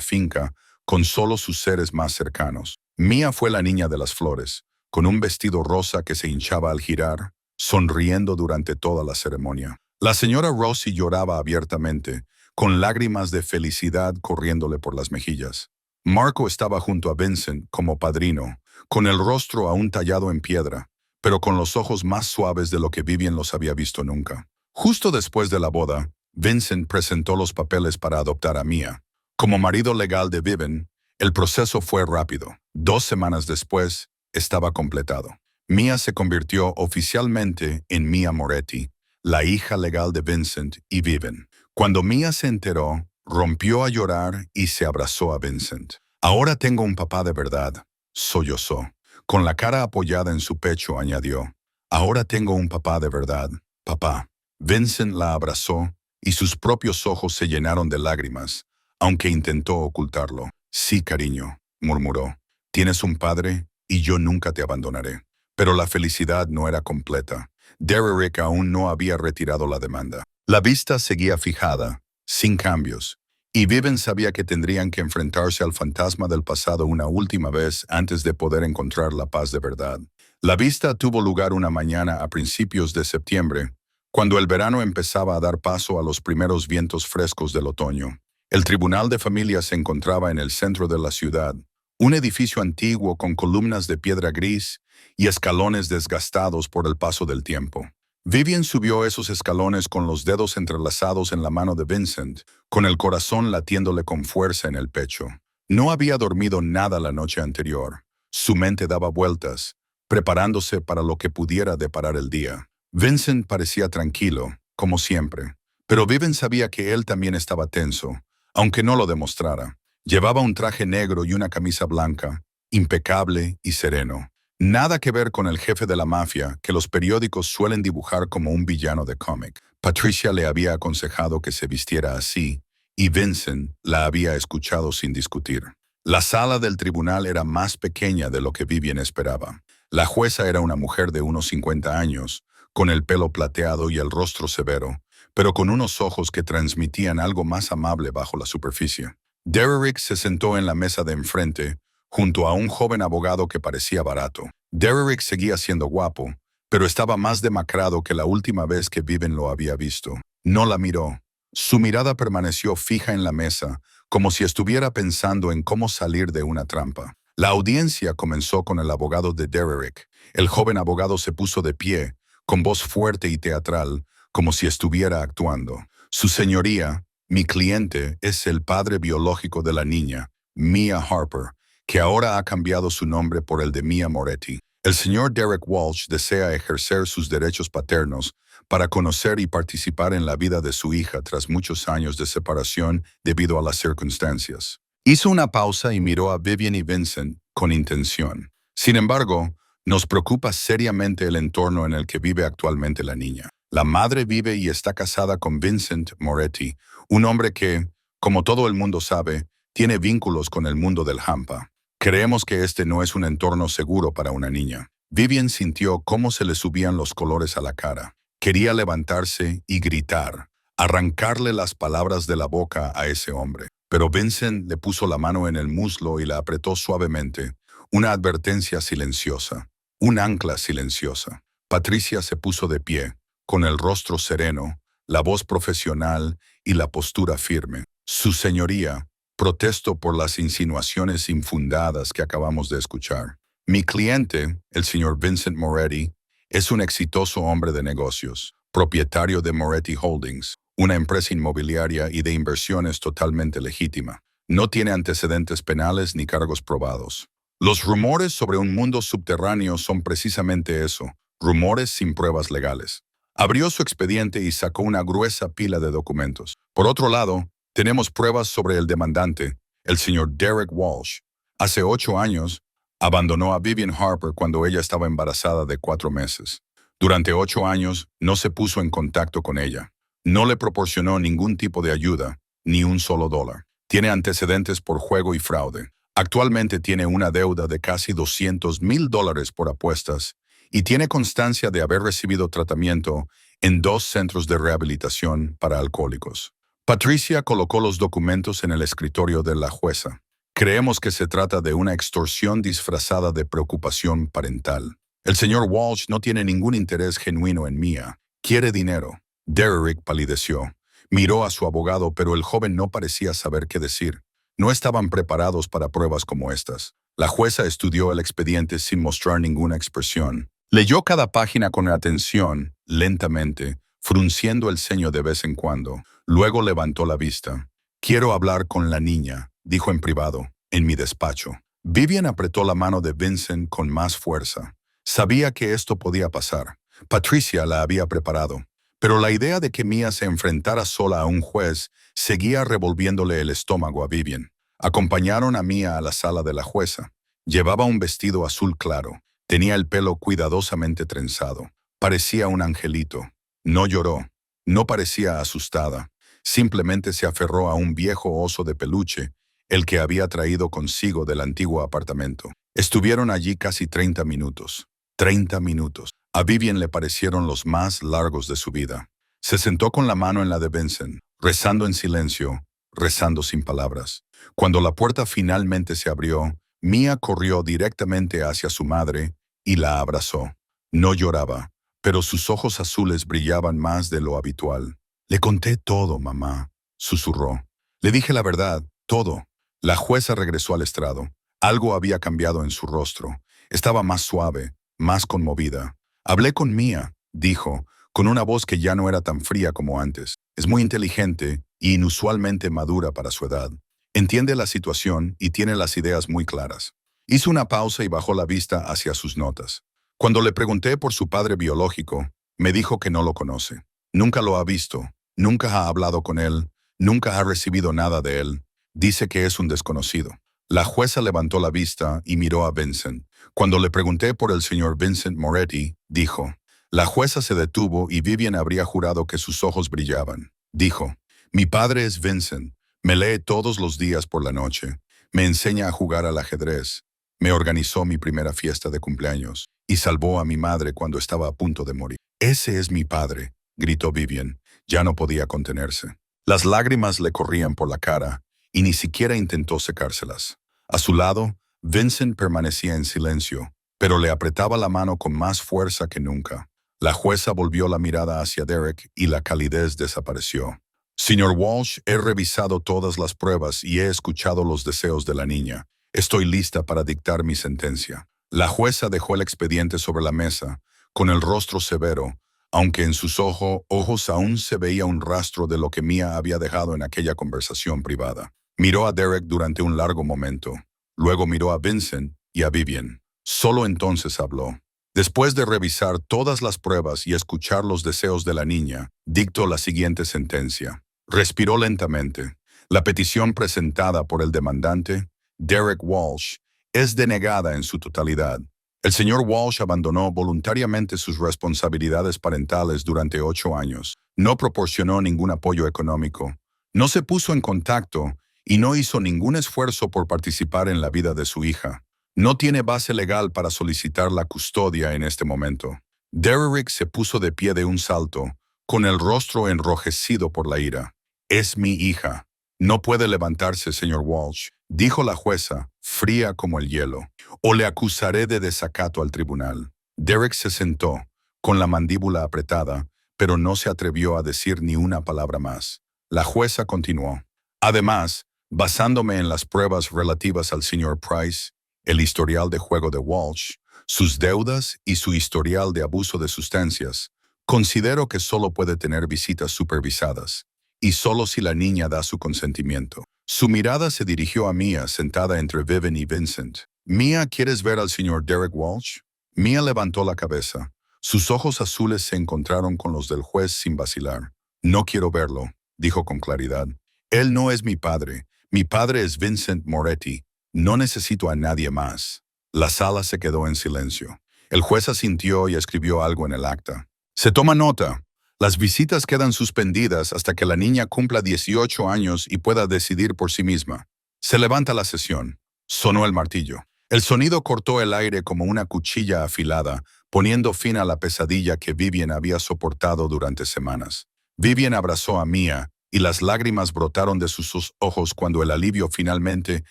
finca, con solo sus seres más cercanos. Mia fue la niña de las flores, con un vestido rosa que se hinchaba al girar, sonriendo durante toda la ceremonia. La señora Rossi lloraba abiertamente, con lágrimas de felicidad corriéndole por las mejillas. Marco estaba junto a Vincent como padrino, con el rostro aún tallado en piedra, pero con los ojos más suaves de lo que Vivian los había visto nunca. Justo después de la boda, Vincent presentó los papeles para adoptar a Mia. Como marido legal de Vivian, el proceso fue rápido. 2 semanas después, estaba completado. Mia se convirtió oficialmente en Mia Moretti, la hija legal de Vincent y Vivian. Cuando Mia se enteró, rompió a llorar y se abrazó a Vincent. «Ahora tengo un papá de verdad», sollozó. Con la cara apoyada en su pecho, añadió, «Ahora tengo un papá de verdad, papá». Vincent la abrazó y sus propios ojos se llenaron de lágrimas, aunque intentó ocultarlo. «Sí, cariño», murmuró. «Tienes un padre y yo nunca te abandonaré». Pero la felicidad no era completa. Derek aún no había retirado la demanda. La vista seguía fijada, sin cambios, y Vivian sabía que tendrían que enfrentarse al fantasma del pasado una última vez antes de poder encontrar la paz de verdad. La vista tuvo lugar una mañana a principios de septiembre, cuando el verano empezaba a dar paso a los primeros vientos frescos del otoño. El Tribunal de Familia se encontraba en el centro de la ciudad, un edificio antiguo con columnas de piedra gris y escalones desgastados por el paso del tiempo. Vivian subió esos escalones con los dedos entrelazados en la mano de Vincent, con el corazón latiéndole con fuerza en el pecho. No había dormido nada la noche anterior. Su mente daba vueltas, preparándose para lo que pudiera deparar el día. Vincent parecía tranquilo, como siempre, pero Vivian sabía que él también estaba tenso, aunque no lo demostrara. Llevaba un traje negro y una camisa blanca, impecable y sereno. Nada que ver con el jefe de la mafia que los periódicos suelen dibujar como un villano de cómic. Patricia le había aconsejado que se vistiera así, y Vincent la había escuchado sin discutir. La sala del tribunal era más pequeña de lo que Vivian esperaba. La jueza era una mujer de unos 50 años, con el pelo plateado y el rostro severo, pero con unos ojos que transmitían algo más amable bajo la superficie. Derek se sentó en la mesa de enfrente, junto a un joven abogado que parecía barato. Derek seguía siendo guapo, pero estaba más demacrado que la última vez que Vivian lo había visto. No la miró, Su mirada permaneció fija en la mesa, como si estuviera pensando en cómo salir de una trampa. La audiencia comenzó con el abogado de Derrick. El joven abogado se puso de pie, con voz fuerte y teatral, como si estuviera actuando. Su señoría, mi cliente, es el padre biológico de la niña, Mia Harper, que ahora ha cambiado su nombre por el de Mia Moretti. El señor Derek Walsh desea ejercer sus derechos paternos para conocer y participar en la vida de su hija tras muchos años de separación debido a las circunstancias. Hizo una pausa y miró a Vivian y Vincent con intención. Sin embargo, nos preocupa seriamente el entorno en el que vive actualmente la niña. La madre vive y está casada con Vincent Moretti, un hombre que, como todo el mundo sabe, tiene vínculos con el mundo del hampa. Creemos que este no es un entorno seguro para una niña. Vivian sintió cómo se le subían los colores a la cara. Quería levantarse y gritar, arrancarle las palabras de la boca a ese hombre. Pero Vincent le puso la mano en el muslo y la apretó suavemente, una advertencia silenciosa, un ancla silenciosa. Patricia se puso de pie, con el rostro sereno, la voz profesional y la postura firme. Su señoría, protesto por las insinuaciones infundadas que acabamos de escuchar. Mi cliente, el señor Vincent Moretti, es un exitoso hombre de negocios, propietario de Moretti Holdings, una empresa inmobiliaria y de inversiones totalmente legítima. No tiene antecedentes penales ni cargos probados. Los rumores sobre un mundo subterráneo son precisamente eso, rumores sin pruebas legales. Abrió su expediente y sacó una gruesa pila de documentos. Por otro lado, tenemos pruebas sobre el demandante, el señor Derek Walsh. Hace 8 años, abandonó a Vivian Harper cuando ella estaba embarazada de 4 meses. Durante 8 años, no se puso en contacto con ella. No le proporcionó ningún tipo de ayuda, ni un solo dólar. Tiene antecedentes por juego y fraude. Actualmente tiene una deuda de casi $200,000 por apuestas y tiene constancia de haber recibido tratamiento en 2 centros de rehabilitación para alcohólicos. Patricia colocó los documentos en el escritorio de la jueza. Creemos que se trata de una extorsión disfrazada de preocupación parental. El señor Walsh no tiene ningún interés genuino en Mia. Quiere dinero. Derrick palideció. Miró a su abogado, pero el joven no parecía saber qué decir. No estaban preparados para pruebas como estas. La jueza estudió el expediente sin mostrar ninguna expresión. Leyó cada página con atención, lentamente, frunciendo el ceño de vez en cuando. Luego levantó la vista. «Quiero hablar con la niña», dijo en privado, en mi despacho. Vivian apretó la mano de Vincent con más fuerza. Sabía que esto podía pasar. Patricia la había preparado. Pero la idea de que Mia se enfrentara sola a un juez seguía revolviéndole el estómago a Vivian. Acompañaron a Mia a la sala de la jueza. Llevaba un vestido azul claro. Tenía el pelo cuidadosamente trenzado. Parecía un angelito. No lloró. No parecía asustada. Simplemente se aferró a un viejo oso de peluche, el que había traído consigo del antiguo apartamento. Estuvieron allí casi 30 minutos. 30 minutos. A Vivian le parecieron los más largos de su vida. Se sentó con la mano en la de Vincent, rezando en silencio, rezando sin palabras. Cuando la puerta finalmente se abrió, Mia corrió directamente hacia su madre y la abrazó. No lloraba, pero sus ojos azules brillaban más de lo habitual. «Le conté todo, mamá», susurró. «Le dije la verdad, todo». La jueza regresó al estrado. Algo había cambiado en su rostro. Estaba más suave, más conmovida. «Hablé con Mia», dijo, con una voz que ya no era tan fría como antes. «Es muy inteligente y inusualmente madura para su edad. Entiende la situación y tiene las ideas muy claras». Hizo una pausa y bajó la vista hacia sus notas. Cuando le pregunté por su padre biológico, me dijo que no lo conoce. Nunca lo ha visto, nunca ha hablado con él, nunca ha recibido nada de él. Dice que es un desconocido. La jueza levantó la vista y miró a Vincent. Cuando le pregunté por el señor Vincent Moretti, dijo. La jueza se detuvo y Vivian habría jurado que sus ojos brillaban. Dijo, «Mi padre es Vincent. Me lee todos los días por la noche. Me enseña a jugar al ajedrez. Me organizó mi primera fiesta de cumpleaños y salvó a mi madre cuando estaba a punto de morir». «Ese es mi padre», gritó Vivian. Ya no podía contenerse. Las lágrimas le corrían por la cara y ni siquiera intentó secárselas. A su lado, Vincent permanecía en silencio, pero le apretaba la mano con más fuerza que nunca. La jueza volvió la mirada hacia Derek y la calidez desapareció. Señor Walsh, he revisado todas las pruebas y he escuchado los deseos de la niña. Estoy lista para dictar mi sentencia. La jueza dejó el expediente sobre la mesa, con el rostro severo, aunque en sus ojos aún se veía un rastro de lo que Mia había dejado en aquella conversación privada. Miró a Derek durante un largo momento. Luego miró a Vincent y a Vivian. Solo entonces habló. Después de revisar todas las pruebas y escuchar los deseos de la niña, dictó la siguiente sentencia. Respiró lentamente. La petición presentada por el demandante, Derek Walsh, es denegada en su totalidad. El señor Walsh abandonó voluntariamente sus responsabilidades parentales durante 8 años. No proporcionó ningún apoyo económico. No se puso en contacto y no hizo ningún esfuerzo por participar en la vida de su hija. No tiene base legal para solicitar la custodia en este momento. Derek se puso de pie de un salto, con el rostro enrojecido por la ira. Es mi hija. No puede levantarse, señor Walsh, dijo la jueza, fría como el hielo. O le acusaré de desacato al tribunal. Derek se sentó, con la mandíbula apretada, pero no se atrevió a decir ni una palabra más. La jueza continuó. Además, basándome en las pruebas relativas al señor Price, el historial de juego de Walsh, sus deudas y su historial de abuso de sustancias, considero que solo puede tener visitas supervisadas, y solo si la niña da su consentimiento. Su mirada se dirigió a Mia, sentada entre Vivian y Vincent. Mia, ¿quieres ver al señor Derek Walsh? Mia levantó la cabeza. Sus ojos azules se encontraron con los del juez sin vacilar. No quiero verlo, dijo con claridad. Él no es mi padre. Mi padre es Vincent Moretti. No necesito a nadie más. La sala se quedó en silencio. El juez asintió y escribió algo en el acta. Se toma nota. Las visitas quedan suspendidas hasta que la niña cumpla 18 años y pueda decidir por sí misma. Se levanta la sesión. Sonó el martillo. El sonido cortó el aire como una cuchilla afilada, poniendo fin a la pesadilla que Vivian había soportado durante semanas. Vivian abrazó a Mia y las lágrimas brotaron de sus ojos cuando el alivio finalmente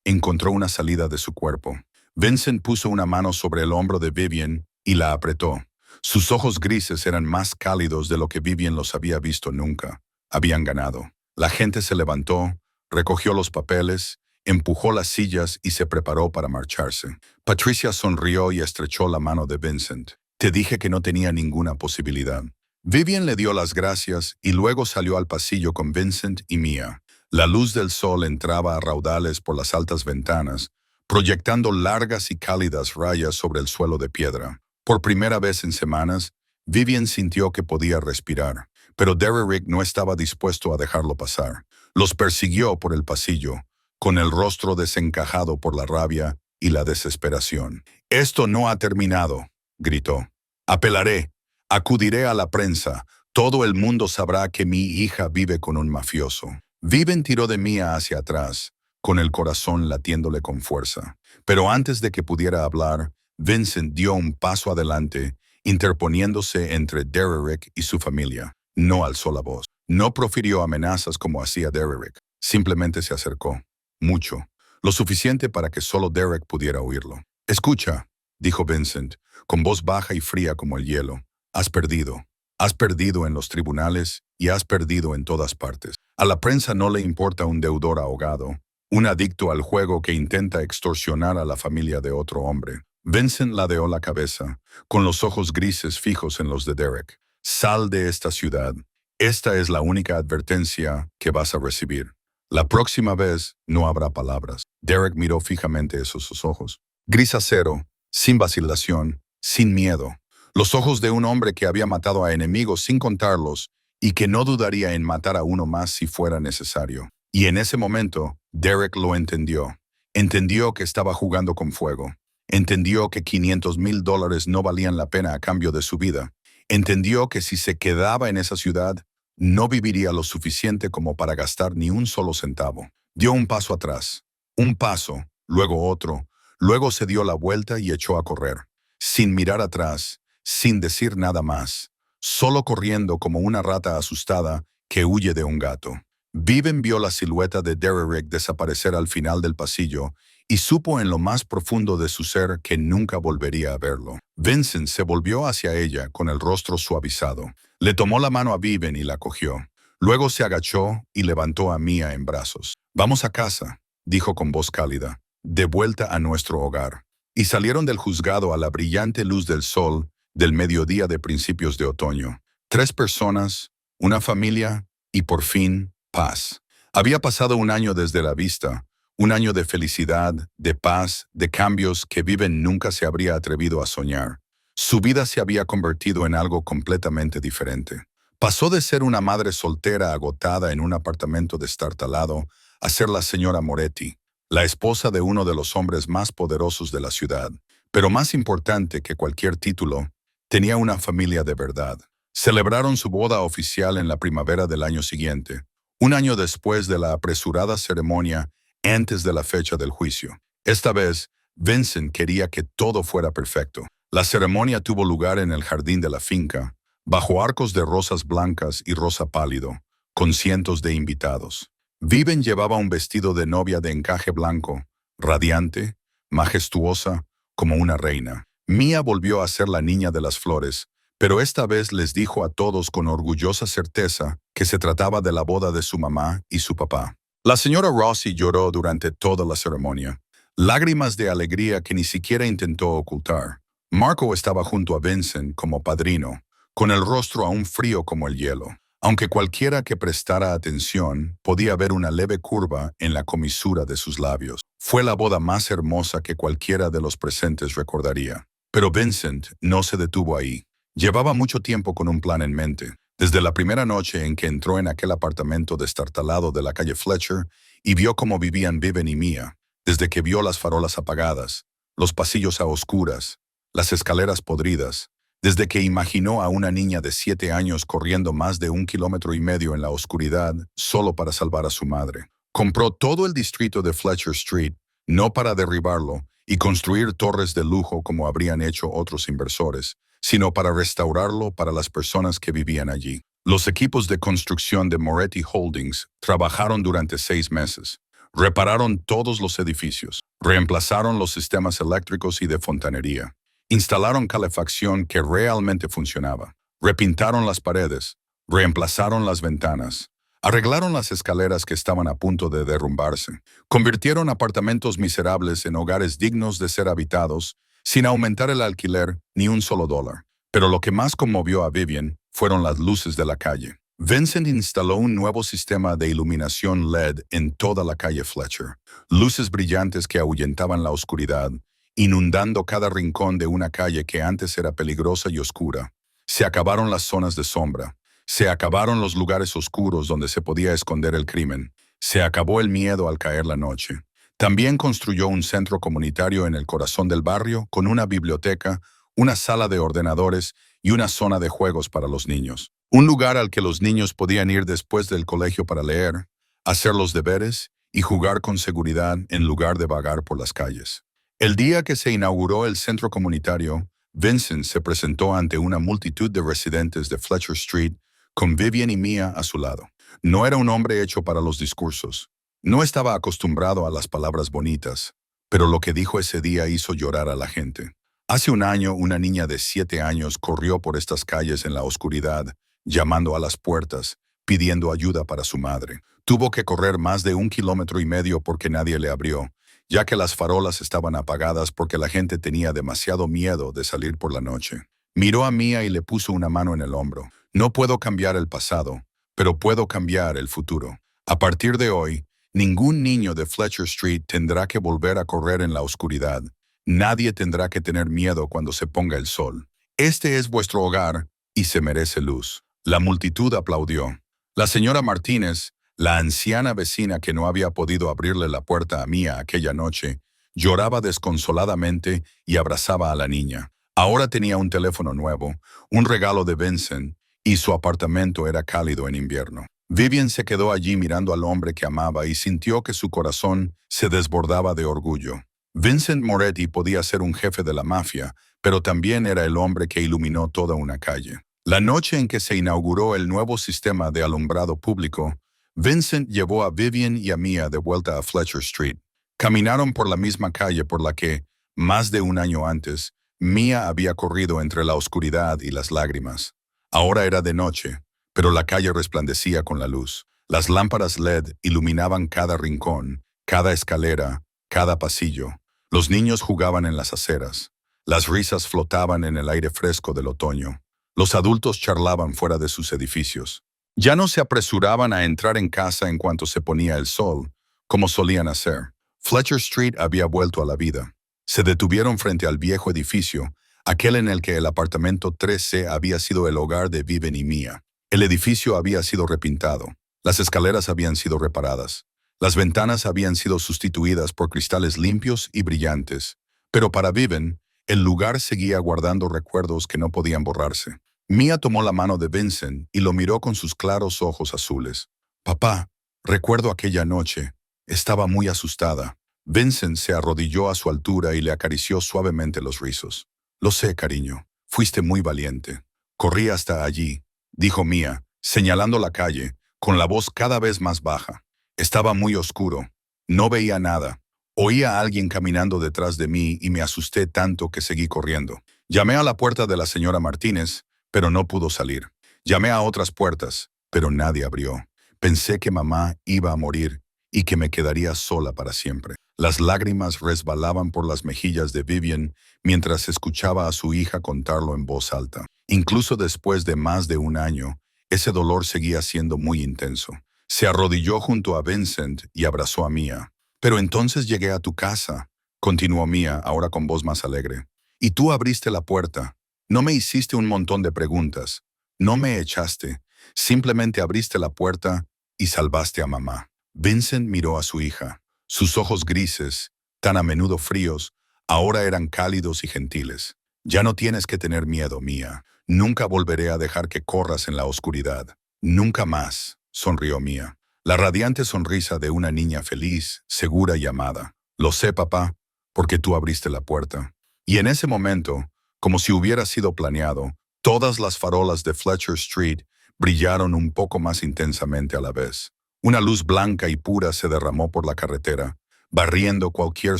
encontró una salida de su cuerpo. Vincent puso una mano sobre el hombro de Vivian y la apretó. Sus ojos grises eran más cálidos de lo que Vivian los había visto nunca. Habían ganado. La gente se levantó, recogió los papeles, empujó las sillas y se preparó para marcharse. Patricia sonrió y estrechó la mano de Vincent. Te dije que no tenía ninguna posibilidad. Vivian le dio las gracias y luego salió al pasillo con Vincent y Mia. La luz del sol entraba a raudales por las altas ventanas, proyectando largas y cálidas rayas sobre el suelo de piedra. Por primera vez en semanas, Vivian sintió que podía respirar, pero Derek no estaba dispuesto a dejarlo pasar. Los persiguió por el pasillo, con el rostro desencajado por la rabia y la desesperación. «Esto no ha terminado», gritó. «Apelaré, acudiré a la prensa. Todo el mundo sabrá que mi hija vive con un mafioso». Vivian tiró de Mia hacia atrás, con el corazón latiéndole con fuerza. Pero antes de que pudiera hablar, Vincent dio un paso adelante, interponiéndose entre Derek y su familia. No alzó la voz. No profirió amenazas como hacía Derek. Simplemente se acercó. Mucho. Lo suficiente para que solo Derek pudiera oírlo. «Escucha», dijo Vincent, con voz baja y fría como el hielo. «Has perdido. Has perdido en los tribunales y has perdido en todas partes. A la prensa no le importa un deudor ahogado, un adicto al juego que intenta extorsionar a la familia de otro hombre». Vincent ladeó la cabeza, con los ojos grises fijos en los de Derek. «Sal de esta ciudad. Esta es la única advertencia que vas a recibir. La próxima vez no habrá palabras». Derek miró fijamente esos ojos. Gris acero, sin vacilación, sin miedo. Los ojos de un hombre que había matado a enemigos sin contarlos y que no dudaría en matar a uno más si fuera necesario. Y en ese momento, Derek lo entendió. Entendió que estaba jugando con fuego. Entendió que $500,000 no valían la pena a cambio de su vida. Entendió que si se quedaba en esa ciudad, no viviría lo suficiente como para gastar ni un solo centavo. Dio un paso atrás, un paso, luego otro, luego se dio la vuelta y echó a correr, sin mirar atrás, sin decir nada más, solo corriendo como una rata asustada que huye de un gato. Vivian vio la silueta de Derek desaparecer al final del pasillo y supo en lo más profundo de su ser que nunca volvería a verlo. Vincent se volvió hacia ella con el rostro suavizado. Le tomó la mano a Vivian y la cogió. Luego se agachó y levantó a Mia en brazos. «Vamos a casa», dijo con voz cálida, «de vuelta a nuestro hogar». Y salieron del juzgado a la brillante luz del sol del mediodía de principios de otoño. 3 personas, una familia y por fin, paz. Había pasado un año desde la vista, un año de felicidad, de paz, de cambios que Vivian nunca se habría atrevido a soñar. Su vida se había convertido en algo completamente diferente. Pasó de ser una madre soltera agotada en un apartamento destartalado a ser la señora Moretti, la esposa de uno de los hombres más poderosos de la ciudad. Pero más importante que cualquier título, tenía una familia de verdad. Celebraron su boda oficial en la primavera del año siguiente, un año después de la apresurada ceremonia antes de la fecha del juicio. Esta vez, Vincent quería que todo fuera perfecto. La ceremonia tuvo lugar en el jardín de la finca, bajo arcos de rosas blancas y rosa pálido, con cientos de invitados. Vivian llevaba un vestido de novia de encaje blanco, radiante, majestuosa, como una reina. Mia volvió a ser la niña de las flores, pero esta vez les dijo a todos con orgullosa certeza que se trataba de la boda de su mamá y su papá. La señora Rossi lloró durante toda la ceremonia, lágrimas de alegría que ni siquiera intentó ocultar. Marco estaba junto a Vincent como padrino, con el rostro aún frío como el hielo. Aunque cualquiera que prestara atención podía ver una leve curva en la comisura de sus labios. Fue la boda más hermosa que cualquiera de los presentes recordaría. Pero Vincent no se detuvo ahí. Llevaba mucho tiempo con un plan en mente. Desde la primera noche en que entró en aquel apartamento destartalado de la calle Fletcher y vio cómo vivían Vivian y Mia, desde que vio las farolas apagadas, los pasillos a oscuras, las escaleras podridas, desde que imaginó a una niña de 7 años corriendo más de 1,5 kilómetros en la oscuridad solo para salvar a su madre. Compró todo el distrito de Fletcher Street, no para derribarlo y construir torres de lujo como habrían hecho otros inversores, sino para restaurarlo para las personas que vivían allí. Los equipos de construcción de Moretti Holdings trabajaron durante 6 meses. Repararon todos los edificios, reemplazaron los sistemas eléctricos y de fontanería, instalaron calefacción que realmente funcionaba, repintaron las paredes, reemplazaron las ventanas, arreglaron las escaleras que estaban a punto de derrumbarse, convirtieron apartamentos miserables en hogares dignos de ser habitados, sin aumentar el alquiler ni un solo dólar. Pero lo que más conmovió a Vivian fueron las luces de la calle. Vincent instaló un nuevo sistema de iluminación LED en toda la calle Fletcher. Luces brillantes que ahuyentaban la oscuridad, inundando cada rincón de una calle que antes era peligrosa y oscura. Se acabaron las zonas de sombra. Se acabaron los lugares oscuros donde se podía esconder el crimen. Se acabó el miedo al caer la noche. También construyó un centro comunitario en el corazón del barrio con una biblioteca, una sala de ordenadores y una zona de juegos para los niños. Un lugar al que los niños podían ir después del colegio para leer, hacer los deberes y jugar con seguridad en lugar de vagar por las calles. El día que se inauguró el centro comunitario, Vincent se presentó ante una multitud de residentes de Fletcher Street con Vivian y Mia a su lado. No era un hombre hecho para los discursos. No estaba acostumbrado a las palabras bonitas, pero lo que dijo ese día hizo llorar a la gente. Hace un año, una niña de 7 años corrió por estas calles en la oscuridad, llamando a las puertas, pidiendo ayuda para su madre. Tuvo que correr más de 1,5 kilómetros porque nadie le abrió, ya que las farolas estaban apagadas porque la gente tenía demasiado miedo de salir por la noche. Miró a Mia y le puso una mano en el hombro. No puedo cambiar el pasado, pero puedo cambiar el futuro. A partir de hoy, ningún niño de Fletcher Street tendrá que volver a correr en la oscuridad. Nadie tendrá que tener miedo cuando se ponga el sol. Este es vuestro hogar y se merece luz. La multitud aplaudió. La señora Martínez, la anciana vecina que no había podido abrirle la puerta a Mia aquella noche, lloraba desconsoladamente y abrazaba a la niña. Ahora tenía un teléfono nuevo, un regalo de Vincent, y su apartamento era cálido en invierno. Vivian se quedó allí mirando al hombre que amaba y sintió que su corazón se desbordaba de orgullo. Vincent Moretti podía ser un jefe de la mafia, pero también era el hombre que iluminó toda una calle. La noche en que se inauguró el nuevo sistema de alumbrado público, Vincent llevó a Vivian y a Mia de vuelta a Fletcher Street. Caminaron por la misma calle por la que, más de un año antes, Mia había corrido entre la oscuridad y las lágrimas. Ahora era de noche, pero la calle resplandecía con la luz. Las lámparas LED iluminaban cada rincón, cada escalera, cada pasillo. Los niños jugaban en las aceras. Las risas flotaban en el aire fresco del otoño. Los adultos charlaban fuera de sus edificios. Ya no se apresuraban a entrar en casa en cuanto se ponía el sol, como solían hacer. Fletcher Street había vuelto a la vida. Se detuvieron frente al viejo edificio, aquel en el que el apartamento 3C había sido el hogar de Vivian y Mia. El edificio había sido repintado. Las escaleras habían sido reparadas. Las ventanas habían sido sustituidas por cristales limpios y brillantes. Pero para Vivian, el lugar seguía guardando recuerdos que no podían borrarse. Mia tomó la mano de Vincent y lo miró con sus claros ojos azules. «Papá, recuerdo aquella noche. Estaba muy asustada». Vincent se arrodilló a su altura y le acarició suavemente los rizos. «Lo sé, cariño. Fuiste muy valiente». «Corrí hasta allí», dijo Mia, señalando la calle, con la voz cada vez más baja. Estaba muy oscuro. No veía nada. Oía a alguien caminando detrás de mí y me asusté tanto que seguí corriendo. Llamé a la puerta de la señora Martínez, pero no pudo salir. Llamé a otras puertas, pero nadie abrió. Pensé que mamá iba a morir y que me quedaría sola para siempre. Las lágrimas resbalaban por las mejillas de Vivian mientras escuchaba a su hija contarlo en voz alta. Incluso después de más de un año, ese dolor seguía siendo muy intenso. Se arrodilló junto a Vincent y abrazó a Mia. «Pero entonces llegué a tu casa», continuó Mia, ahora con voz más alegre. «Y tú abriste la puerta. No me hiciste un montón de preguntas. No me echaste. Simplemente abriste la puerta y salvaste a mamá». Vincent miró a su hija. Sus ojos grises, tan a menudo fríos, ahora eran cálidos y gentiles. «Ya no tienes que tener miedo, Mia. Nunca volveré a dejar que corras en la oscuridad. Nunca más», sonrió Mia. La radiante sonrisa de una niña feliz, segura y amada. «Lo sé, papá, porque tú abriste la puerta». Y en ese momento, como si hubiera sido planeado, todas las farolas de Fletcher Street brillaron un poco más intensamente a la vez. Una luz blanca y pura se derramó por la carretera, barriendo cualquier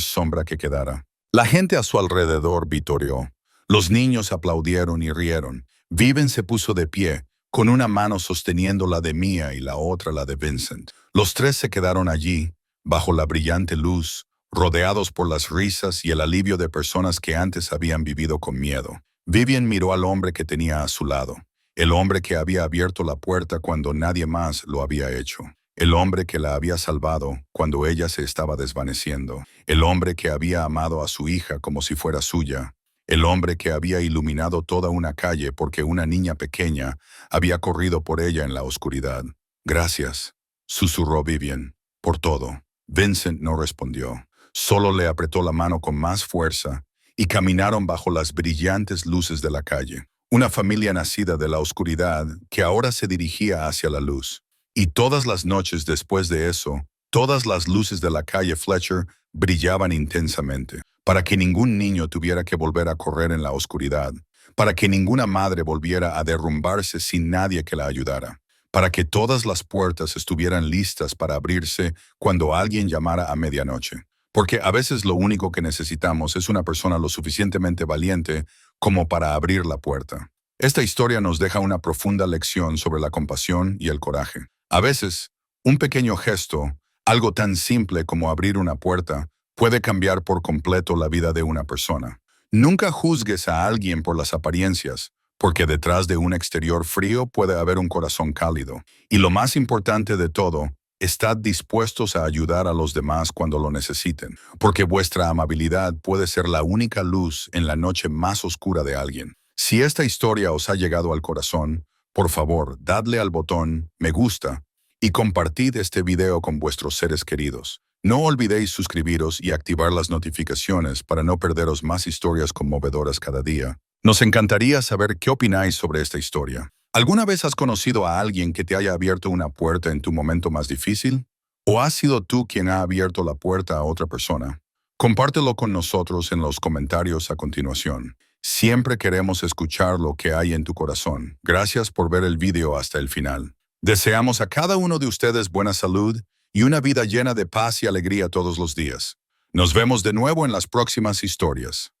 sombra que quedara. La gente a su alrededor vitoreó. Los niños aplaudieron y rieron. Vivian se puso de pie, con una mano sosteniendo la de Mia y la otra la de Vincent. Los tres se quedaron allí, bajo la brillante luz, rodeados por las risas y el alivio de personas que antes habían vivido con miedo. Vivian miró al hombre que tenía a su lado, el hombre que había abierto la puerta cuando nadie más lo había hecho, el hombre que la había salvado cuando ella se estaba desvaneciendo, el hombre que había amado a su hija como si fuera suya, el hombre que había iluminado toda una calle porque una niña pequeña había corrido por ella en la oscuridad. «Gracias», susurró Vivian, «por todo». Vincent no respondió. Solo le apretó la mano con más fuerza y caminaron bajo las brillantes luces de la calle. Una familia nacida de la oscuridad que ahora se dirigía hacia la luz. Y todas las noches después de eso, todas las luces de la calle Fletcher brillaban intensamente, para que ningún niño tuviera que volver a correr en la oscuridad, para que ninguna madre volviera a derrumbarse sin nadie que la ayudara, para que todas las puertas estuvieran listas para abrirse cuando alguien llamara a medianoche. Porque a veces lo único que necesitamos es una persona lo suficientemente valiente como para abrir la puerta. Esta historia nos deja una profunda lección sobre la compasión y el coraje. A veces, un pequeño gesto, algo tan simple como abrir una puerta, puede cambiar por completo la vida de una persona. Nunca juzgues a alguien por las apariencias, porque detrás de un exterior frío puede haber un corazón cálido. Y lo más importante de todo, estad dispuestos a ayudar a los demás cuando lo necesiten, porque vuestra amabilidad puede ser la única luz en la noche más oscura de alguien. Si esta historia os ha llegado al corazón, por favor, dadle al botón me gusta y compartid este video con vuestros seres queridos. No olvidéis suscribiros y activar las notificaciones para no perderos más historias conmovedoras cada día. Nos encantaría saber qué opináis sobre esta historia. ¿Alguna vez has conocido a alguien que te haya abierto una puerta en tu momento más difícil? ¿O has sido tú quien ha abierto la puerta a otra persona? Compártelo con nosotros en los comentarios a continuación. Siempre queremos escuchar lo que hay en tu corazón. Gracias por ver el video hasta el final. Deseamos a cada uno de ustedes buena salud y una vida llena de paz y alegría todos los días. Nos vemos de nuevo en las próximas historias.